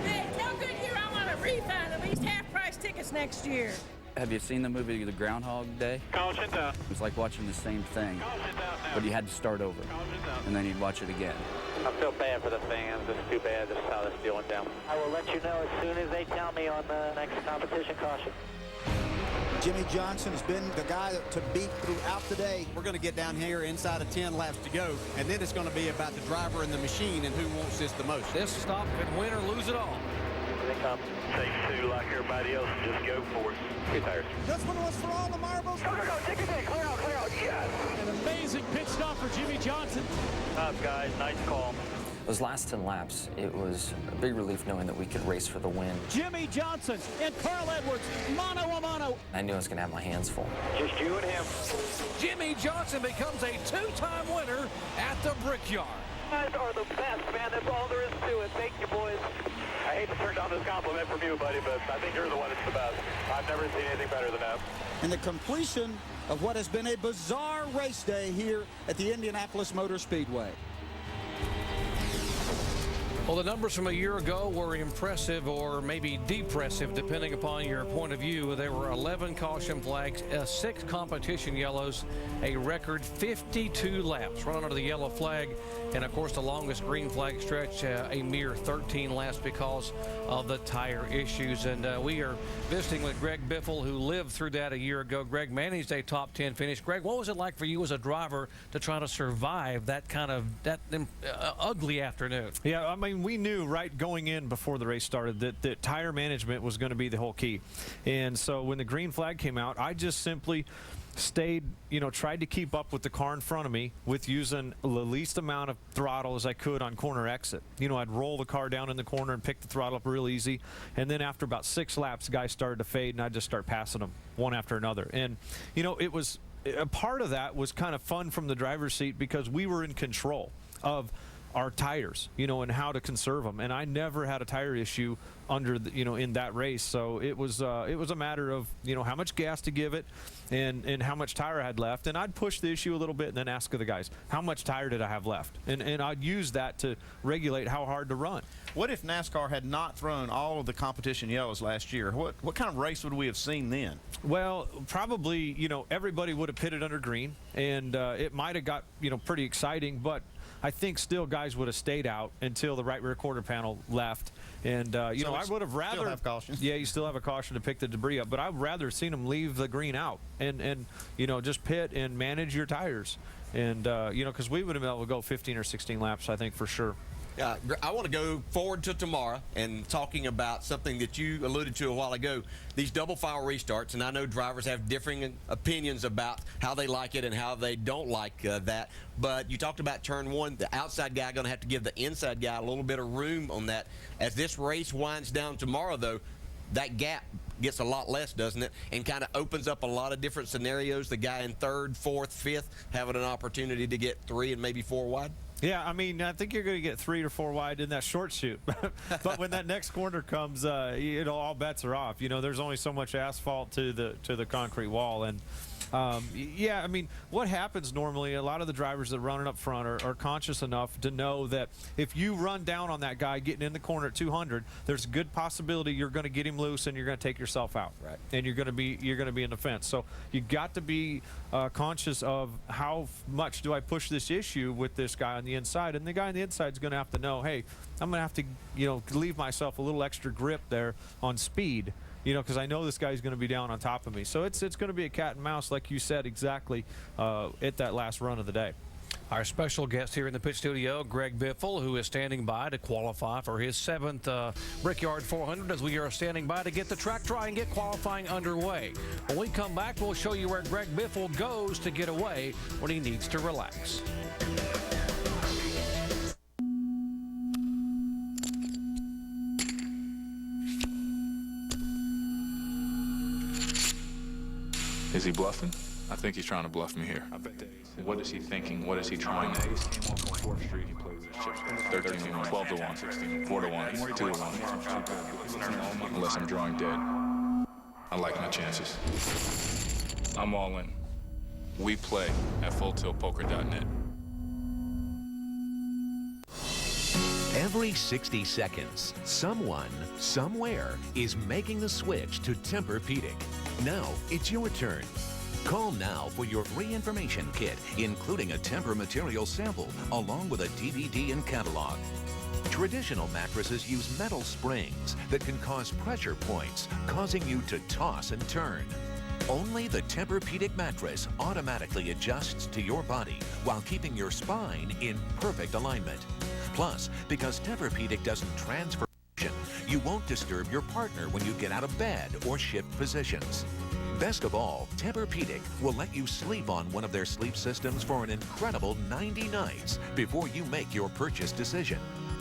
[SPEAKER 31] Hey, tell Goodyear I want a refund, at least half-price tickets next year.
[SPEAKER 30] Have you seen the movie The Groundhog Day?
[SPEAKER 26] Caution down.
[SPEAKER 30] It was like watching the same thing,
[SPEAKER 26] Caution down now.
[SPEAKER 30] but you had to start over, and then you'd watch it again.
[SPEAKER 26] I feel bad for the fans. It's too bad this is how this deal went down. I will let you know as soon as they tell me on the next competition caution.
[SPEAKER 28] Jimmy Johnson has been the guy to beat throughout the day. We're going to get down here inside of 10 laps to go, and then it's going to be about the driver and the machine and who wants this the most.
[SPEAKER 1] This stop can win or lose it all.
[SPEAKER 26] Here they come. Safe to like everybody else. Just go for it. Good tires.
[SPEAKER 11] This one was for all the marbles.
[SPEAKER 26] Go, take it in. Clear out, yes.
[SPEAKER 11] An amazing pit stop for Jimmy Johnson.
[SPEAKER 26] Up, guys. Nice call.
[SPEAKER 32] Those last 10 laps, it was a big relief knowing that we could race for the win.
[SPEAKER 11] Jimmy Johnson and Carl Edwards, mano a mano.
[SPEAKER 32] I knew I was going to have my hands full.
[SPEAKER 26] Just you and him.
[SPEAKER 1] Jimmy Johnson becomes a two-time winner at the Brickyard.
[SPEAKER 26] You guys are the best, man. That's all there is to it. Thank you, boys. I hate to turn down this compliment from you, buddy, but I think you're the one that's the best. I've never seen anything better than that.
[SPEAKER 5] And the completion of what has been a bizarre race day here at the Indianapolis Motor Speedway.
[SPEAKER 1] Well, the numbers from a year ago were impressive or maybe depressive, depending upon your point of view. There were 11 caution flags, 6 competition yellows, a record 52 laps run under the yellow flag, and, of course, the longest green flag stretch, a mere 13 laps because of the tire issues. And we are visiting with Greg Biffle, who lived through that a year ago. Greg managed a top 10 finish. Greg, what was it like for you as a driver to try to survive that kind of ugly afternoon?
[SPEAKER 25] Yeah, I mean, we knew right going in before the race started that tire management was going to be the whole key. And so when the green flag came out, I just simply stayed, tried to keep up with the car in front of me with using the least amount of throttle as I could on corner exit. I'd roll the car down in the corner and pick the throttle up real easy. And then after about 6 laps, the guys started to fade, and I'd just start passing them one after another. And, it was a part of that was kind of fun from the driver's seat because we were in control of our tires, and how to conserve them. And I never had a tire issue under the, in that race. So it was a matter of, how much gas to give it and how much tire I had left. And I'd push the issue a little bit and then ask the guys, how much tire did I have left? And I'd use that to regulate how hard to run.
[SPEAKER 4] What if NASCAR had not thrown all of the competition yellows last year? What kind of race would we have seen then?
[SPEAKER 25] Well, probably, everybody would have pitted under green, and it might have got, pretty exciting, but I think still guys would have stayed out until the right rear quarter panel left. And, I would have rather...
[SPEAKER 4] Still have caution.
[SPEAKER 25] Yeah, you still have a caution to pick the debris up. But I'd rather seen them leave the green out and just pit and manage your tires. And, because we would have been able to go 15 or 16 laps, I think, for sure.
[SPEAKER 23] I want to go forward to tomorrow and talking about something that you alluded to a while ago, these double file restarts. And I know drivers have differing opinions about how they like it and how they don't like that. But you talked about turn 1, the outside guy going to have to give the inside guy a little bit of room on that. As this race winds down tomorrow, though, that gap gets a lot less, doesn't it? And kind of opens up a lot of different scenarios. The guy in 3rd, 4th, 5th having an opportunity to get 3 and maybe 4 wide.
[SPEAKER 25] Yeah, I mean, I think you're going to get 3 or 4 wide in that short shoot. But when that next corner comes, all bets are off. There's only so much asphalt to the concrete wall. And, yeah, I mean, what happens normally, a lot of the drivers that run it up front are conscious enough to know that if you run down on that guy getting in the corner at 200, there's a good possibility you're going to get him loose and you're going to take yourself out.
[SPEAKER 23] Right.
[SPEAKER 25] And you're going to be in the fence. So you got to be conscious of how much do I push this issue with this guy on the inside. And the guy on the inside is going to have to know, hey, I'm going to have to, leave myself a little extra grip there on speed. Because I know this guy's going to be down on top of me. So it's going to be a cat and mouse, like you said, exactly at that last run of the day.
[SPEAKER 1] Our special guest here in the pit studio, Greg Biffle, who is standing by to qualify for his 7th Brickyard 400 as we are standing by to get the track dry and get qualifying underway. When we come back, we'll show you where Greg Biffle goes to get away when he needs to relax.
[SPEAKER 2] Is he bluffing? I think he's trying to bluff me here. I bet that what is he thinking? What is he trying to do? 13 to 1, 12 to 1, 4 to 1, 2 to 1. Unless I'm drawing dead. I like my chances. I'm all in. We play at fulltiltpoker.net.
[SPEAKER 7] Every 60 seconds, someone, somewhere, is making the switch to Tempur-Pedic. Now, it's your turn. Call now for your free information kit, including a Tempur material sample, along with a DVD and catalog. Traditional mattresses use metal springs that can cause pressure points, causing you to toss and turn. Only the Tempur-Pedic mattress automatically adjusts to your body while keeping your spine in perfect alignment. Plus, because Tempur-Pedic doesn't transfer, you won't disturb your partner when you get out of bed or shift positions. Best of all, Tempur-Pedic will let you sleep on one of their sleep systems for an incredible 90 nights before you make your purchase decision.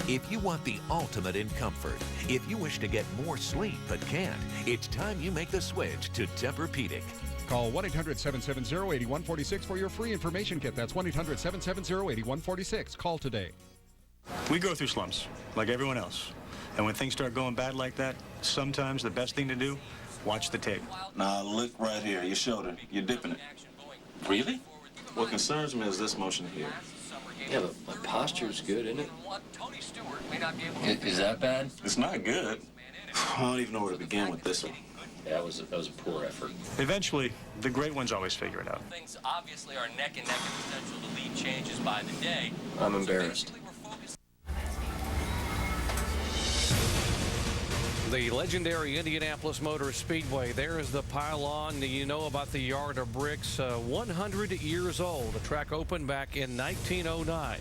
[SPEAKER 7] If you want the ultimate in comfort, if you wish to get more sleep but can't, it's time you make the switch to Tempur-Pedic.
[SPEAKER 8] Call 1-800-770-8146 for your free information kit. That's 1-800-770-8146. Call today.
[SPEAKER 9] We go through slumps, like everyone else. And when things start going bad like that, sometimes the best thing to do, watch the tape.
[SPEAKER 10] Now look right here, your shoulder, you're dipping it. Really? What concerns me is this motion here.
[SPEAKER 3] Yeah, but my posture's good, isn't it? Is that bad?
[SPEAKER 29] It's not good. I don't even know where to begin with this one.
[SPEAKER 3] Yeah, that was a poor effort.
[SPEAKER 9] Eventually, the great ones always figure it out.
[SPEAKER 10] Things obviously are neck and neck in potential to lead changes by the day.
[SPEAKER 3] I'm embarrassed.
[SPEAKER 1] The legendary Indianapolis Motor Speedway. There is the pylon. You know about the yard of bricks. 100 years old. The track opened back in 1909.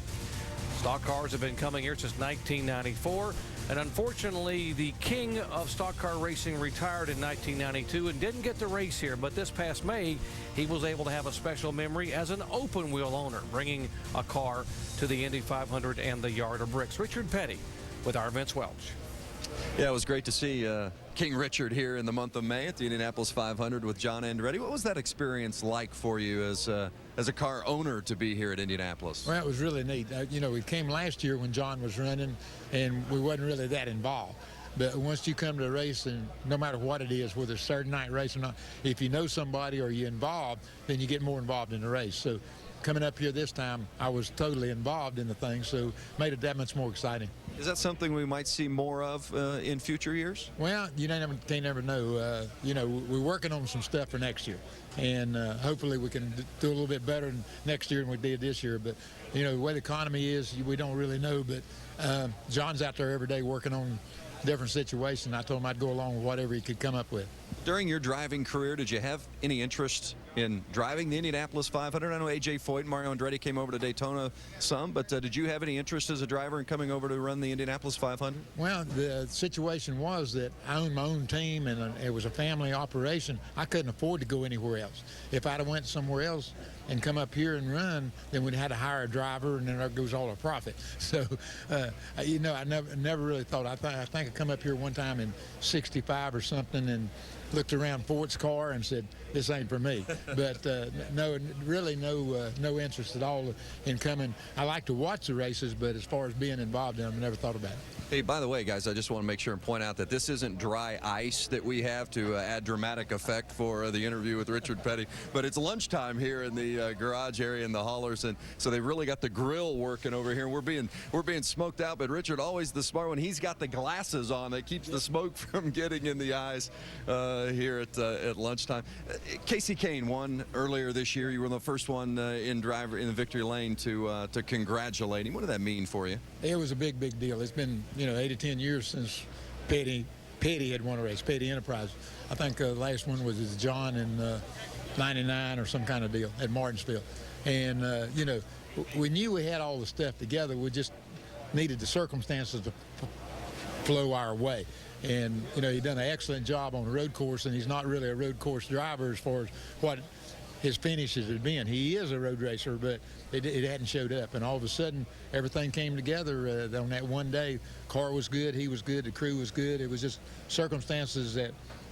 [SPEAKER 1] Stock cars have been coming here since 1994. And unfortunately, the king of stock car racing retired in 1992 and didn't get to race here. But this past May, he was able to have a special memory as an open wheel owner, bringing a car to the Indy 500 and the yard of bricks. Richard Petty with our Vince Welch.
[SPEAKER 12] Yeah, it was great to see King Richard here in the month of May at the Indianapolis 500 with John Andretti. What was that experience like for you as a car owner to be here at Indianapolis?
[SPEAKER 13] Well, it was really neat. You know, we came last year when John was running, and we wasn't really that involved. But once you come to a race, and no matter what it is, whether it's Saturday night race or not, if you know somebody or you're involved, then you get more involved in the race. So coming up here this time, I was totally involved in the thing, so made it that much more exciting.
[SPEAKER 12] Is that something we might see more of in future years?
[SPEAKER 13] Well, you can't never know. You know, we're working on some stuff for next year, and hopefully we can do a little bit better next year than we did this year. But, you know, the way the economy is, we don't really know. But John's out there every day working on different situations. I told him I'd go along with whatever he could come up with.
[SPEAKER 12] During your driving career, did you have any interest in driving the Indianapolis 500? I know A.J. Foyt and Mario Andretti came over to Daytona some, but did you have any interest as a driver in coming over to run the Indianapolis 500?
[SPEAKER 13] Well, the situation was that I owned my own team, and it was a family operation. I couldn't afford to go anywhere else. If I'd have went somewhere else and come up here and run, then we'd had to hire a driver, and then there goes all our profit. So, you know, I never really thought. I think I come up here one time in '65 or something, and looked around Ford's car and said, "This ain't for me." But no, really no interest at all in coming. I like to watch the races, but as far as being involved in them, I never thought about it.
[SPEAKER 12] Hey, by the way, guys, I just want to make sure and point out that this isn't dry ice that we have to add dramatic effect for the interview with Richard Petty, but it's lunchtime here in the garage area in the haulers, and so they really got the grill working over here. We're being smoked out, but Richard, always the smart one. He's got the glasses on that keeps the smoke from getting in the eyes here at lunchtime. Casey Kane won earlier this year. You were the first one in the victory lane to congratulate him. What did that mean for you?
[SPEAKER 13] It was a big deal. It's been 8 to 10 years since Petty had won a race, Petty Enterprise. I think the last one was John in '99 or some kind of deal at Martinsville. And, you know, we knew we had all the stuff together. We just needed the circumstances to flow our way. And, you know, he done an excellent job on the road course, and he's not really a road course driver as far as what his finishes had been. He is a road racer, but it hadn't showed up. And all of a sudden, everything came together on that one day. Car was good, he was good, the crew was good. It was just circumstances that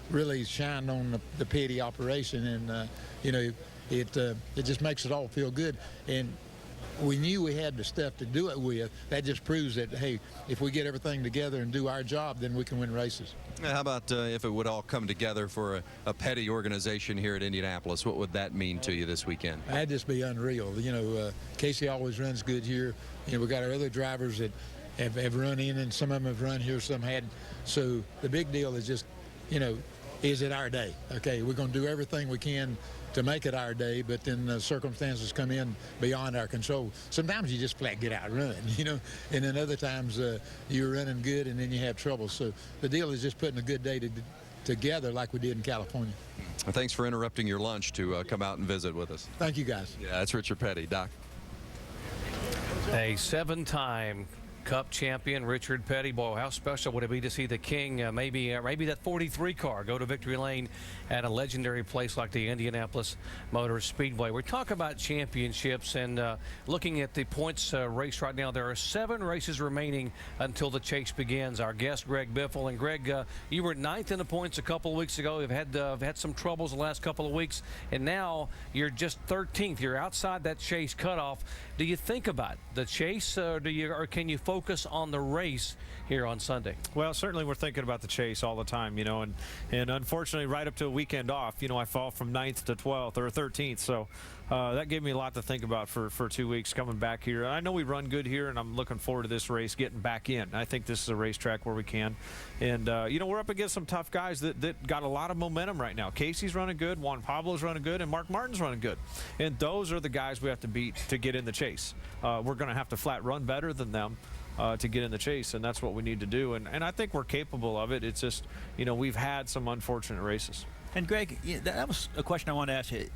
[SPEAKER 13] really shined on the Petty operation, and you know, it just makes it all feel good. And we knew we had the stuff to do it with. That just proves that, hey, if we get everything together and do our job, then we can win races.
[SPEAKER 12] How about if it would all come together for a Petty organization here at Indianapolis? What would that mean to you this weekend?
[SPEAKER 13] That'd just be unreal. You know, Casey always runs good here. You know, we got our other drivers that have run in, and some of them have run here, some hadn't. So the big deal is just, you know, is it our day? Okay, we're going to do everything we can to make it our day, but then circumstances come in beyond our control. Sometimes you just flat get out and run, you know, and then other times you're running good and then you have trouble. So the deal is just putting a good day together like we did in California.
[SPEAKER 12] Well, thanks for interrupting your lunch to come out and visit with us.
[SPEAKER 13] Thank you, guys.
[SPEAKER 12] Yeah, that's Richard Petty. Doc.
[SPEAKER 1] A 7-time Cup champion Richard Petty. Boy, how special would it be to see the King, maybe that 43 car go to victory lane at a legendary place like the Indianapolis Motor Speedway. We talk about championships, and looking at the points race right now, there are 7 races remaining until the chase begins. Our guest, Greg Biffle. And Greg, you were 9th in the points a couple of weeks ago. You've had some troubles the last couple of weeks, and now you're just 13th. You're outside that chase cutoff. Do you think about the chase, or can you focus on the race here on Sunday?
[SPEAKER 25] Well, certainly we're thinking about the chase all the time, you know, and unfortunately right up to a weekend off, you know, I fall from 9th to 12th or 13th. So that gave me a lot to think about for 2 weeks coming back here. I know we run good here, and I'm looking forward to this race getting back in. I think this is a racetrack where we can. And, you know, we're up against some tough guys that got a lot of momentum right now. Casey's running good, Juan Pablo's running good, and Mark Martin's running good. And those are the guys we have to beat to get in the chase. We're going to have to flat run better than them to get in the chase, and that's what we need to do. And I think we're capable of it. It's just, you know, we've had some unfortunate races.
[SPEAKER 6] And, Greg, that was a question I wanted to ask you.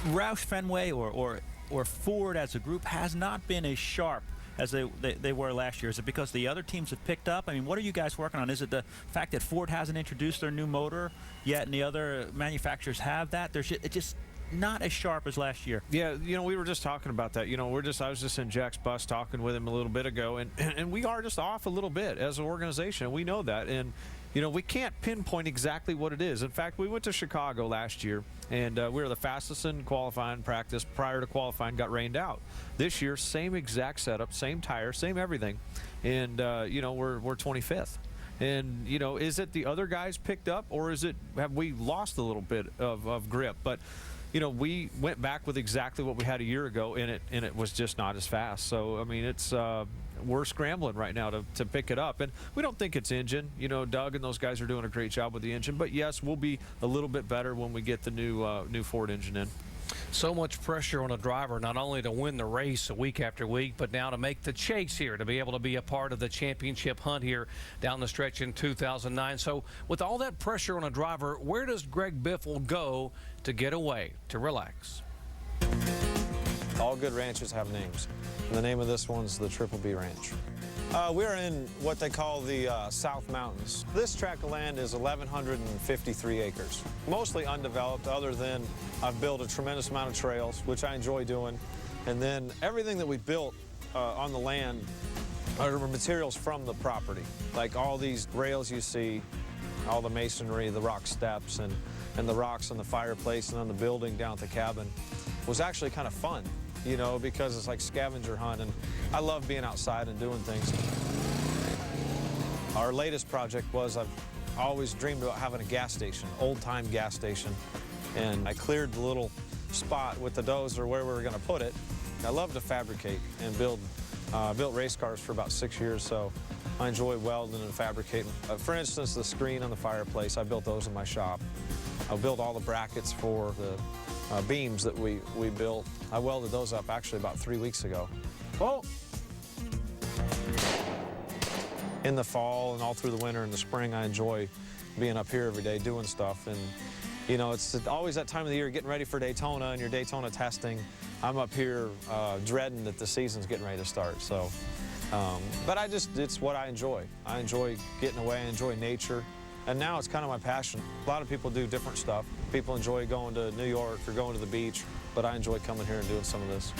[SPEAKER 6] Roush Fenway or Ford as a group has not been as sharp as they were last year. Is it because the other teams have picked up? I mean, what are you guys working on? Is it the fact that Ford hasn't introduced their new motor yet and the other manufacturers have that? It's just not as sharp as last year.
[SPEAKER 25] Yeah, you know, we were just talking about that. You know, I was just in Jack's bus talking with him a little bit ago, and we are just off a little bit as an organization. We know that, and you know, we can't pinpoint exactly what it is. In fact, we went to Chicago last year, and we were the fastest in qualifying practice. Prior to qualifying, got rained out. This year, same exact setup, same tire, same everything, and you know, we're 25th. And you know, is it the other guys picked up, or have we lost a little bit of grip? But you know, we went back with exactly what we had a year ago, and it was just not as fast. So I mean, it's we're scrambling right now to pick it up, and we don't think it's engine. You know, Doug and those guys are doing a great job with the engine, but yes, we'll be a little bit better when we get the new Ford engine in.
[SPEAKER 1] So much pressure on a driver, not only to win the race week after week, but now to make the chase here, to be able to be a part of the championship hunt here down the stretch in 2009. So with all that pressure on a driver, where does Greg Biffle go to get away, to relax?
[SPEAKER 25] All good ranches have names. And the name of this one's the Triple B Ranch. We're in what they call the South Mountains. This tract of land is 1,153 acres, mostly undeveloped, other than I've built a tremendous amount of trails, which I enjoy doing. And then everything that we built on the land are materials from the property, like all these rails you see, all the masonry, the rock steps, and the rocks on the fireplace, and on the building down at the cabin was actually kind of fun, you know, because it's like scavenger hunt, and I love being outside and doing things. Our latest project was I've always dreamed about having a gas station, old-time gas station, and I cleared the little spot with the dozer where we were going to put it. I love to fabricate and built race cars for about 6 years, so I enjoy welding and fabricating. For instance, the screen on the fireplace, I built those in my shop. I built all the brackets for the beams that we built. I welded those up actually about 3 weeks ago. Oh! In the fall and all through the winter and the spring, I enjoy being up here every day doing stuff. And, you know, it's always that time of the year getting ready for Daytona and your Daytona testing. I'm up here dreading that the season's getting ready to start. So, but it's what I enjoy. I enjoy getting away, I enjoy nature. And now it's kind of my passion. A lot of people do different stuff. People enjoy going to New York or going to the beach, but I enjoy coming here and doing some of this.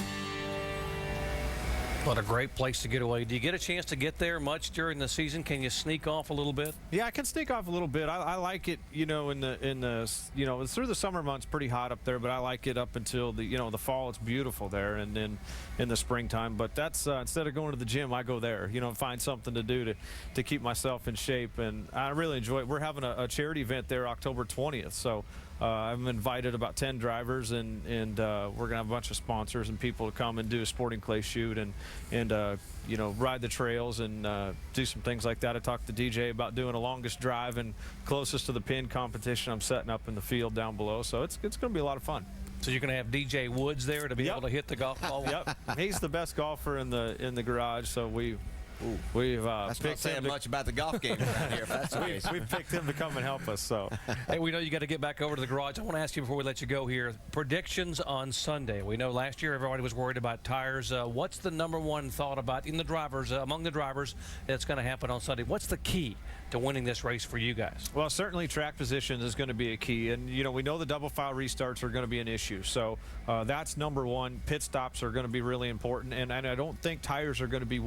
[SPEAKER 1] What a great place to get away. Do you get a chance to get there much during the season? Can you sneak off a little bit?
[SPEAKER 25] Yeah, I can sneak off a little bit. I like it, you know, in the you know, through the summer months, pretty hot up there, but I like it up until the fall. It's beautiful there, and then in the springtime. But that's instead of going to the gym, I go there, you know, find something to do to keep myself in shape, and I really enjoy it. We're having a charity event there October 20th, so I've invited about 10 drivers, and we're gonna have a bunch of sponsors and people to come and do a sporting clay shoot and you know, ride the trails and do some things like that. I talked to DJ about doing a longest drive and closest to the pin competition I'm setting up in the field down below. So it's gonna be a lot of fun.
[SPEAKER 1] So you're gonna have DJ Woods there to be able to hit the golf ball?
[SPEAKER 25] Yep, he's the best golfer in the garage. So we've
[SPEAKER 23] that's not saying much about the golf game around here, if that's the case.
[SPEAKER 25] We've picked him to come and help us. So,
[SPEAKER 1] hey, we know you got to get back over to the garage. I want to ask you before we let you go here, predictions on Sunday. We know last year everybody was worried about tires. What's the #1 thought about in the drivers, among the drivers, that's going to happen on Sunday? What's the key to winning this race for you guys?
[SPEAKER 25] Well, certainly track position is going to be a key, and you know, we know the double file restarts are going to be an issue. So that's #1. Pit stops are going to be really important, and I don't think tires are going to be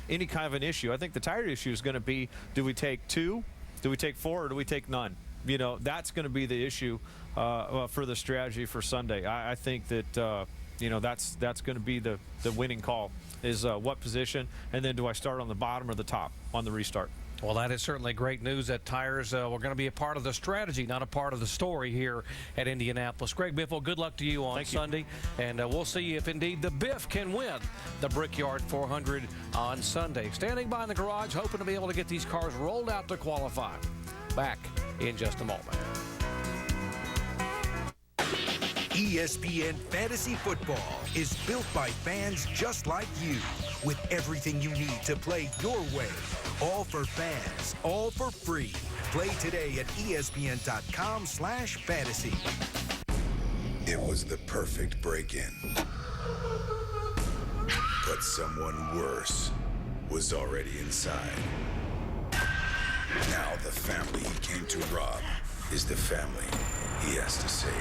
[SPEAKER 25] any kind of an issue. I think the tire issue is going to be, do we take 2, do we take 4, or do we take none? You know, that's going to be the issue for the strategy for Sunday. I think that you know, that's going to be the winning call, is what position, and then do I start on the bottom or the top on the restart?
[SPEAKER 1] Well, that is certainly great news that tires were going to be a part of the strategy, not a part of the story here at Indianapolis. Greg Biffle, good luck to you on Sunday, and we'll see if indeed the Biff can win the Brickyard 400 on Sunday. Standing by in the garage, hoping to be able to get these cars rolled out to qualify. Back in just a moment.
[SPEAKER 14] ESPN Fantasy Football is built by fans just like you, with everything you need to play your way. All for fans, all for free. Play today at ESPN.com/fantasy.
[SPEAKER 15] It was the perfect break-in. But someone worse was already inside. Now the family he came to rob is the family he has to save.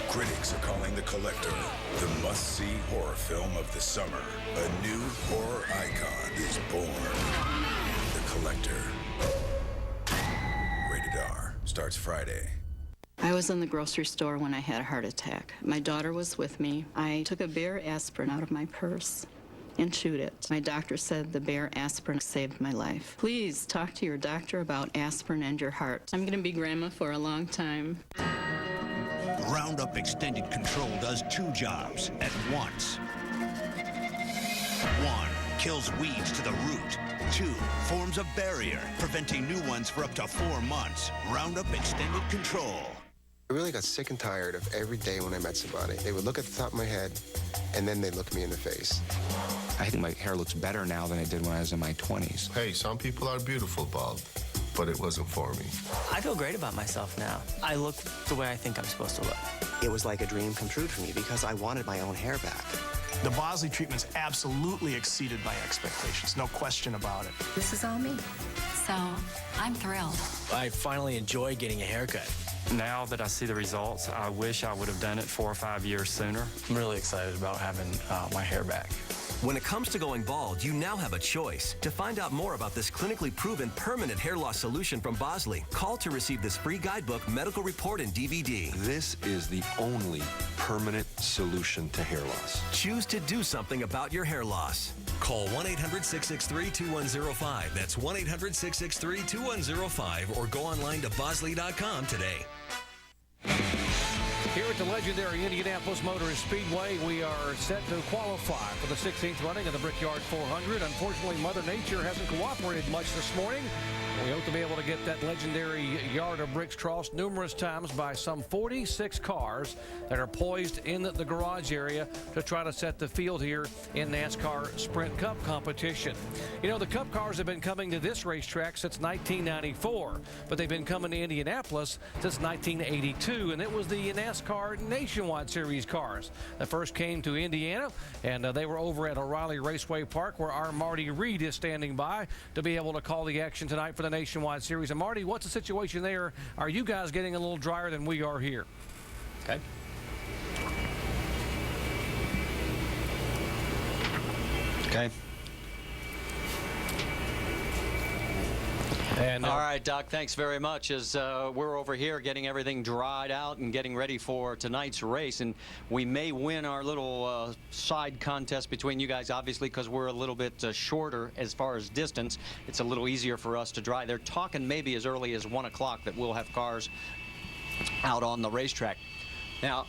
[SPEAKER 15] Critics are calling The Collector the must-see horror film of the summer. A new horror icon is born. The Collector. Rated R. Starts Friday.
[SPEAKER 16] I was in the grocery store when I had a heart attack. My daughter was with me. I took a Bear aspirin out of my purse and chewed it. My doctor said the Bear aspirin saved my life. Please talk to your doctor about aspirin and your heart. I'm going to be grandma for a long time.
[SPEAKER 17] Roundup Extended Control does 2 jobs at once. 1, kills weeds to the root. 2, forms a barrier, preventing new ones for up to 4 months. Roundup Extended Control.
[SPEAKER 18] I really got sick and tired of every day when I met somebody. They would look at the top of my head, and then they'd look me in the face.
[SPEAKER 19] I think my hair looks better now than it did when I was in my 20s.
[SPEAKER 20] Hey, some people are beautiful bald, but it wasn't for me.
[SPEAKER 21] I feel great about myself now. I look the way I think I'm supposed to look.
[SPEAKER 22] It was like a dream come true for me because I wanted my own hair back.
[SPEAKER 24] The Bosley treatment's absolutely exceeded my expectations, no question about it.
[SPEAKER 27] This is all me, so I'm thrilled.
[SPEAKER 31] I finally enjoy getting a haircut.
[SPEAKER 33] Now that I see the results, I wish I would have done it 4 or 5 years sooner.
[SPEAKER 31] I'm really excited about having my hair back.
[SPEAKER 34] When it comes to going bald, you now have a choice. To find out more about this clinically proven permanent hair loss solution from Bosley, call to receive this free guidebook, medical report, and DVD.
[SPEAKER 35] This is the only permanent solution to hair loss.
[SPEAKER 34] Choose to do something about your hair loss. Call 1-800-663-2105. That's 1-800-663-2105 or go online to bosley.com today.
[SPEAKER 1] Here at the legendary Indianapolis Motor Speedway, we are set to qualify for the 16th running of the Brickyard 400. Unfortunately, Mother Nature hasn't cooperated much this morning. We hope to be able to get that legendary yard of bricks crossed numerous times by some 46 cars that are poised in the garage area to try to set the field here in NASCAR Sprint Cup competition. You know, the Cup cars have been coming to this racetrack since 1994, but they've been coming to Indianapolis since 1982, and it was the NASCAR Nationwide Series cars that first came to Indiana, and they were over at O'Reilly Raceway Park, where our Marty Reed is standing by to be able to call the action tonight for the Nationwide Series. And Marty, what's the situation there? Are you guys getting a little drier than we are here?
[SPEAKER 21] Okay. Okay.
[SPEAKER 1] And,
[SPEAKER 21] all right, Doc, thanks very much. As we're over here getting everything dried out and getting ready for tonight's race, and we may win our little side contest between you guys, obviously, because we're a little bit shorter as far as distance. It's a little easier for us to dry. They're talking maybe as early as 1 o'clock that we'll have cars out on the racetrack. Now,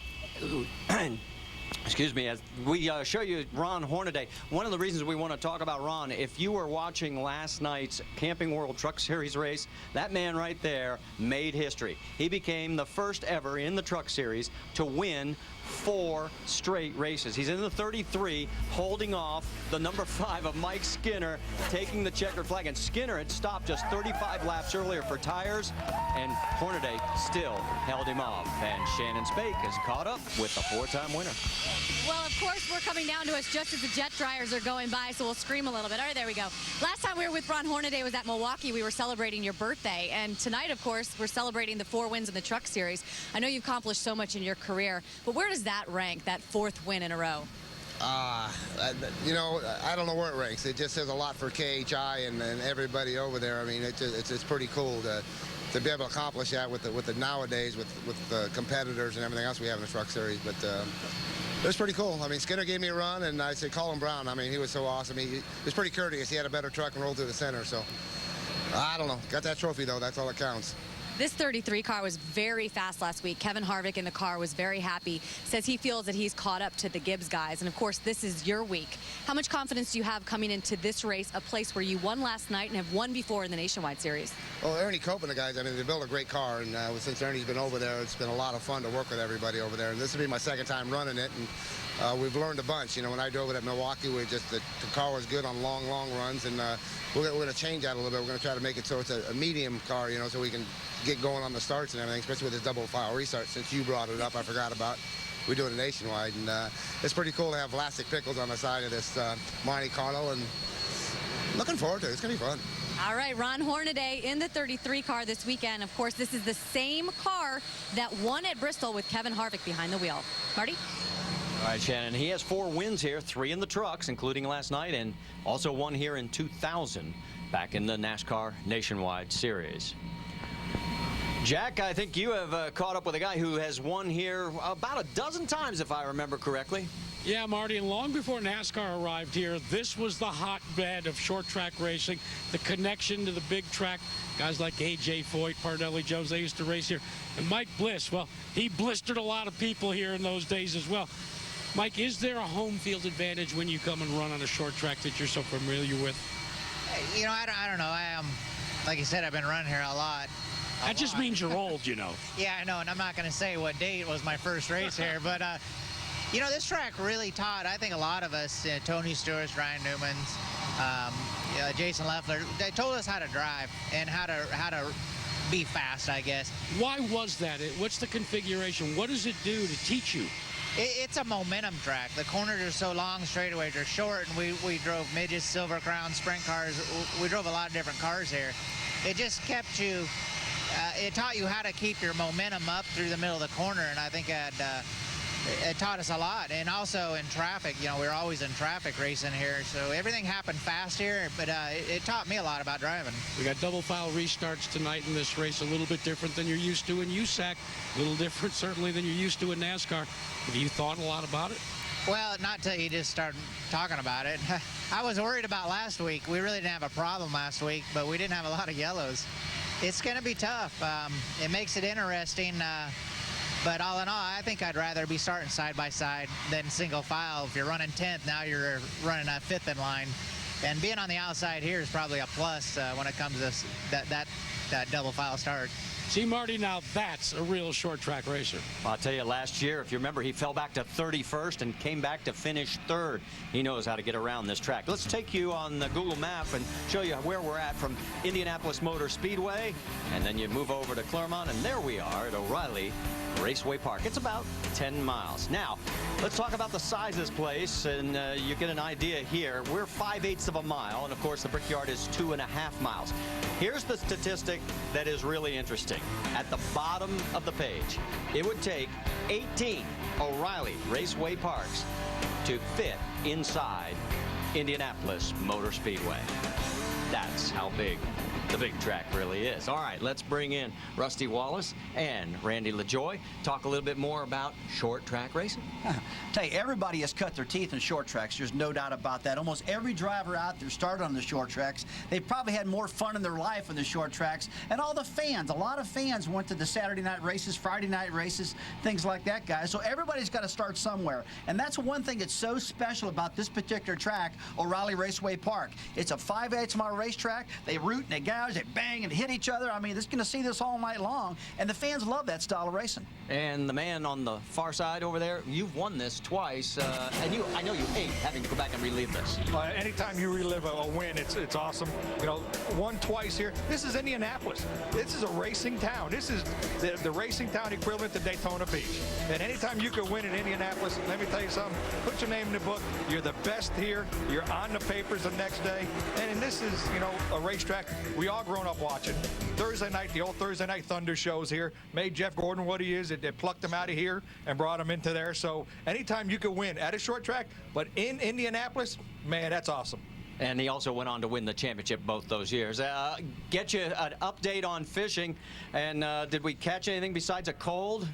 [SPEAKER 21] excuse me, as we show you Ron Hornaday, one of the reasons we want to talk about Ron, if you were watching last night's Camping World Truck Series race, that man right there made history. He became the first ever in the Truck Series to win 4 straight races. He's in the 33, holding off the number 5 of Mike Skinner, taking the checkered flag. And Skinner had stopped just 35 laps earlier for tires, and Hornaday still held him off. And Shannon Spake has caught up with the 4-time winner.
[SPEAKER 36] Well, of course, we're coming down to us just as the jet dryers are going by, so we'll scream a little bit. All right, there we go. Last time we were with Ron Hornaday was at Milwaukee. We were celebrating your birthday. And tonight, of course, we're celebrating the 4 wins in the Truck Series. I know you've accomplished so much in your career, but where does that rank, that 4th win in a row?
[SPEAKER 37] You know, I don't know where it ranks. It just says a lot for KHI and everybody over there. I mean, it's pretty cool to be able to accomplish that with the nowadays with the competitors and everything else we have in the Truck Series. But It was pretty cool. I mean, Skinner gave me a run, and I said, call him Brown. I mean, he was so awesome. He was pretty courteous. He had a better truck and rolled through the center, so I don't know. Got that trophy, though. That's all that counts.
[SPEAKER 36] This 33 car was very fast last week. Kevin Harvick in the car was very happy. Says he feels that he's caught up to the Gibbs guys. And, of course, this is your week. How much confidence do you have coming into this race, a place where you won last night and have won before in the Nationwide Series?
[SPEAKER 37] Well, Ernie Cope and the guys, I mean, they built a great car. And since Ernie's been over there, it's been a lot of fun to work with everybody over there. And this will be my second time running it. And we've learned a bunch. You know, when I drove it at Milwaukee, the car was good on long runs. And we're going to change that a little bit. We're going to try to make it so it's a medium car, you know, so we can get going on the starts and everything, especially with this double file restart. Since you brought it up, I forgot about. We do it nationwide, and it's pretty cool to have Vlasic pickles on the side of this Monte Carlo, and looking forward to it. It's going to be fun.
[SPEAKER 36] All right, Ron Hornaday in the 33 car this weekend. Of course, this is the same car that won at Bristol with Kevin Harvick behind the wheel. Marty?
[SPEAKER 21] All right, Shannon, he has 4 wins here, 3 in the trucks, including last night, and also one here in 2000 back in the NASCAR Nationwide Series. Jack, I think you have caught up with a guy who has won here about a dozen times, if I remember correctly.
[SPEAKER 2] Yeah, Marty, and long before NASCAR arrived here, this was the hotbed of short track racing, the connection to the big track. Guys like A.J. Foyt, Pardelli Jones, they used to race here. And Mike Bliss, well, he blistered a lot of people here in those days as well. Mike, is there a home field advantage when you come and run on a short track that you're so familiar with?
[SPEAKER 3] You know, I don't know. Like you said, I've been running here a lot.
[SPEAKER 2] That just means you're old, you know.
[SPEAKER 3] Yeah, I know, and I'm not going to say what date was my first race here, but, you know, this track really taught, I think, a lot of us, Tony Stewart's, Ryan Newman's, Jason Leffler, they told us how to drive and how to be fast, I guess.
[SPEAKER 2] Why was that? What's the configuration? What does it do to teach you?
[SPEAKER 3] It's a momentum track. The corners are so long, straightaways are short, and we drove midgets, Silver Crown, sprint cars. We drove a lot of different cars here. It just kept you... it taught you how to keep your momentum up through the middle of the corner, and I think it taught us a lot. And also in traffic, you know, we're always in traffic racing here, so everything happened fast here, but it taught me a lot about driving.
[SPEAKER 2] We got double file restarts tonight in this race, a little bit different than you're used to in USAC, a little different certainly than you're used to in NASCAR. Have you thought a lot about it?
[SPEAKER 3] Well, not till you just start talking about it. I was worried about last week. We really didn't have a problem last week, but we didn't have a lot of yellows. It's going to be tough. It makes it interesting, but all in all, I think I'd rather be starting side by side than single file. If you're running 10th, now you're running a 5th in line. And being on the outside here is probably a plus when it comes to that double file start.
[SPEAKER 2] See, Marty, now that's a real short track racer.
[SPEAKER 21] I'll tell you, last year, if you remember, he fell back to 31st and came back to finish 3rd. He knows how to get around this track. Let's take you on the Google map and show you where we're at from Indianapolis Motor Speedway. And then you move over to Claremont, and there we are at O'Reilly Raceway Park. It's about 10 miles. Now, let's talk about the size of this place, and you get an idea here. We're 5/8 of a mile, and of course the Brickyard is 2.5 miles. Here's the statistic that is really interesting. At the bottom of the page, it would take 18 O'Reilly Raceway Parks to fit inside Indianapolis Motor Speedway. That's how big the big track really is. All right, let's bring in Rusty Wallace and Randy LaJoy. Talk a little bit more about short track racing.
[SPEAKER 4] Tell you, everybody has cut their teeth in short tracks. There's no doubt about that. Almost every driver out there started on the short tracks. They've probably had more fun in their life on the short tracks. And all the fans, a lot of fans went to the Saturday night races, Friday night races, things like that, guys. So everybody's got to start somewhere. And that's one thing that's so special about this particular track, O'Reilly Raceway Park. It's a 5/8 mile racetrack. They root and they gouge, they bang and hit each other. I mean, it's going to see this all night long. And the fans love that style of racing.
[SPEAKER 21] And the man on the far side over there, you've won this twice, and I know you hate having to go back and relive this.
[SPEAKER 5] Anytime you relive a win, it's awesome. You know, won twice here. This is Indianapolis. This is a racing town. This is the racing town equivalent to Daytona Beach. And anytime you can win in Indianapolis, let me tell you something. Put your name in the book. You're the best here. You're on the papers the next day. And this is, you know, a racetrack we all grown up watching. Thursday night, the old Thursday night Thunder shows here made Jeff Gordon what he is. It plucked him out of here and brought him into there. So anytime you can win at a short track, but in Indianapolis, man, that's awesome.
[SPEAKER 21] And he also went on to win the championship both those years. Get you an update on fishing. And did we catch anything besides a cold?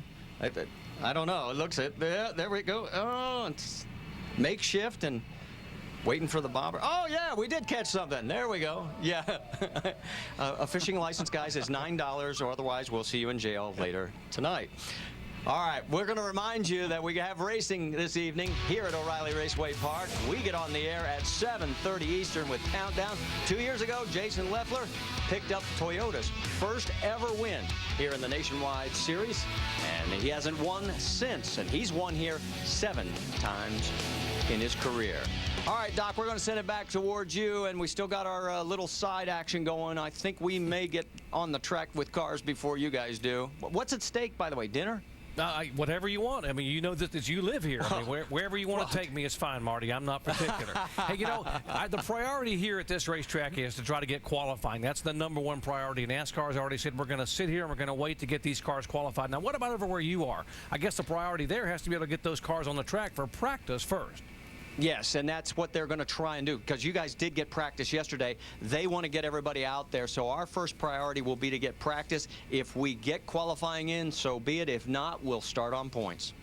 [SPEAKER 21] I don't know. It looks it. There we go. Oh, it's makeshift and waiting for the bobber. Oh, yeah, we did catch something. There we go. Yeah. A fishing license, guys, is $9, or otherwise we'll see you in jail later tonight. All right, we're going to remind you that we have racing this evening here at O'Reilly Raceway Park. We get on the air at 7:30 Eastern with Countdown. 2 years ago, Jason Leffler picked up Toyota's first ever win here in the Nationwide Series, and he hasn't won since, and he's won here 7 times in his career. All right, Doc, we're going to send it back towards you, and we still got our little side action going. I think we may get on the track with cars before you guys do. What's at stake, by the way, dinner?
[SPEAKER 1] Whatever you want. I mean, you know that you live here. I mean, wherever you want to take me is fine, Marty. I'm not particular. Hey, you know, the priority here at this racetrack is to try to get qualifying. That's the #1 priority. NASCAR has already said we're going to sit here and we're going to wait to get these cars qualified. Now, what about over where you are? I guess the priority there has to be able to get those cars on the track for practice first.
[SPEAKER 21] Yes, and that's what they're going to try and do, because you guys did get practice yesterday. They want to get everybody out there, so our first priority will be to get practice. If we get qualifying in, so be it. If not, we'll start on points.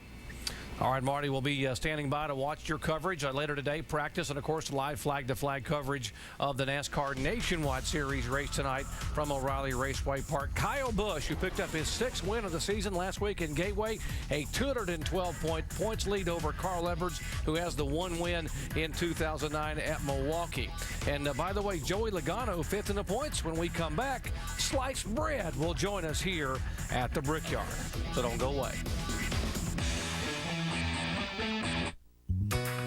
[SPEAKER 1] All right, Marty, we'll be standing by to watch your coverage later today, practice, and, of course, live flag-to-flag coverage of the NASCAR Nationwide Series race tonight from O'Reilly Raceway Park. Kyle Busch, who picked up his 6th win of the season last week in Gateway, a 212-point points lead over Carl Edwards, who has the 1 win in 2009 at Milwaukee. And, by the way, Joey Logano, 5th in the points. When we come back, Sliced Bread will join us here at the Brickyard. So don't go away.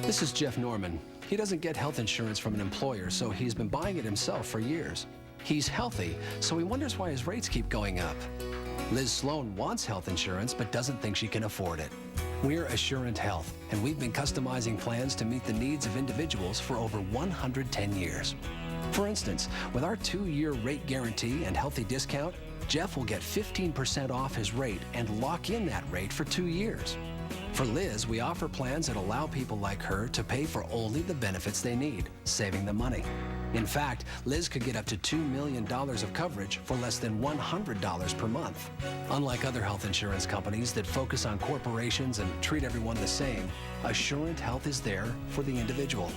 [SPEAKER 6] This is Jeff Norman. He doesn't get health insurance from an employer, so he's been buying it himself for years. He's healthy, so he wonders why his rates keep going up. Liz Sloan wants health insurance, but doesn't think she can afford it. We're Assurant Health, and we've been customizing plans to meet the needs of individuals for over 110 years. For instance, with our 2-year rate guarantee and healthy discount, Jeff will get 15% off his rate and lock in that rate for 2 years. For Liz, we offer plans that allow people like her to pay for only the benefits they need, saving them money. In fact, Liz could get up to $2 million of coverage for less than $100 per month. Unlike other health insurance companies that focus on corporations and treat everyone the same, Assurant Health is there for the individual.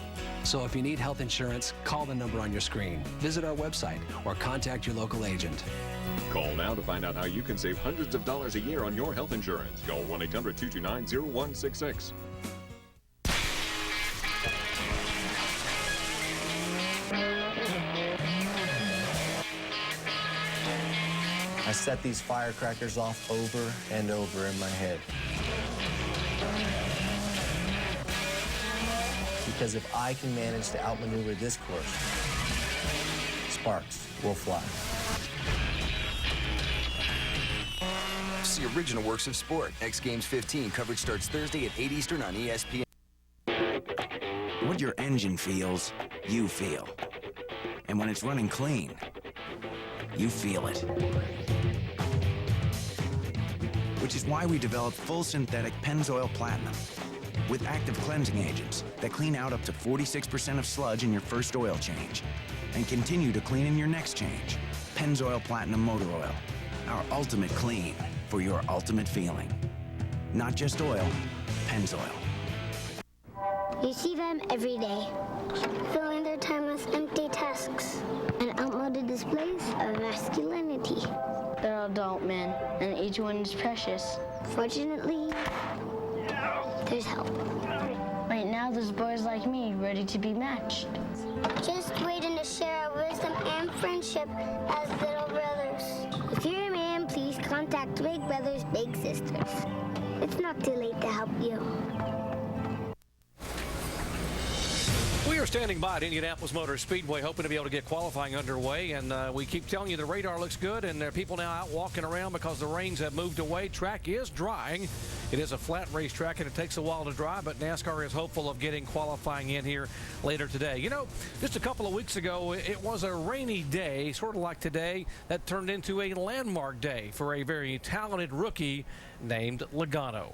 [SPEAKER 6] So if you need health insurance, call the number on your screen, visit our website, or contact your local agent.
[SPEAKER 7] Call now to find out how you can save hundreds of dollars a year on your health insurance. Call 1-800-229-0166.
[SPEAKER 8] I set these firecrackers off over and over in my head. Because if I can manage to outmaneuver this course, sparks will fly.
[SPEAKER 34] See original works of sport. X Games 15 coverage starts Thursday at 8 Eastern on ESPN.
[SPEAKER 9] What your engine feels, you feel. And when it's running clean, you feel it. Which is why we developed full synthetic Pennzoil Platinum with active cleansing agents that clean out up to 46% of sludge in your first oil change and continue to clean in your next change. Pennzoil Platinum Motor Oil, our ultimate clean for your ultimate feeling. Not just oil, Pennzoil.
[SPEAKER 10] You see them every day, filling their time with empty tasks and outmoded displays of masculinity.
[SPEAKER 11] They're adult men, and each one is precious.
[SPEAKER 10] Fortunately, there's help.
[SPEAKER 11] Right now, there's boys like me ready to be matched.
[SPEAKER 10] Just waiting to share our wisdom and friendship as little brothers. If you're a man, please contact Big Brothers Big Sisters. It's not too late to help you.
[SPEAKER 1] We are standing by at Indianapolis Motor Speedway, hoping to be able to get qualifying underway. And we keep telling you the radar looks good, and there are people now out walking around because the rains have moved away. Track is drying. It is a flat racetrack, and it takes a while to dry, but NASCAR is hopeful of getting qualifying in here later today. You know, just a couple of weeks ago, it was a rainy day, sort of like today, that turned into a landmark day for a very talented rookie named Logano.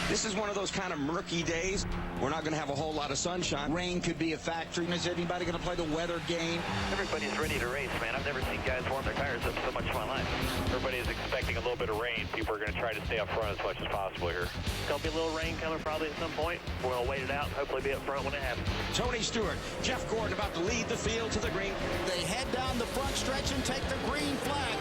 [SPEAKER 12] This is one of those kind of murky days. We're not going to have a whole lot of sunshine.
[SPEAKER 13] Rain could be a factor. Is anybody going to play the weather game?
[SPEAKER 14] Everybody's ready to race, man. I've never seen guys warm their tires up so much in my life. Everybody is expecting a little bit of rain. People are going to try to stay up front as much as possible here. There'll be a little rain coming probably at some point. We'll wait it out and hopefully be up front when it happens.
[SPEAKER 12] Tony Stewart, Jeff Gordon about to lead the field to the green.
[SPEAKER 13] They head down the front stretch and take the green flag.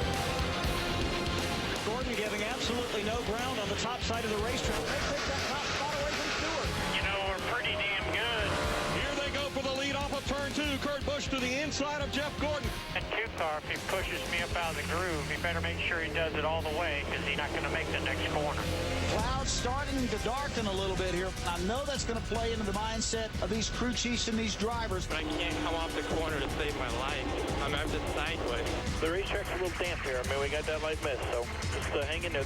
[SPEAKER 21] Gordon giving absolutely no ground on the top side of the racetrack. They take that top spot away from Stewart.
[SPEAKER 14] You know, we're pretty damn good.
[SPEAKER 21] Here they go for the lead off of turn 2. Kurt Busch to the inside of Jeff Gordon.
[SPEAKER 14] And two-car, if he pushes me up out of the groove, he better make sure he does it all the way because he's not going to make the next corner.
[SPEAKER 13] Clouds starting to darken a little bit here. I know that's going to play into the mindset of these crew chiefs and these drivers.
[SPEAKER 14] But I can't come off the corner to save my life. I'm just sideways. The racetrack's a little damp here. I mean, we got that light mist, so just hang in there.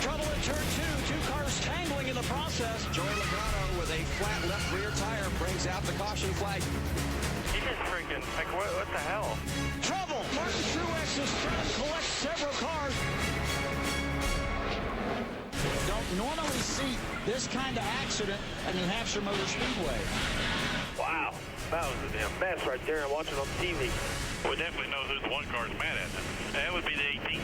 [SPEAKER 21] Trouble in turn 2. 2 cars tangling in the process. Joey Logano with a flat left rear tire brings out the caution flag.
[SPEAKER 14] He just freaking, like, what the hell?
[SPEAKER 21] Trouble! Martin Truex is trying to collect several cars.
[SPEAKER 13] Don't normally see this kind of accident at New Hampshire Motor Speedway.
[SPEAKER 14] Wow, that was a damn mess right there. I'm watching on TV. We definitely know who the one car's mad at. That would be the 18.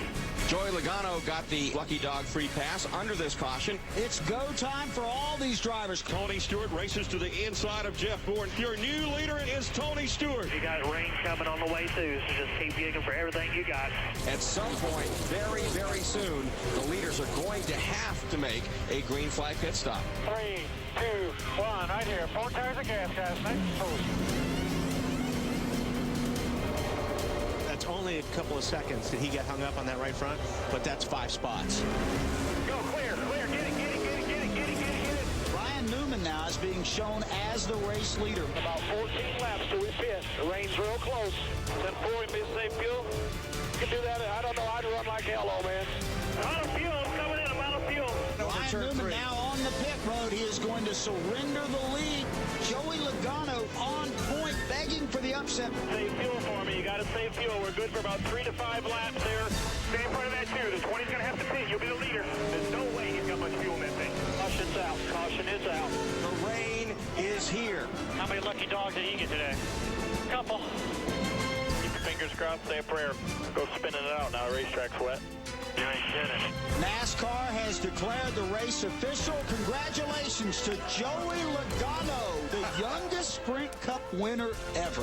[SPEAKER 12] Joey Logano got the lucky dog free pass under this caution.
[SPEAKER 13] It's go time for all these drivers.
[SPEAKER 21] Tony Stewart races to the inside of Jeff Gordon. Your new leader is Tony Stewart.
[SPEAKER 14] You got rain coming on the way too, so just keep digging for everything you got.
[SPEAKER 12] At some point, very, very soon, the leaders are going to have to make a green flag pit stop.
[SPEAKER 14] 3, 2, 1, right here. 4 tires of gas, guys. Nice and smooth.
[SPEAKER 15] That's only a couple of seconds that he got hung up on that right front, but that's 5 spots.
[SPEAKER 14] Go, clear, clear, get it.
[SPEAKER 13] Ryan Newman now is being shown as the race leader.
[SPEAKER 14] About 14 laps till we pit. The rain's real close. 10-4, be safe fuel. You can do that. I don't know. I'd run like hell, old man. I'm out of fuel. I'm coming in. I'm out of fuel.
[SPEAKER 13] Ryan Newman now on the pit road. He is going to surrender the lead. Joey Logano on point, begging for the upset.
[SPEAKER 14] Save fuel for me. You got to save fuel. We're good for about 3 to 5 laps there. Stay in front of that too. The 20's going to have to pit. You'll be the leader. There's no way he's got much fuel in that thing. Caution's out. Caution is out.
[SPEAKER 21] The rain is here.
[SPEAKER 14] How many lucky dogs did you get today? Couple. Keep your fingers crossed. Say a prayer. Go spinning it out now. Racetrack's wet. You ain't kidding.
[SPEAKER 13] NASCAR has declared the race official. Congratulations to Joey Logano, the youngest Sprint Cup winner ever.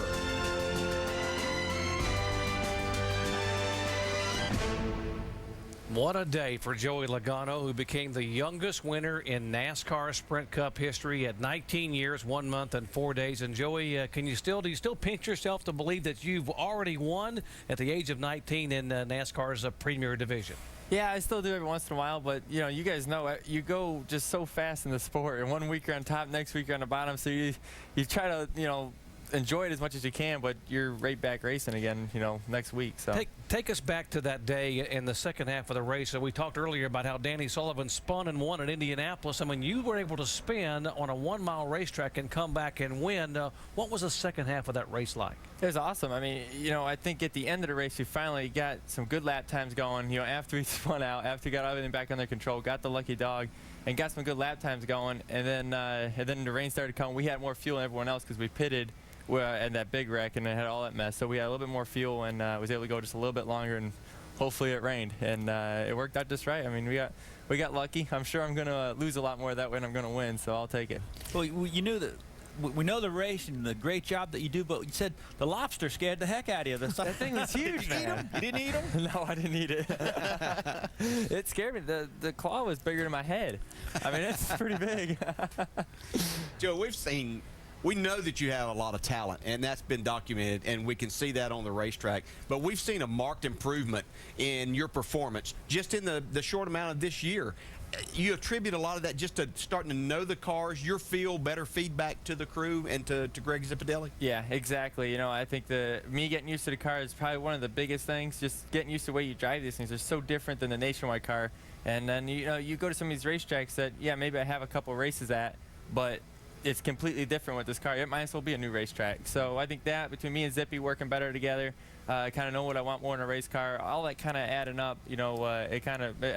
[SPEAKER 1] What a day for Joey Logano, who became the youngest winner in NASCAR Sprint Cup history at 19 years, 1 month, and 4 days. And Joey, do you still pinch yourself to believe that you've already won at the age of 19 in NASCAR's premier division?
[SPEAKER 16] Yeah, I still do every once in a while, but you guys know you go just so fast in the sport, and 1 week you're on top, next week you're on the bottom, so you try to enjoy it as much as you can, but you're right back racing again, next week. So
[SPEAKER 1] take us back to that day in the second half of the race. So we talked earlier about how Danny Sullivan spun and won at Indianapolis. I mean, you were able to spin on a 1-mile racetrack and come back and win. What was the second half of that race like?
[SPEAKER 16] It was awesome. I mean, I think at the end of the race, we finally got some good lap times going. After we spun out, after we got everything back under control, got the lucky dog, and got some good lap times going. And then the rain started coming. We had more fuel than everyone else because we pitted and that big wreck, and it had all that mess. So we had a little bit more fuel and was able to go just a little bit longer, and hopefully it rained. And it worked out just right. I mean, we got lucky. I'm sure I'm going to lose a lot more that way than I'm going to win, so I'll take it.
[SPEAKER 15] Well, you knew that. We know the race and the great job that you do, but you said the lobster scared the heck out of you.
[SPEAKER 16] That thing was huge, man.
[SPEAKER 15] You didn't eat them?
[SPEAKER 16] No, I didn't eat it. It scared me. The claw was bigger than my head. I mean, it's pretty big.
[SPEAKER 17] Joe, we know that you have a lot of talent, and that's been documented, and we can see that on the racetrack. But we've seen a marked improvement in your performance just in the short amount of this year. You attribute a lot of that just to starting to know the cars, your feel, better feedback to the crew and to Greg Zipadelli?
[SPEAKER 16] Yeah, exactly. I think me getting used to the car is probably one of the biggest things, just getting used to the way you drive these things. They're so different than the Nationwide car. And then, you go to some of these racetracks that, yeah, maybe I have a couple races at, but it's completely different with this car. It might as well be a new racetrack. So I think that between me and Zippy working better together, I kind of know what I want more in a race car. All that kind of adding up, you know, it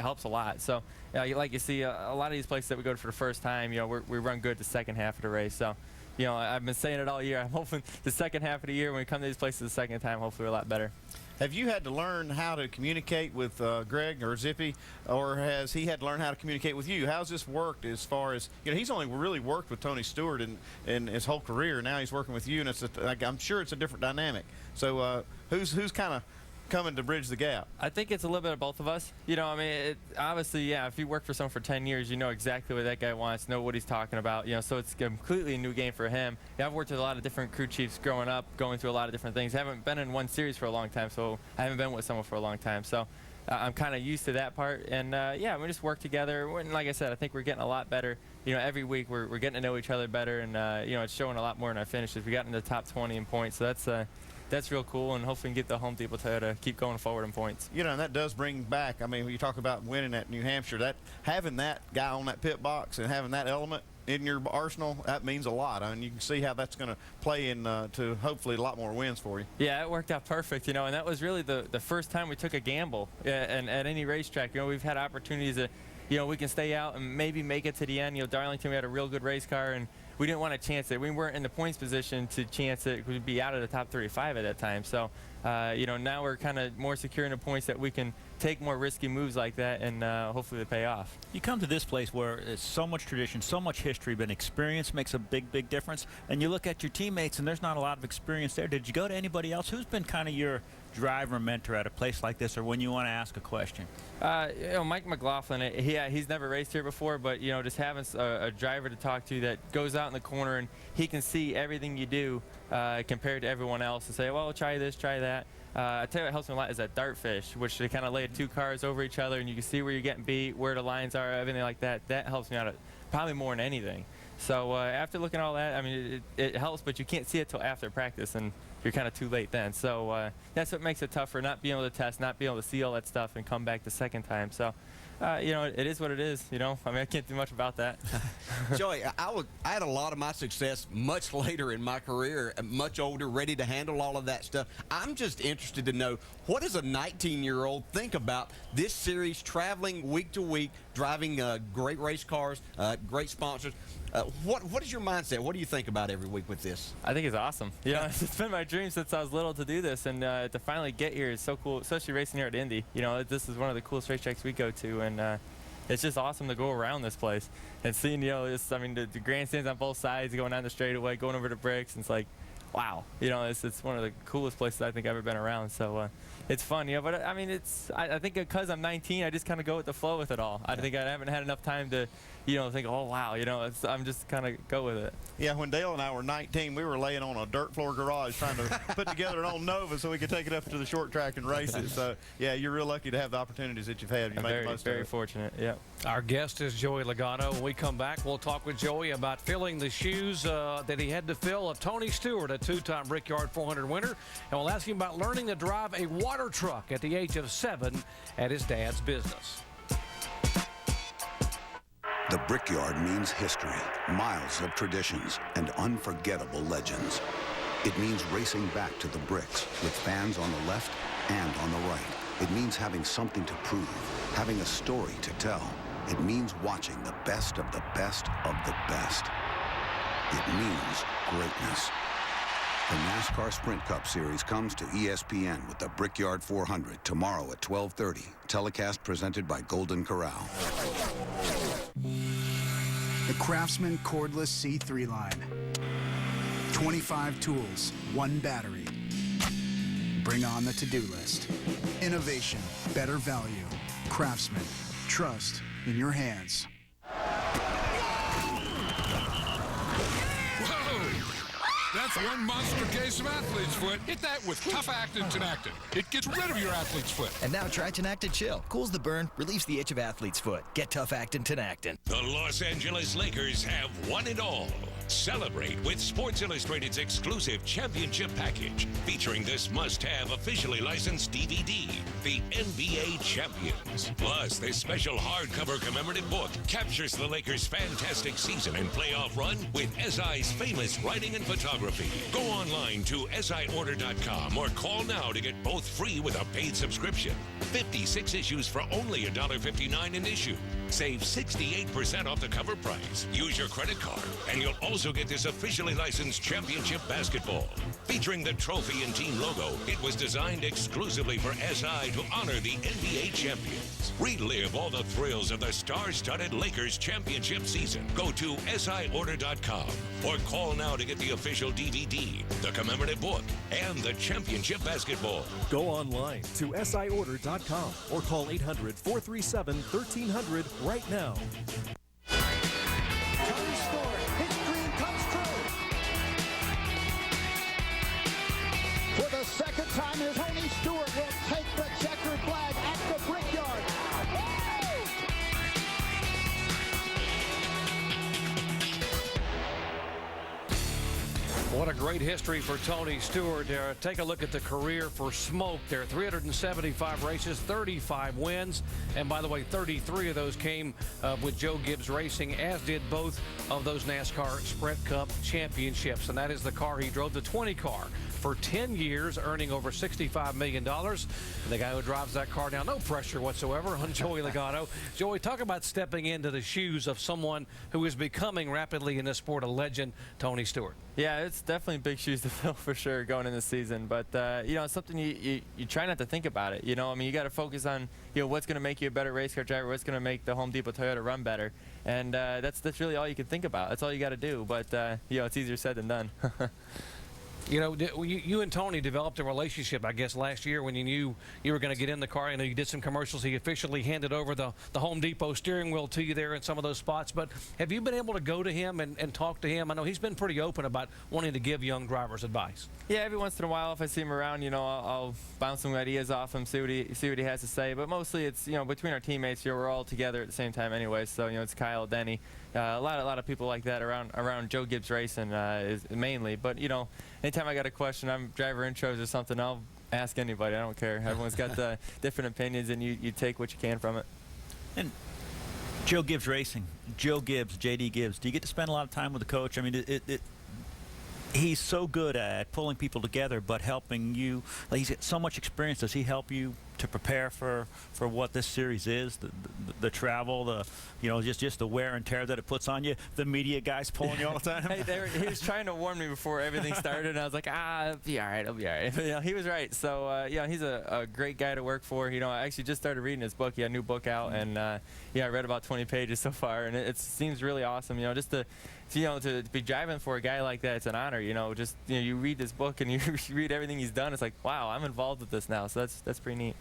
[SPEAKER 16] helps a lot. So like you see, a lot of these places that we go to for the first time, you know, we run good the second half of the race. So, you know, I've been saying it all year. I'm hoping the second half of the year when we come to these places the second time, hopefully we're a lot better.
[SPEAKER 18] Have you had to learn how to communicate with Greg or Zippy, or has he had to learn how to communicate with you? How's this worked as far as, you know, he's only really worked with Tony Stewart in his whole career. Now he's working with you, and I'm sure it's a different dynamic. So who's kind of coming to bridge the gap?
[SPEAKER 16] I think it's a little bit of both of us. You know, I mean, obviously, yeah, if you work for someone for 10 years, you know exactly what that guy wants, know what he's talking about, you know, so it's completely a new game for him. Yeah, I've worked with a lot of different crew chiefs growing up, going through a lot of different things. I haven't been in one series for a long time, so I haven't been with someone for a long time. So I'm kind of used to that part. And, yeah, we just work together. And like I said, I think we're getting a lot better. You know, every week we're getting to know each other better, and, you know, it's showing a lot more in our finishes. We got in the top 20 in points, so that's real cool, and hopefully we can get the Home Depot Toyota to keep going forward in points.
[SPEAKER 18] You know, and that does bring back, I mean, when you talk about winning at New Hampshire, that having that guy on that pit box and having that element in your arsenal, that means a lot. I mean, you can see how that's going to play in to hopefully a lot more wins for you.
[SPEAKER 16] Yeah, it worked out perfect, you know, and that was really the first time we took a gamble and at any racetrack. You know, we've had opportunities that, you know, we can stay out and maybe make it to the end. You know, Darlington, we had a real good race car, and we didn't want to chance it. We weren't in the points position to chance it. We'd be out of the top 35 at that time. So, you know, now we're kind of more secure in the points that we can take more risky moves like that, and hopefully they pay off.
[SPEAKER 19] You come to this place where it's so much tradition, so much history, but experience makes a big, big difference. And you look at your teammates, and there's not a lot of experience there. Did you go to anybody else? Who's been kind of your driver mentor at a place like this, or when you want to ask a question?
[SPEAKER 16] You know, Mike McLaughlin, he's never raced here before, but, you know, just having a driver to talk to that goes out in the corner and he can see everything you do compared to everyone else and say, well, try this, try that. I tell you what helps me a lot is that dart fish, which they kind of lay two cars over each other and you can see where you're getting beat, where the lines are, everything like that. That helps me out probably more than anything. So after looking at all that, I mean, it helps, but you can't see it till after practice, and you're kind of too late then. So that's what makes it tougher, not being able to test, not being able to see all that stuff and come back the second time. So, you know, it is what it is, you know. I mean, I can't do much about that.
[SPEAKER 17] Joey, I had a lot of my success much later in my career, much older, ready to handle all of that stuff. I'm just interested to know, what does a 19-year-old think about this series, traveling week to week, driving great race cars, great sponsors? What is your mindset? What do you think about every week with this?
[SPEAKER 16] I think it's awesome. You know, it's been my dream since I was little to do this, and to finally get here is so cool, especially racing here at Indy. You know, this is one of the coolest racetracks we go to, and it's just awesome to go around this place and seeing, you know, I mean, the grandstands on both sides, going down the straightaway, going over the bricks, and it's like, wow. You know, it's one of the coolest places I think I've ever been around. So it's fun, you know. But I mean, I think because I'm 19, I just kind of go with the flow with it all. I think I haven't had enough time to, you know, think, oh wow, you know, I'm just kind of go with it.
[SPEAKER 18] Yeah, when Dale and I were 19, we were laying on a dirt floor garage trying to put together an old Nova so we could take it up to the short track and race it. So yeah, you're real lucky to have the opportunities that you've had. You make the most of it.
[SPEAKER 16] Very fortunate. Yeah.
[SPEAKER 1] Our guest is Joey Logano. When we come back, we'll talk with Joey about filling the shoes that he had to fill of Tony Stewart, a two-time Brickyard 400 winner, and we'll ask him about learning to drive a water truck at the age of 7 at his dad's business.
[SPEAKER 20] The Brickyard means history, miles of traditions, and unforgettable legends. It means racing back to the bricks with fans on the left and on the right. It means having something to prove, having a story to tell. It means watching the best of the best of the best. It means greatness. The NASCAR Sprint Cup Series comes to ESPN with the Brickyard 400 tomorrow at 12:30. Telecast presented by Golden Corral.
[SPEAKER 22] The Craftsman cordless C3 line. 25 tools, 1 battery. Bring on the to-do list. Innovation, better value. Craftsman, trust in your hands.
[SPEAKER 23] That's one monster case of athlete's foot. Hit that with Tough Actin Tenactin. It gets rid of your athlete's foot.
[SPEAKER 24] And now try Tenactin Chill. Cools the burn, relieves the itch of athlete's foot. Get Tough Actin Tenactin.
[SPEAKER 25] The Los Angeles Lakers have won it all.
[SPEAKER 2] Celebrate with Sports Illustrated's exclusive championship package, featuring this must-have officially licensed DVD, The NBA Champions. Plus, this special hardcover commemorative book captures the Lakers' fantastic season and playoff run with SI's famous writing and photography. Go online to siorder.com or call now to get both free with a paid subscription. 56 issues for only $1.59 an issue. Save 68% off the cover price. Use your credit card, and you'll also get this officially licensed championship basketball. Featuring the trophy and team logo, it was designed exclusively for SI to honor the NBA champions. Relive all the thrills of the star-studded Lakers championship season. Go to siorder.com or call now to get the official DVD, the commemorative book, and the championship basketball.
[SPEAKER 3] Go online to siorder.com or call 800-437-1300 right now.
[SPEAKER 13] Tony Stewart, his dream comes true. For the second time, Tony Stewart will take the checkered flag at the Brickyard.
[SPEAKER 1] What a great history for Tony Stewart. Take a look at the career for Smoke there. 375 races, 35 wins. And by the way, 33 of those came with Joe Gibbs Racing, as did both of those NASCAR Sprint Cup championships. And that is the car he drove, the 20 car, for 10 years, earning over $65 million. And the guy who drives that car now, no pressure whatsoever on Joey Logano. Joey, talk about stepping into the shoes of someone who is becoming rapidly in this sport a legend, Tony Stewart.
[SPEAKER 16] Yeah, it's definitely big shoes to fill for sure going in the season. But, you know, it's something you try not to think about it. You know, I mean, you got to focus on, you know, what's going to make you a better race car driver, what's going to make the Home Depot Toyota run better. And that's really all you can think about. That's all you got to do. But, you know, it's easier said than done.
[SPEAKER 1] You know, you and Tony developed a relationship, I guess, last year when you knew you were going to get in the car. I know you did some commercials. He officially handed over the Home Depot steering wheel to you there in some of those spots. But have you been able to go to him and talk to him? I know he's been pretty open about wanting to give young drivers advice.
[SPEAKER 16] Yeah, every once in a while, if I see him around, you know, I'll bounce some ideas off him, see what he has to say. But mostly it's, you know, between our teammates, you know, we're all together at the same time anyway. So, you know, it's Kyle, Denny, a lot of people like that around Joe Gibbs Racing is mainly. But, you know, anytime I got a question, I'm driver intros or something, I'll ask anybody. I don't care. Everyone's got the different opinions, and you take what you can from it.
[SPEAKER 19] And Joe Gibbs Racing, Joe Gibbs, J.D. Gibbs, do you get to spend a lot of time with the coach? I mean, he's so good at pulling people together, but helping you. Like, he's got so much experience. Does he help you to prepare for what this series is? The travel, you know, just the wear and tear that it puts on you. The media guys pulling you all the time.
[SPEAKER 16] Hey, he was trying to warn me before everything started, and I was like, I'll be all right. But, you know, he was right. So, yeah, he's a great guy to work for. You know, I actually just started reading his book. He had a new book out, and, yeah, I read about 20 pages so far, and it seems really awesome. You know, just to be driving for a guy like that, it's an honor. You know, just, you know, you read this book and you read everything he's done. It's like, wow, I'm involved with this now. So that's pretty neat.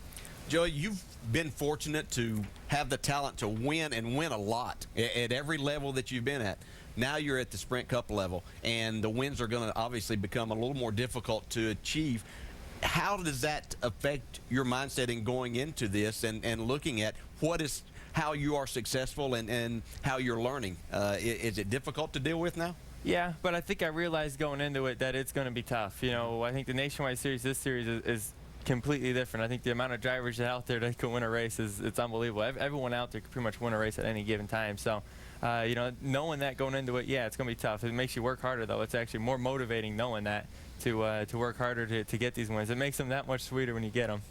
[SPEAKER 17] Joey, you've been fortunate to have the talent to win and win a lot at every level that you've been at. Now you're at the Sprint Cup level, and the wins are going to obviously become a little more difficult to achieve. How does that affect your mindset in going into this and looking at how you are successful and how you're learning? Is it difficult to deal with now?
[SPEAKER 16] Yeah, but I think I realized going into it that it's going to be tough. You know, I think the Nationwide Series, this series is completely different. I think the amount of drivers out there that can win a race it's unbelievable. Everyone out there can pretty much win a race at any given time. So, you know, knowing that going into it, yeah, it's going to be tough. It makes you work harder, though. It's actually more motivating knowing that to work harder to get these wins. It makes them that much sweeter when you get them.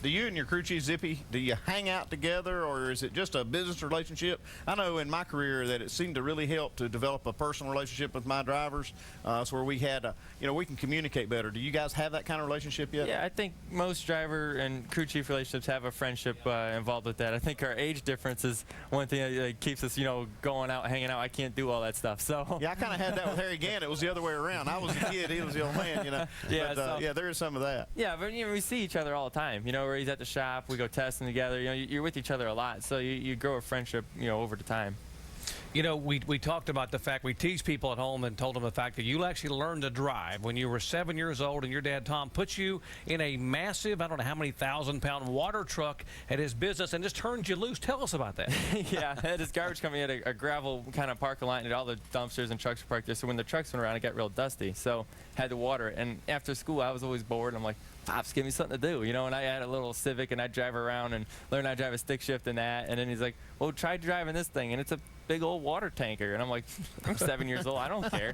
[SPEAKER 18] Do you and your crew chief, Zippy, do you hang out together, or is it just a business relationship? I know in my career that it seemed to really help to develop a personal relationship with my drivers, so where we had, you know, we can communicate better. Do you guys have that kind of relationship yet?
[SPEAKER 16] Yeah, I think most driver and crew chief relationships have a friendship involved with that. I think our age difference is one thing that keeps us, you know, going out, hanging out. I can't do all that stuff. So
[SPEAKER 18] yeah, I kind of had that with Harry Gant. It was the other way around. I was the kid, he was the old man, you know.
[SPEAKER 16] Yeah,
[SPEAKER 18] but, yeah, there is some of that.
[SPEAKER 16] Yeah, but you know, we see each other all the time. You know, where he's at the shop, we go testing together. You know, you're with each other a lot, so you grow a friendship, you know, over the time.
[SPEAKER 1] You know, we talked about the fact, we teased people at home and told them the fact that you actually learned to drive when you were 7 years old, and your dad, Tom, put you in a massive, I don't know how many 1,000-pound water truck at his business and just turned you loose. Tell us about that.
[SPEAKER 16] Yeah, at his garbage company, had a gravel kind of parking lot, and all the dumpsters and trucks were parked there. So when the trucks went around, it got real dusty. So had to water it. And after school, I was always bored. I'm like, Pops, give me something to do, you know. And I had a little Civic, and I'd drive around and learn how to drive a stick shift and that. And then he's like, well, try driving this thing, and it's a big old water tanker. And I'm like, I'm 7 years old, I don't care.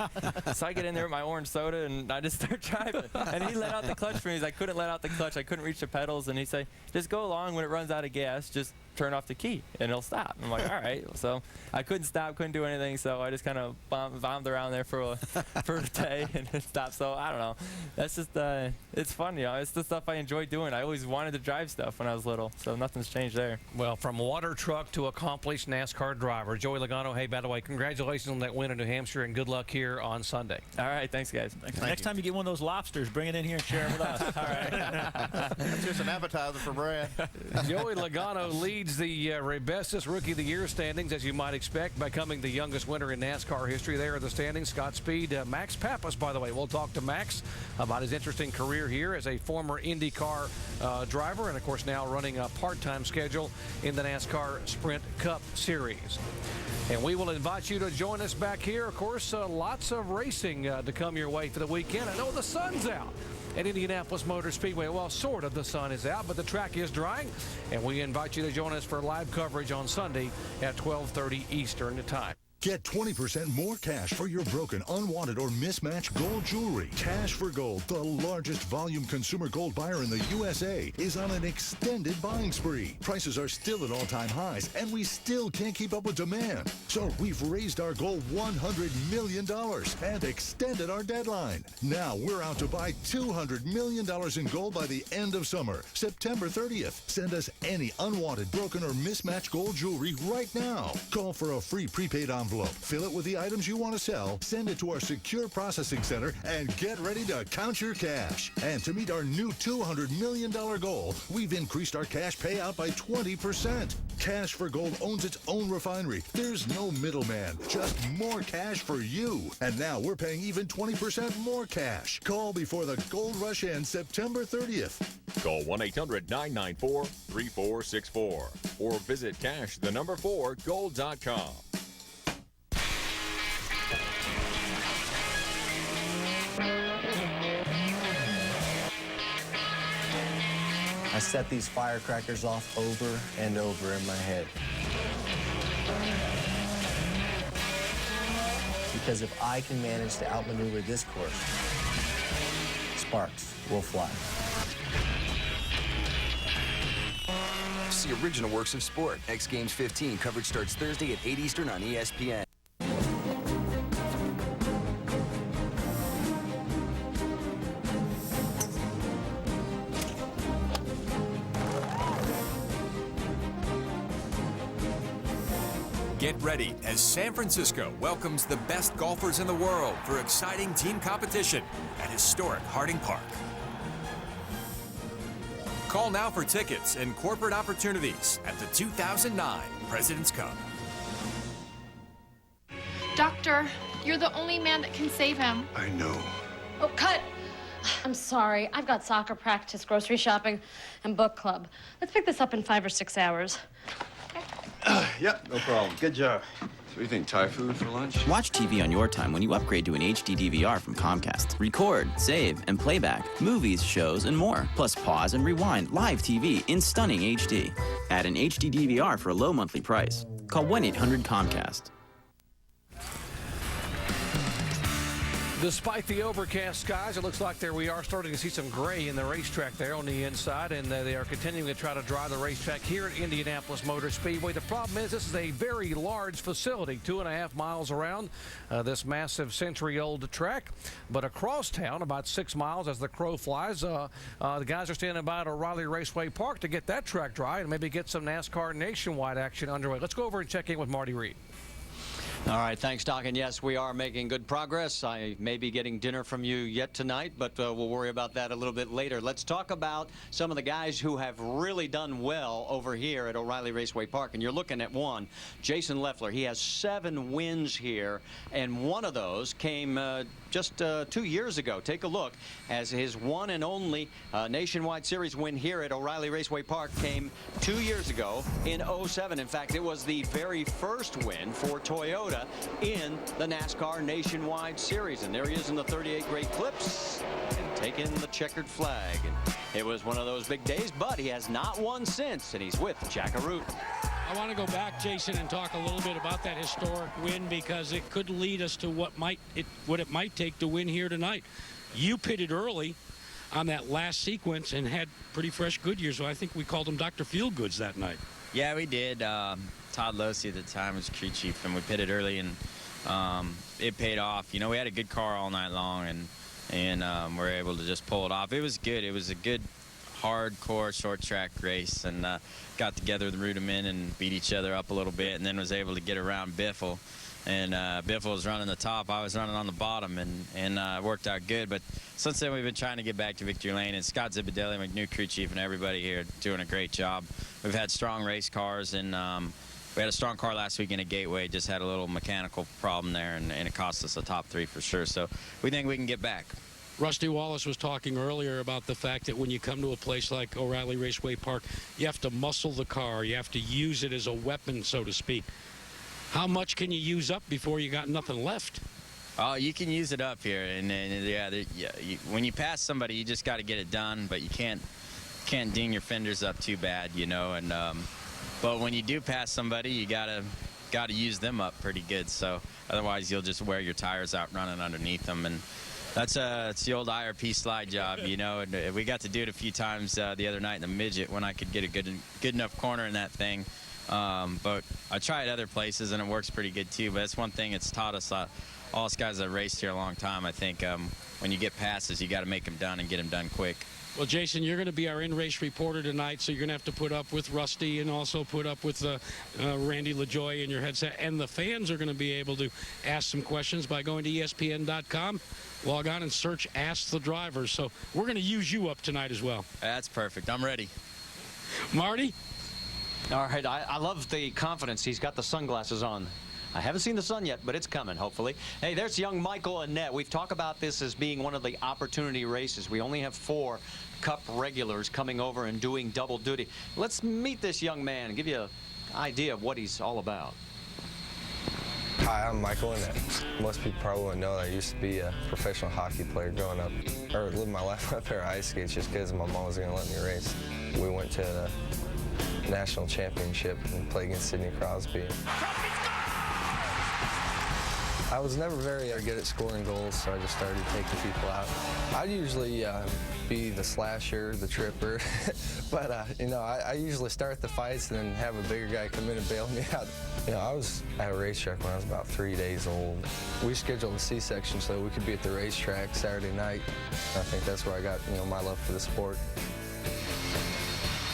[SPEAKER 16] So I get in there with my orange soda, and I just start driving. And he let out the clutch for me. I couldn't let out the clutch. I couldn't reach the pedals. And he said, just go along. When it runs out of gas, just turn off the key, and it'll stop. I'm like, all right. So I couldn't stop, couldn't do anything. So I just kind of bombed around there for a day, and it stopped. So I don't know. That's just, it's fun, you know. It's the stuff I enjoy doing. I always wanted to drive stuff when I was little, so nothing's changed there.
[SPEAKER 1] Well, from water truck to accomplished NASCAR driver, Joey Logano. Hey, by the way, congratulations on that win in New Hampshire, and good luck here on Sunday.
[SPEAKER 16] All right, thanks, guys.
[SPEAKER 19] Next time you get one of those lobsters, bring it in here and share them with us.
[SPEAKER 16] All right.
[SPEAKER 18] That's just an appetizer for Brad.
[SPEAKER 1] Joey Logano leads the Rebestis Rookie of the Year standings, as you might expect, becoming the youngest winner in NASCAR history. There are the standings. Scott Speed, Max Pappas, by the way. We'll talk to Max about his interesting career here as a former IndyCar driver, and of course now running a part-time schedule in the NASCAR Sprint Cup Series. And we will invite you to join us back here. Of course, lots of racing to come your way for the weekend. I know the sun's out at Indianapolis Motor Speedway. Well, sort of, the sun is out, but the track is drying. And we invite you to join us for live coverage on Sunday at 12:30 Eastern time.
[SPEAKER 4] Get 20% more cash for your broken, unwanted, or mismatched gold jewelry. Cash for Gold, the largest volume consumer gold buyer in the USA, is on an extended buying spree. Prices are still at all-time highs, and we still can't keep up with demand. So we've raised our goal $100 million and extended our deadline. Now we're out to buy $200 million in gold by the end of summer, September 30th. Send us any unwanted, broken, or mismatched gold jewelry right now. Call for a free prepaid envelope. Fill it with the items you want to sell, send it to our secure processing center, and get ready to count your cash. And to meet our new $200 million goal, we've increased our cash payout by 20%. Cash for Gold owns its own refinery. There's no middleman, just more cash for you. And now we're paying even 20% more cash. Call before the gold rush ends September 30th.
[SPEAKER 5] Call 1-800-994-3464 or visit cash4gold.com.
[SPEAKER 6] I set these firecrackers off over and over in my head. Because if I can manage to outmaneuver this course, sparks will fly.
[SPEAKER 24] See original works of sport. X Games 15 coverage starts Thursday at 8 Eastern on ESPN.
[SPEAKER 7] Get ready as San Francisco welcomes the best golfers in the world for exciting team competition at historic Harding Park. Call now for tickets and corporate opportunities at the 2009 President's Cup.
[SPEAKER 8] Doctor, you're the only man that can save him.
[SPEAKER 4] I know.
[SPEAKER 11] Oh, cut! I'm sorry. I've got soccer practice, grocery shopping, and book club. Let's pick this up in 5 or 6 hours.
[SPEAKER 25] Yep, no problem. Good job. So what do you think, Thai food for lunch?
[SPEAKER 26] Watch TV on your time when you upgrade to an HD DVR from Comcast. Record, save, and playback movies, shows, and more. Plus pause and rewind live TV in stunning HD. Add an HD DVR for a low monthly price. Call 1-800-COMCAST.
[SPEAKER 1] Despite the overcast skies, it looks like we are starting to see some gray in the racetrack there on the inside, and they are continuing to try to dry the racetrack here at Indianapolis Motor Speedway. The problem is this is a very large facility, 2.5 miles around this massive century-old track. But across town, about 6 miles as the crow flies, the guys are standing by at O'Reilly Raceway Park to get that track dry and maybe get some NASCAR nationwide action underway. Let's go over and check in with Marty Reed.
[SPEAKER 9] All right, thanks, Doc. And yes, we are making good progress. I may be getting dinner from you yet tonight, but we'll worry about that a little bit later. Let's talk about some of the guys who have really done well over here at O'Reilly Raceway Park. And you're looking at one, Jason Leffler. He has 7 wins here, and one of those came just 2 years ago. Take a look, as his one and only Nationwide Series win here at O'Reilly Raceway Park came 2 years ago in '07. In fact, it was the very first win for Toyota in the NASCAR Nationwide Series. And there he is in the 38 Great Clips and taking the checkered flag. And it was one of those big days, but he has not won since, and he's with Jackaroo.
[SPEAKER 10] I want to go back, Jason, and talk a little bit about that historic win, because it could lead us to what it might take to win here tonight. You pitted early on that last sequence and had pretty fresh Goodyear, so I think we called him Dr. Feelgoods that night.
[SPEAKER 16] Yeah, we did. Todd Losey at the time was crew chief, and we pitted early, and it paid off. You know, we had a good car all night long, and we're able to just pull it off. It was good. It was a good, hardcore short track race, and got together with Rudiman and beat each other up a little bit, and then was able to get around Biffle. And Biffle was running the top, I was running on the bottom, and it worked out good. But since then, we've been trying to get back to victory lane, and Scott Zipadelli, my new crew chief, and everybody here doing a great job. We've had strong race cars, and we had a strong car last week in a Gateway, just had a little mechanical problem there, and it cost us a top 3 for sure. So we think we can get back.
[SPEAKER 10] Rusty Wallace was talking earlier about the fact that when you come to a place like O'Reilly Raceway Park, you have to muscle the car. You have to use it as a weapon, so to speak. How much can you use up before you got nothing left?
[SPEAKER 16] Oh, you can use it up here, and when you pass somebody, you just got to get it done, but you can't ding your fenders up too bad, you know. And but when you do pass somebody, you gotta use them up pretty good. So otherwise, you'll just wear your tires out running underneath them, and it's the old IRP slide job, you know. And we got to do it a few times the other night in the midget when I could get a good enough corner in that thing. But I tried other places, and it works pretty good too. But that's one thing it's taught us. All us guys that raced here a long time, I think when you get passes, you got to make them done and get them done quick.
[SPEAKER 10] Well, Jason, you're going to be our in-race reporter tonight, so you're going to have to put up with Rusty and also put up with Randy LaJoy in your headset. And the fans are going to be able to ask some questions by going to ESPN.com. Log on and search Ask the Drivers. So we're going to use you up tonight as well.
[SPEAKER 16] That's perfect. I'm ready.
[SPEAKER 10] Marty?
[SPEAKER 9] All right, I love the confidence. He's got the sunglasses on. I haven't seen the sun yet, but it's coming, hopefully. Hey, there's young Michael Annett. We've talked about this as being one of the opportunity races. We only have 4 Cup regulars coming over and doing double duty. Let's meet this young man and give you an idea of what he's all about.
[SPEAKER 12] Hi, I'm Michael Annett. Most people probably wouldn't know that I used to be a professional hockey player growing up, or living my life on a pair of ice skates just because my mom was going to let me race. We went to the national championship and played against Sidney Crosby. I was never very good at scoring goals, so I just started taking people out. I'd usually be the slasher, the tripper, but you know, I usually start the fights and then have a bigger guy come in and bail me out. You know, I was at a racetrack when I was about 3 days old. We scheduled a C-section so we could be at the racetrack Saturday night. I think that's where I got, you know, my love for the sport.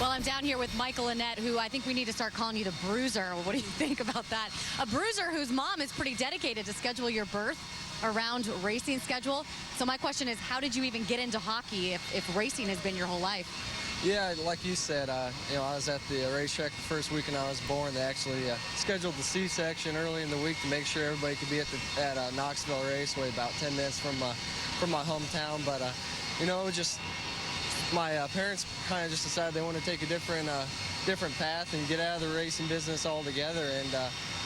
[SPEAKER 14] Well, I'm down here with Michael Annett, who I think we need to start calling you the Bruiser. What do you think about that? A bruiser whose mom is pretty dedicated to schedule your birth around racing schedule. So my question is, how did you even get into hockey if racing has been your whole life?
[SPEAKER 15] Yeah, like you said, you know, I was at the racetrack the first weekend I was born. They actually scheduled the C-section early in the week to make sure everybody could be at Knoxville Raceway, about 10 minutes from my hometown. But you know, just my parents kind of just decided they wanted to take a different path and get out of the racing business altogether. And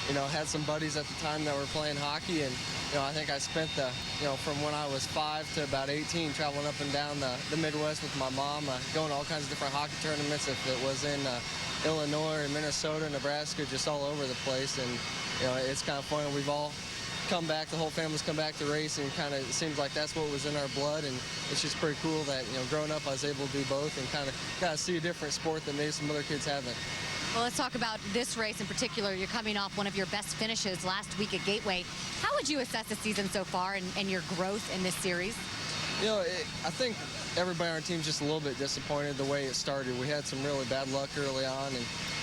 [SPEAKER 15] you know, had some buddies at the time that were playing hockey, and you know, I think I spent from when I was 5 to about 18 traveling up and down the Midwest with my mom, going to all kinds of different hockey tournaments. If it was in Illinois or Minnesota, Nebraska, just all over the place. And you know, it's kind of funny. We've all come back, the whole family's come back to racing. Kind of, it seems like that's what was in our blood, and it's just pretty cool that, you know, growing up I was able to do both and kind of see a different sport that maybe some other kids haven't.
[SPEAKER 14] Well, let's talk about this race in particular. You're coming off one of your best finishes last week at Gateway. How would you assess the season so far and your growth in this series?
[SPEAKER 15] You know, I think everybody on our team's just a little bit disappointed the way it started. We had some really bad luck early on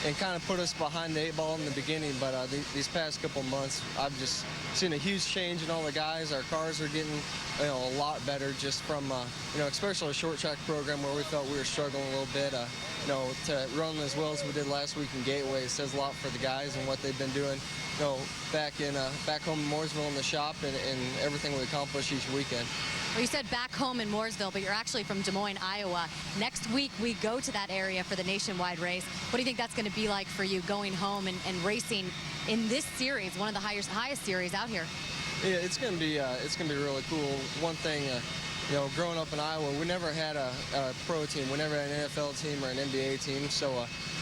[SPEAKER 15] and kind of put us behind the 8 ball in the beginning, but these past couple months, I've just seen a huge change in all the guys. Our cars are getting, you know, a lot better just from, you know, especially a short track program where we felt we were struggling a little bit. You know, to run as well as we did last week in Gateway says a lot for the guys and what they've been doing, you know, back home in Mooresville in the shop and everything we accomplish each weekend.
[SPEAKER 14] Well, you said back home in Mooresville, but you're actually from Des Moines, Iowa. Next week, we go to that area for the nationwide race. What do you think that's going to be like for you going home and racing in this series, one of the highest series out here?
[SPEAKER 15] Yeah, it's going to be really cool. One thing, you know, growing up in Iowa, we never had a pro team. We never had an NFL team or an NBA team. So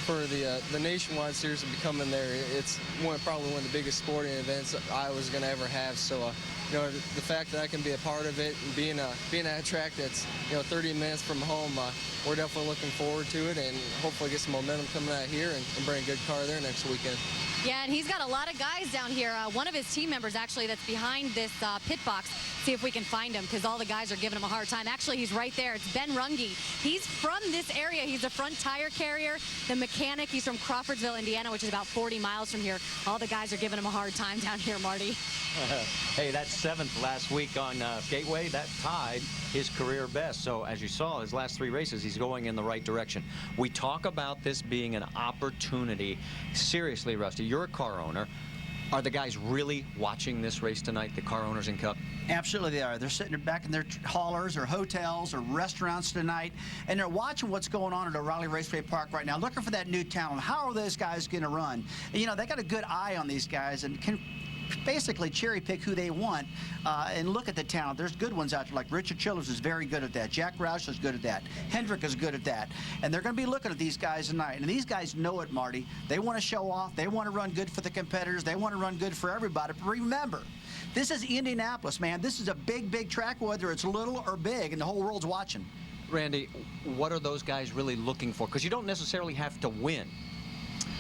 [SPEAKER 15] for the nationwide series to be coming there, it's probably one of the biggest sporting events Iowa's going to ever have. So, you know, the fact that I can be a part of it and being at a track that's, you know, 30 minutes from home, we're definitely looking forward to it and hopefully get some momentum coming out here and bring a good car there next weekend.
[SPEAKER 14] Yeah, and he's got a lot of guys down here. One of his team members, actually, that's behind this pit box. See if we can find him, because all the guys are giving him a hard time. Actually, he's right there. It's Ben Runge. He's from this area. He's a front tire carrier, the mechanic. He's from Crawfordsville, Indiana, which is about 40 miles from here. All the guys are giving him a hard time down here, Marty.
[SPEAKER 9] Hey, that 7th last week on Gateway, that tied his career best. So as you saw, his last 3 races, he's going in the right direction. We talk about this being an opportunity. Seriously, Rusty, you're a car owner. Are the guys really watching this race tonight, the car owners in Cup?
[SPEAKER 2] Absolutely they are. They're sitting back in their haulers or hotels or restaurants tonight, and they're watching what's going on at O'Reilly Raceway Park right now, looking for that new talent. How are those guys going to run? And, you know, they got a good eye on these guys and can basically cherry pick who they want and look at the talent. There's good ones out there, like Richard Childers is very good at that. Jack Roush is good at that. Hendrick is good at that. And they're going to be looking at these guys tonight. And these guys know it, Marty. They want to show off. They want to run good for the competitors. They want to run good for everybody. But remember, this is Indianapolis, man. This is a big, big track, whether it's little or big, and the whole world's watching.
[SPEAKER 9] Randy, what are those guys really looking for? Because you don't necessarily have to win.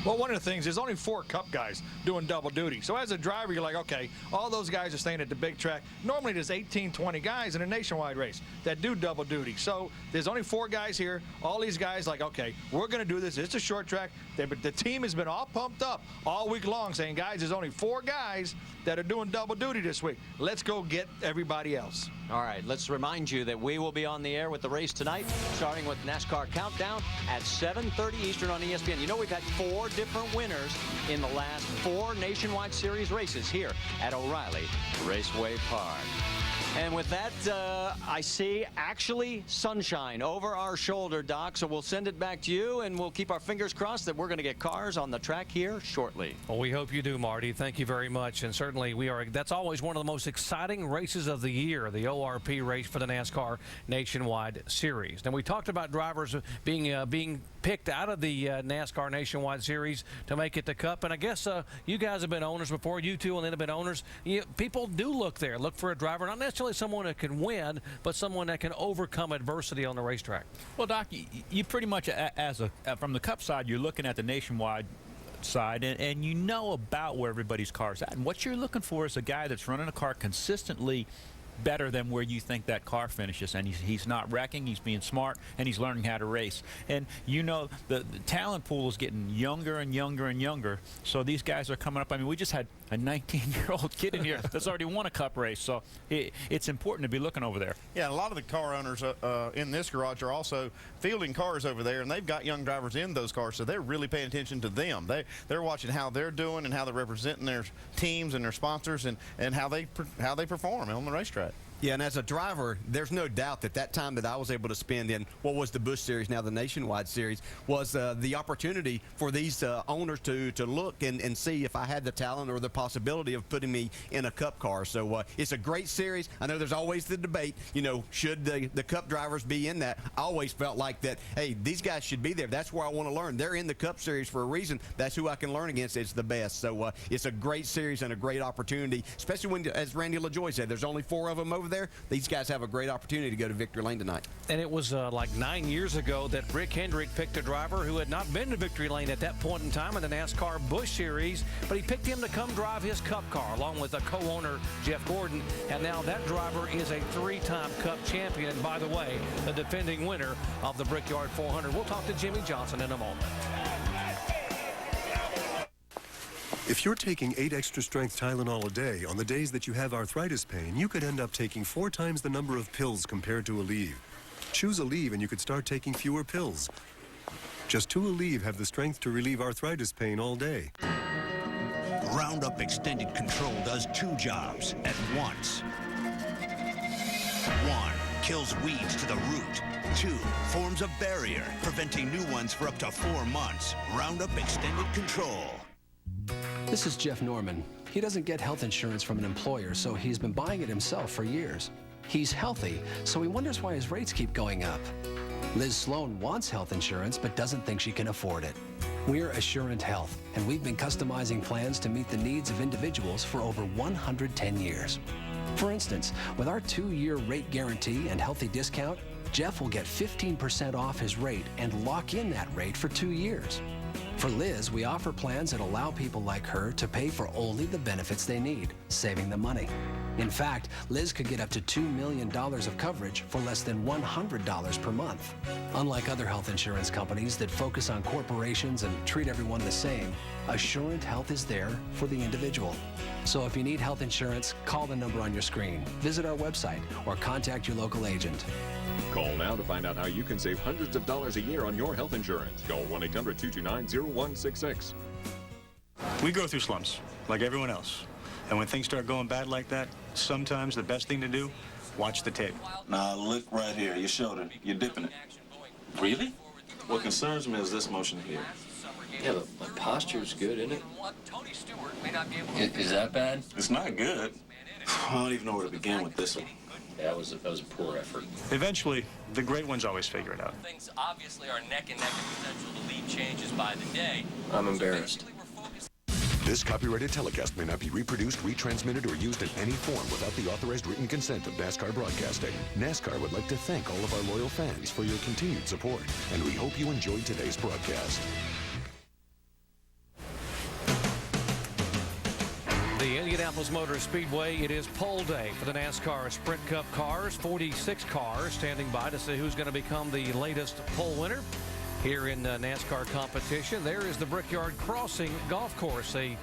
[SPEAKER 3] Well, one of the things, there's only 4 Cup guys doing double duty. So as a driver, you're like, okay, all those guys are staying at the big track. Normally there's 18, 20 guys in a nationwide race that do double duty. So there's only 4 guys here. All these guys like, okay, we're going to do this. It's a short track. The team has been all pumped up all week long saying, guys, there's only 4 guys that are doing double duty this week. Let's go get everybody else.
[SPEAKER 9] All right, let's remind you that we will be on the air with the race tonight, starting with NASCAR Countdown at 7:30 Eastern on ESPN. You know, we've had 4 different winners in the last 4 nationwide series races here at O'Reilly Raceway Park. And with that, I see actually sunshine over our shoulder, Doc. So we'll send it back to you, and we'll keep our fingers crossed that we're going to get cars on the track here shortly.
[SPEAKER 1] Well, we hope you do, Marty. Thank you very much. And certainly that's always one of the most exciting races of the year, the ORP race for the NASCAR Nationwide Series. Now, we talked about drivers being picked out of the NASCAR Nationwide Series to make it to Cup. And I guess you guys have been owners before. You two and then have been owners. People do look there, look for a driver, not necessarily someone that can win, but someone that can overcome adversity on the racetrack.
[SPEAKER 19] Well, Doc, you pretty much, from the Cup side, you're looking at the nationwide side, and you know about where everybody's car's at. And what you're looking for is a guy that's running a car consistently better than where you think that car finishes, and he's not wrecking, he's being smart, and he's learning how to race. And you know the talent pool is getting younger and younger and younger, so these guys are coming up. I mean, we just had a 19-year-old kid in here that's already won a Cup race, so it's important to be looking over there.
[SPEAKER 18] Yeah, a lot of the car owners in this garage are also fielding cars over there, and they've got young drivers in those cars, so they're really paying attention to them. They're watching how they're doing and how they're representing their teams and their sponsors, and how they perform on the racetrack.
[SPEAKER 17] Yeah, and as a driver, there's no doubt that time that I was able to spend in what was the Busch Series, now the Nationwide Series, was the opportunity for these owners to look and see if I had the talent or the possibility of putting me in a Cup car. So it's a great series. I know there's always the debate, you know, should the Cup drivers be in that? I always felt like that, hey, these guys should be there. That's where I want to learn. They're in the Cup Series for a reason. That's who I can learn against. It's the best. So it's a great series and a great opportunity, especially when, as Randy LaJoie said, there's only 4 of them over there, these guys have a great opportunity to go to victory lane tonight.
[SPEAKER 1] And it was like 9 years ago that Rick Hendrick picked a driver who had not been to victory lane at that point in time in the NASCAR Busch Series, but he picked him to come drive his Cup car along with a co-owner, Jeff Gordon, and now that driver is a 3-time Cup champion, and by the way, the defending winner of the Brickyard 400. We'll talk to Jimmy Johnson in a moment.
[SPEAKER 5] If you're taking 8 extra strength Tylenol a day on the days that you have arthritis pain, you could end up taking 4 times the number of pills compared to Aleve. Choose Aleve and you could start taking fewer pills. Just 2 Aleve have the strength to relieve arthritis pain all day.
[SPEAKER 13] Roundup Extended Control does 2 jobs at once. 1. Kills weeds to the root. 2. Forms a barrier, preventing new ones for up to 4 months. Roundup Extended Control.
[SPEAKER 20] This is Jeff Norman. He doesn't get health insurance from an employer, so he's been buying it himself for years. He's healthy, so he wonders why his rates keep going up. Liz Sloan wants health insurance, but doesn't think she can afford it. We're Assurant Health, and we've been customizing plans to meet the needs of individuals for over 110 years. For instance, with our 2-year rate guarantee and healthy discount, Jeff will get 15% off his rate and lock in that rate for 2 years. For Liz, we offer plans that allow people like her to pay for only the benefits they need, saving them money. In fact, Liz could get up to $2 million of coverage for less than $100 per month. Unlike other health insurance companies that focus on corporations and treat everyone the same, Assurant Health is there for the individual. So if you need health insurance, call the number on your screen, visit our website, or contact your local agent.
[SPEAKER 21] Call now to find out how you can save hundreds of dollars a year on your health insurance. Call 1-800-229-0166.
[SPEAKER 22] We go through slumps, like everyone else. And when things start going bad like that, sometimes the best thing to do, watch the tape.
[SPEAKER 23] Now look right here, your shoulder, you're dipping it. Really? What concerns me is this motion here.
[SPEAKER 27] Yeah, the posture's good, isn't it? Is that bad?
[SPEAKER 23] It's not good. I don't even know where to begin with this one.
[SPEAKER 27] Yeah, that was a poor effort.
[SPEAKER 22] Eventually, the great ones always figure it out.
[SPEAKER 28] Things obviously are neck and neck and potential to lead changes by the day.
[SPEAKER 27] I'm embarrassed.
[SPEAKER 29] This copyrighted telecast may not be reproduced, retransmitted, or used in any form without the authorized written consent of NASCAR Broadcasting. NASCAR would like to thank all of our loyal fans for your continued support, and we hope you enjoyed today's broadcast.
[SPEAKER 1] The Indianapolis Motor Speedway, it is pole day for the NASCAR Sprint Cup cars. 46 cars standing by to see who's going to become the latest pole winner here in NASCAR competition. There is the Brickyard Crossing Golf Course, a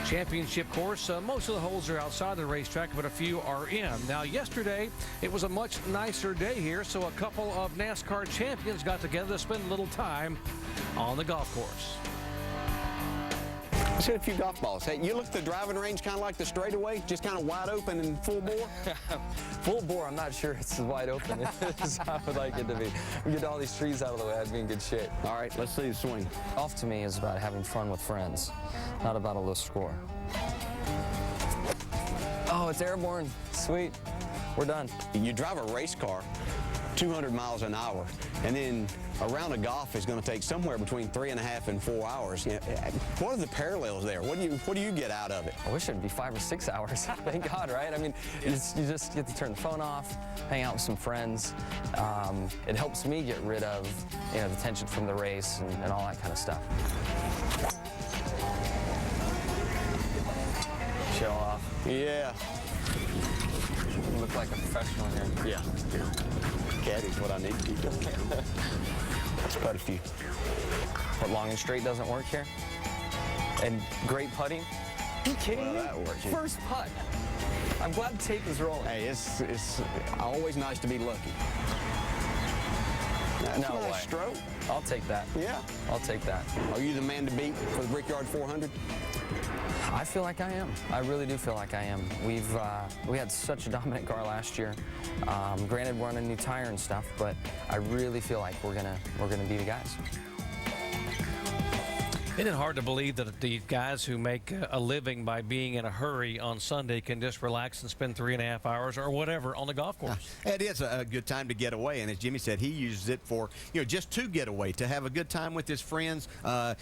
[SPEAKER 1] championship course. Most of the holes are outside the racetrack, but a few are in. Now, yesterday, it was a much nicer day here, so a couple of NASCAR champions got together to spend a little time on the golf course.
[SPEAKER 30] Let's hit a few golf balls. Hey, you look at the driving range kind of like the straightaway, just kind of wide open and full bore?
[SPEAKER 12] Full bore, I'm not sure it's as wide open as I would like it to be. We get all these trees out of the way, I'd be in good shape.
[SPEAKER 30] All right, let's see the swing.
[SPEAKER 12] Golf to me is about having fun with friends, not about a low score. Oh, it's airborne. Sweet. We're done.
[SPEAKER 30] You drive a race car 200 miles an hour, and then a round of golf is going to take somewhere between 3.5 and 4 hours. You know, what are the parallels there? What do you get out of it?
[SPEAKER 12] I wish it'd be 5 or 6 hours. Thank God, right? I mean, you just get to turn the phone off, hang out with some friends. It helps me get rid of, the tension from the race and all that kind of stuff. Show off.
[SPEAKER 30] Yeah.
[SPEAKER 12] You look like a professional here.
[SPEAKER 30] Yeah. Caddy's what I need to be doing. That's quite a few.
[SPEAKER 12] But long and straight doesn't work here? And great putting? Are you kidding me?
[SPEAKER 30] That works.
[SPEAKER 12] First putt. I'm glad the tape is rolling.
[SPEAKER 30] Hey, it's always nice to be lucky. That's
[SPEAKER 12] no
[SPEAKER 30] a nice
[SPEAKER 12] way.
[SPEAKER 30] stroke.
[SPEAKER 12] I'll take that.
[SPEAKER 30] Yeah.
[SPEAKER 12] I'll take that.
[SPEAKER 30] Are you the man to beat for the Brickyard 400?
[SPEAKER 12] I feel like I am. I really do feel like I am. We had such a dominant car last year. Granted, we're on a new tire and stuff, but I really feel like we're gonna be the guys.
[SPEAKER 1] Isn't it hard to believe that the guys who make a living by being in a hurry on Sunday can just relax and spend 3.5 hours or whatever on the golf course?
[SPEAKER 17] It is a good time to get away, and as Jimmy said, he uses it for, just to get away, to have a good time with his friends.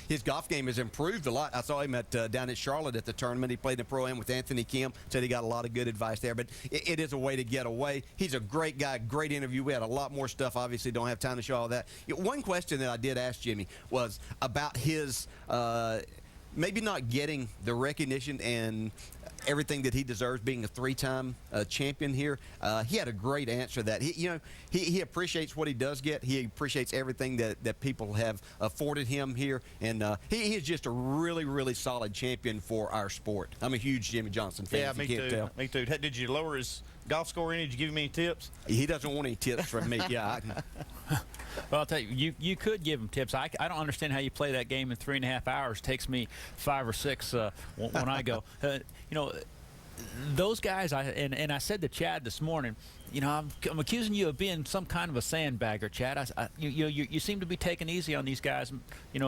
[SPEAKER 17] His golf game has improved a lot. I saw him down at Charlotte at the tournament. He played in the Pro-Am with Anthony Kim. Said he got a lot of good advice there, but it is a way to get away. He's a great guy, great interview. We had a lot more stuff. Obviously, don't have time to show all that. One question that I did ask Jimmy was about his maybe not getting the recognition and everything that he deserves, being a 3-time champion here. He had a great answer to that. He appreciates what he does get. He appreciates everything that people have afforded him here, and he is just a really, really solid champion for our sport. I'm a huge Jimmy Johnson fan.
[SPEAKER 18] Yeah,
[SPEAKER 17] if
[SPEAKER 18] me
[SPEAKER 17] you can't
[SPEAKER 18] too.
[SPEAKER 17] tell.
[SPEAKER 18] Me too. Did you lower his golf score any? Did you give him any tips?
[SPEAKER 17] He doesn't want any tips from me. Yeah.
[SPEAKER 19] Well, I'll tell you, you could give him tips. I don't understand how you play that game in 3.5 hours. It takes me 5 or 6 when I go. Those guys, I said to Chad this morning, I'm accusing you of being some kind of a sandbagger, Chad. You seem to be taking easy on these guys,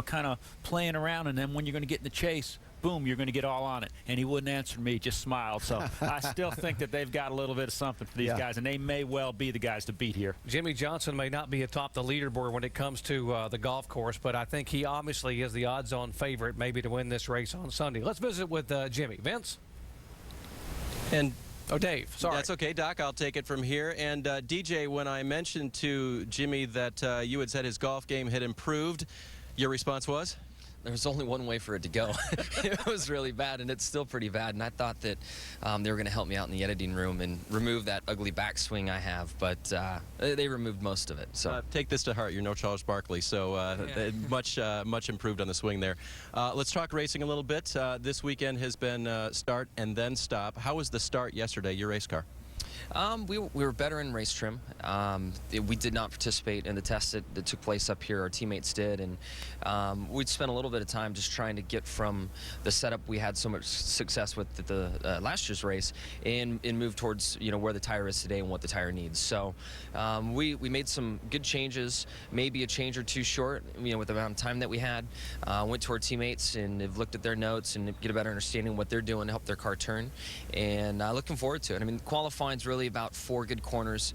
[SPEAKER 19] kind of playing around, and then when you're going to get in the chase, boom, you're going to get all on it. And he wouldn't answer me, just smiled. So I still think that they've got a little bit of something for these guys, and they may well be the guys to beat here.
[SPEAKER 1] Jimmy Johnson may not be atop the leaderboard when it comes to the golf course, but I think he obviously is the odds-on favorite maybe to win this race on Sunday. Let's visit with Jimmy. Vince? Dave, sorry.
[SPEAKER 4] That's okay, Doc. I'll take it from here. And DJ, when I mentioned to Jimmy that you had said his golf game had improved, your response was?
[SPEAKER 6] There was only one way for it to go. It was really bad, and it's still pretty bad. And I thought that they were going to help me out in the editing room and remove that ugly backswing I have, but they removed most of it. So
[SPEAKER 4] take this to heart. You're no Charles Barkley, so much improved on the swing there. Let's talk racing a little bit. This weekend has been start and then stop. How was the start yesterday, your race car?
[SPEAKER 6] We were better in race trim. We did not participate in the test that took place up here. Our teammates did, and we'd spent a little bit of time just trying to get from the setup we had so much success with at the last year's race and move towards where the tire is today and what the tire needs. So we made some good changes, maybe a change or two short, with the amount of time that we had. Went to our teammates and have looked at their notes and get a better understanding of what they're doing to help their car turn, and looking forward to it. I mean, qualifying's really about 4 good corners.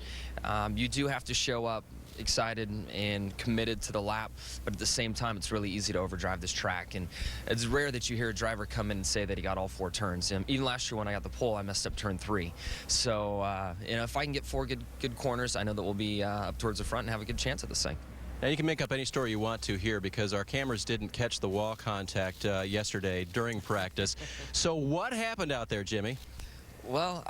[SPEAKER 6] You do have to show up excited and committed to the lap, but at the same time, it's really easy to overdrive this track, and it's rare that you hear a driver come in and say that he got all 4 turns. Even last year when I got the pole, I messed up turn 3. So if I can get 4 good corners, I know that we'll be up towards the front and have a good chance at this thing.
[SPEAKER 4] Now, you can make up any story you want to here because our cameras didn't catch the wall contact yesterday during practice. So what happened out there, Jimmy?
[SPEAKER 6] Well,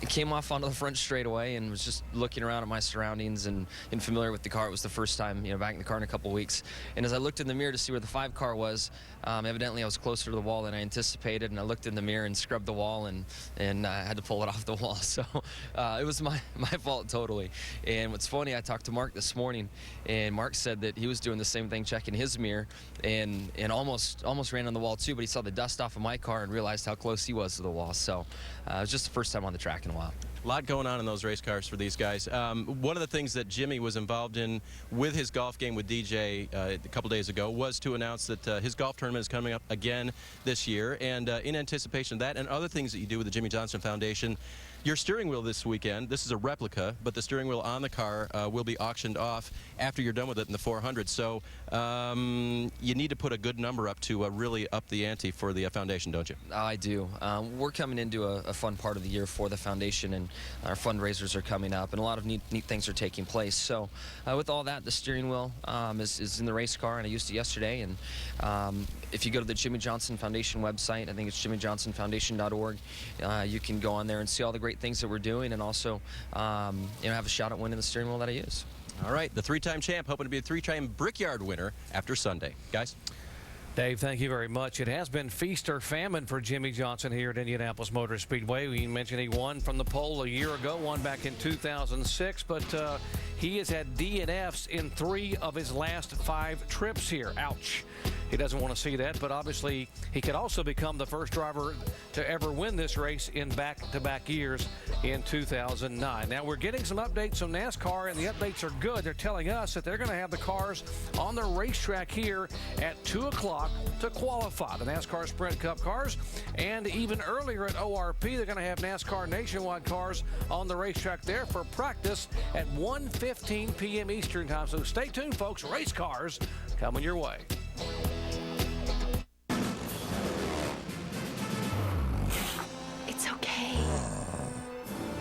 [SPEAKER 6] I came off onto the front straightaway and was just looking around at my surroundings and familiar with the car. It was the first time, back in the car in a couple weeks. And as I looked in the mirror to see where the 5 car was, evidently I was closer to the wall than I anticipated. And I looked in the mirror and scrubbed the wall and I had to pull it off the wall. So it was my fault totally. And what's funny, I talked to Mark this morning, and Mark said that he was doing the same thing, checking his mirror, and almost ran on the wall too. But he saw the dust off of my car and realized how close he was to the wall. So it was just the first time on the track in a while.
[SPEAKER 4] A lot going on in those race cars for these guys. One of the things that Jimmy was involved in with his golf game with DJ a couple days ago was to announce that his golf tournament is coming up again this year. And in anticipation of that and other things that you do with the Jimmy Johnson Foundation, your steering wheel this weekend, this is a replica, but the steering wheel on the car will be auctioned off after you're done with it in the 400. So you need to put a good number up to really up the ante for the foundation, don't you?
[SPEAKER 6] I do. We're coming into a fun part of the year for the foundation, and our fundraisers are coming up, and a lot of neat things are taking place. So with all that, the steering wheel is in the race car, and I used it yesterday. And if you go to the Jimmy Johnson Foundation website, I think it's jimmyjohnsonfoundation.org, you can go on there and see all the great things that we're doing, and also have a shot at winning the steering wheel that I use.
[SPEAKER 4] All right, the 3-time champ hoping to be a 3-time Brickyard winner after Sunday. Guys?
[SPEAKER 1] Dave, thank you very much. It has been feast or famine for Jimmy Johnson here at Indianapolis Motor Speedway. We mentioned he won from the pole a year ago, won back in 2006, but He has had DNFs in 3 of his last 5 trips here. Ouch. He doesn't want to see that, but obviously he could also become the first driver to ever win this race in back-to-back years in 2009. Now, we're getting some updates on NASCAR, and the updates are good. They're telling us that they're going to have the cars on the racetrack here at 2 o'clock to qualify, the NASCAR Sprint Cup cars. And even earlier at ORP, they're going to have NASCAR Nationwide cars on the racetrack there for practice at 1:15 p.m. Eastern Time. So stay tuned, folks. Race cars coming your way.
[SPEAKER 7] It's okay.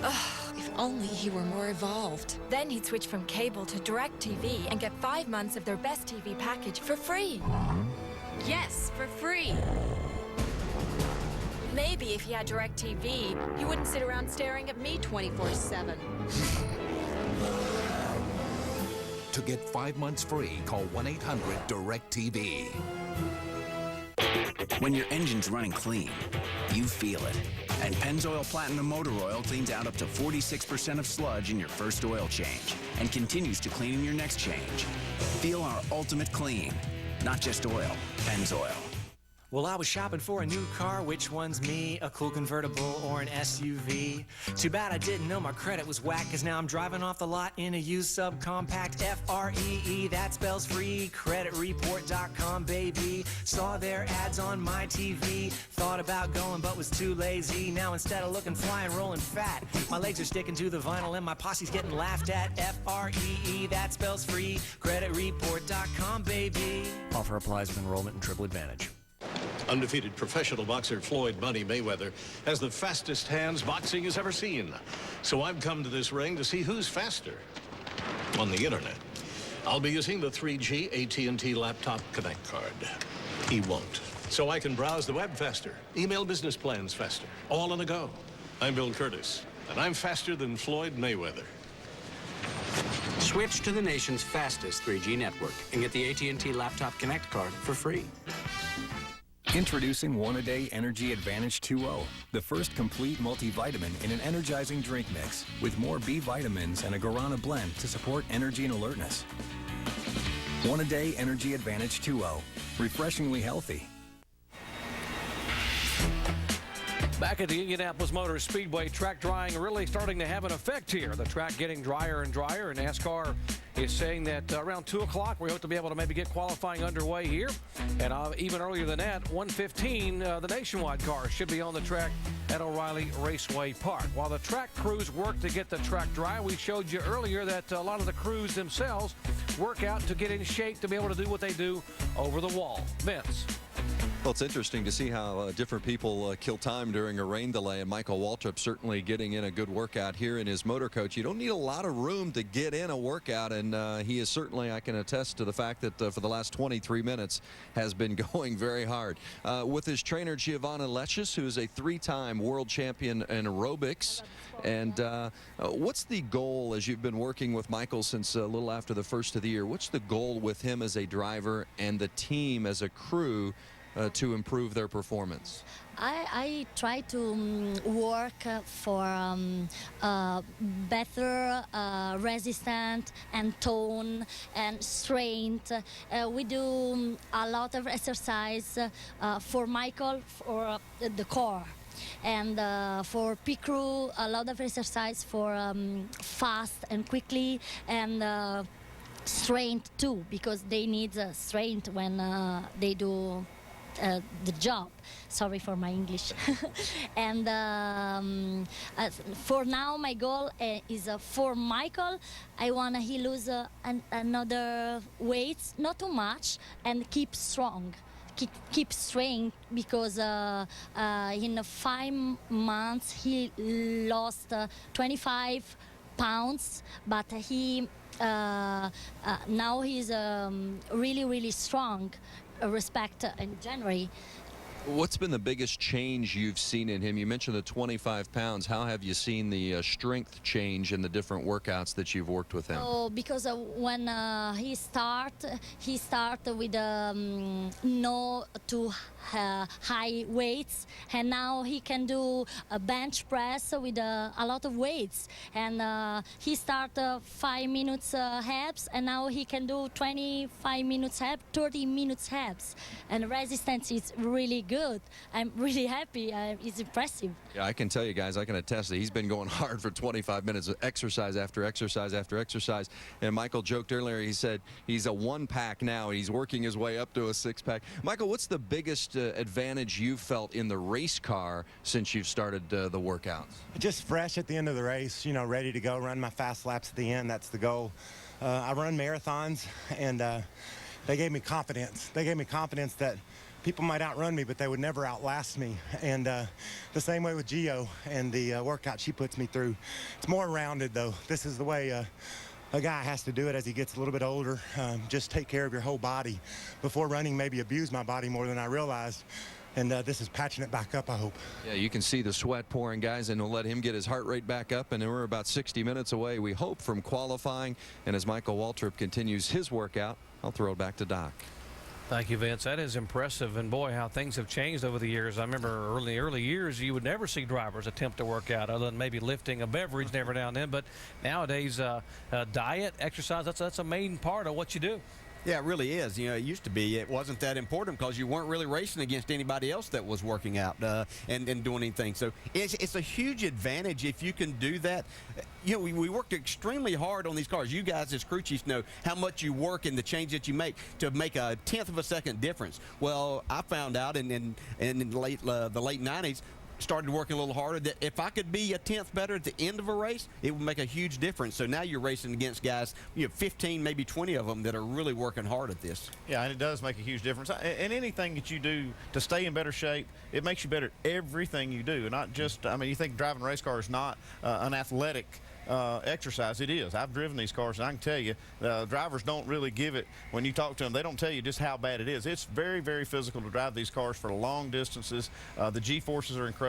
[SPEAKER 7] Ugh, if only he were more evolved. Then he'd switch from cable to DirecTV and get 5 months of their best TV package for free. Yes, for free. Maybe if he had DirecTV, he wouldn't sit around staring at me 24/7.
[SPEAKER 8] To get 5 months free, call 1-800-DIRECTV.
[SPEAKER 10] When your engine's running clean, you feel it. And Pennzoil Platinum Motor Oil cleans out up to 46% of sludge in your first oil change and continues to clean in your next change. Feel our ultimate clean. Not just oil, Pennzoil.
[SPEAKER 11] Well, I was shopping for a new car. Which one's me? A cool convertible or an SUV? Too bad I didn't know my credit was whack, cause now I'm driving off the lot in a used subcompact. F-R-E-E, that spells free. Creditreport.com, baby. Saw their ads on my TV. Thought about going but was too lazy. Now instead of looking fly and rolling fat, my legs are sticking to the vinyl and my posse's getting laughed at. F-R-E-E, that spells free. Creditreport.com, baby. Offer applies with enrollment and triple advantage.
[SPEAKER 14] Undefeated professional boxer Floyd Money Mayweather has the fastest hands boxing has ever seen. So I've come to this ring to see who's faster on the internet. I'll be using the 3G AT&T Laptop Connect card. He won't. So I can browse the web faster, email business plans faster, all on the go. I'm Bill Curtis, and I'm faster than Floyd Mayweather.
[SPEAKER 15] Switch to the nation's fastest 3G network and get the AT&T Laptop Connect card for free.
[SPEAKER 16] Introducing One-A-Day Energy Advantage 2.0, the first complete multivitamin in an energizing drink mix with more B vitamins and a guarana blend to support energy and alertness. One-A-Day Energy Advantage 2.0, refreshingly healthy.
[SPEAKER 1] Back at the Indianapolis Motor Speedway, track drying really starting to have an effect here. The track getting drier and drier, and NASCAR is saying that around 2 o'clock, we hope to be able to maybe get qualifying underway here. And even earlier than that, 1:15, the Nationwide car should be on the track at O'Reilly Raceway Park. While the track crews work to get the track dry, we showed you earlier that a lot of the crews themselves work out to get in shape to be able to do what they do over the wall. Vince.
[SPEAKER 24] Well, it's interesting to see how different people kill time during a rain delay, and Michael Waltrip certainly getting in a good workout here in his motor coach. You don't need a lot of room to get in a workout, and he is certainly, I can attest to the fact that for the last 23 minutes has been going very hard. With his trainer, Giovanna Leches, who is a 3-time world champion in aerobics. And what's the goal, as you've been working with Michael since a little after the first of the year, what's the goal with him as a driver and the team as a crew to improve their performance?
[SPEAKER 25] I try to work for better resistance and tone and strength. We do a lot of exercise for Michael for the core. And for pit crew, a lot of exercise for fast and quickly, and strength too, because they need strength when they do the job. Sorry for my English. And for now, my goal is for Michael. I want he lose another weight, not too much, and keep strong. Keep strength, because in 5 months he lost 25 pounds, but he now he's really strong. Respect in January
[SPEAKER 24] What's been the biggest change you've seen in him? You mentioned the 25 pounds. How have you seen the strength change in the different workouts that you've worked with him?
[SPEAKER 25] Oh, because when he start with no too high weights, and now he can do a bench press with a lot of weights. And he start 5 minutes abs, and now he can do 25 minutes abs, 30 minutes abs, and resistance is really good. I'm really happy. It's impressive.
[SPEAKER 24] Yeah, I can tell you guys, I can attest that he's been going hard for 25 minutes of exercise after exercise after exercise. And Michael joked earlier, he said he's a 1-pack now. He's working his way up to a 6-pack. Michael, what's the biggest advantage you've felt in the race car since you've started the workouts?
[SPEAKER 2] Just fresh at the end of the race, you know, ready to go, run my fast laps at the end. That's the goal. I run marathons, and they gave me confidence. They gave me confidence that people might outrun me, but they would never outlast me. And the same way with Gio and the workout she puts me through. It's more rounded, though. This is the way a guy has to do it as he gets a little bit older. Just take care of your whole body. Before running, maybe abused my body more than I realized. And this is patching it back up, I hope.
[SPEAKER 24] Yeah, you can see the sweat pouring, guys, and we'll let him get his heart rate back up. And we're about 60 minutes away, we hope, from qualifying. And as Michael Waltrip continues his workout, I'll throw it back to Doc.
[SPEAKER 1] Thank you, Vince. That is impressive, and boy, how things have changed over the years. I remember early years, you would never see drivers attempt to work out other than maybe lifting a beverage every now and then. But nowadays, diet, exercise, that's a main part of what you do.
[SPEAKER 17] Yeah, it really is. You know, it used to be it wasn't that important because you weren't really racing against anybody else that was working out and doing anything. So it's a huge advantage if you can do that. You know, we worked extremely hard on these cars. You guys as crew chiefs know how much you work and the change that you make to make a 1/10 of a second difference. Well, I found out in the late 90s, started working a little harder, that if I could be a 1/10 better at the end of a race, it would make a huge difference. So now you're racing against guys, you know, 15, maybe 20 of them that are really working hard at this.
[SPEAKER 18] Yeah, and it does make a huge difference. And anything that you do to stay in better shape, it makes you better at everything you do. Not just, I mean, you think driving a race car is not an athletic exercise. It is. I've driven these cars, and I can tell you, drivers don't really give it, when you talk to them, they don't tell you just how bad it is. It's very, very physical to drive these cars for long distances. The G-forces are incredible.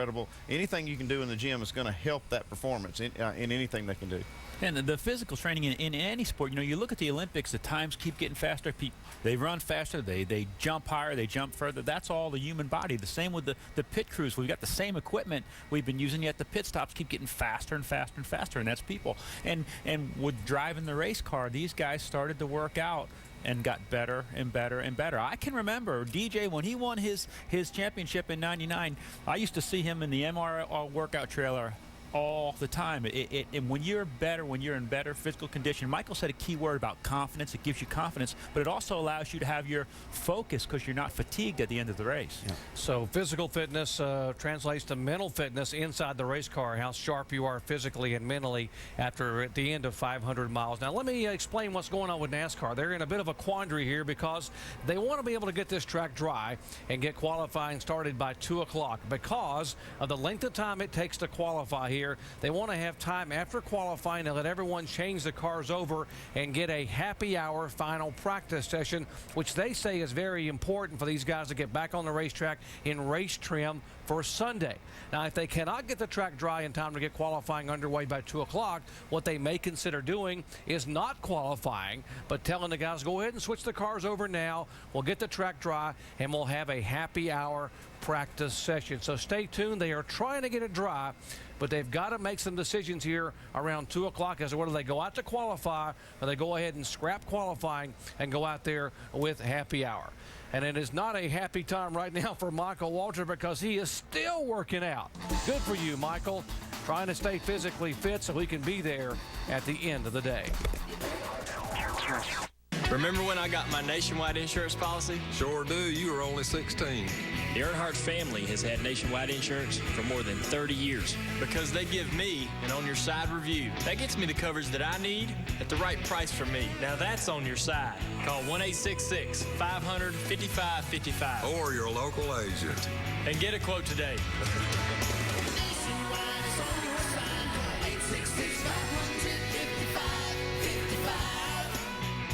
[SPEAKER 18] Anything you can do in the gym is going to help that performance in anything they can do.
[SPEAKER 19] And the physical training in any sport, you know, you look at the Olympics, the times keep getting faster. They run faster, they jump higher, they jump further. That's all the human body. The same with the pit crews. We've got the same equipment we've been using, yet the pit stops keep getting faster and faster and faster, and that's people. And with driving the race car, these guys started to work out and got better and better and better. I can remember DJ when he won his championship in '99. I used to see him in the MR workout trailer all the time. And when you're better, when you're in better physical condition, Michael said a key word about confidence. It gives you confidence, but it also allows you to have your focus because you're not fatigued at the end of the race.
[SPEAKER 1] Yeah. So physical fitness translates to mental fitness inside the race car, how sharp you are physically and mentally at the end of 500 miles. Now, let me explain what's going on with NASCAR. They're in a bit of a quandary here because they want to be able to get this track dry and get qualifying started by 2 o'clock because of the length of time it takes to qualify here. They want to have time after qualifying to let everyone change the cars over and get a happy hour final practice session, which they say is very important for these guys to get back on the racetrack in race trim for Sunday. Now, if they cannot get the track dry in time to get qualifying underway by 2 o'clock, what they may consider doing is not qualifying, but telling the guys, go ahead and switch the cars over now. We'll get the track dry, and we'll have a happy hour practice session. So stay tuned. They are trying to get it dry, but they've got to make some decisions here around 2 o'clock as to whether they go out to qualify or they go ahead and scrap qualifying and go out there with happy hour. And it is not a happy time right now for Michael Waltrip because he is still working out. Good for you, Michael. Trying to stay physically fit so he can be there at the end of the day.
[SPEAKER 3] Remember when I got my nationwide insurance policy?
[SPEAKER 24] Sure do. You were only 16.
[SPEAKER 3] The Earnhardt family has had nationwide insurance for more than 30 years because they give me an on-your-side review. That gets me the coverage that I need at the right price for me. Now that's on your side. Call 1-866-500-5555.
[SPEAKER 24] Or your local agent.
[SPEAKER 3] And get a quote today.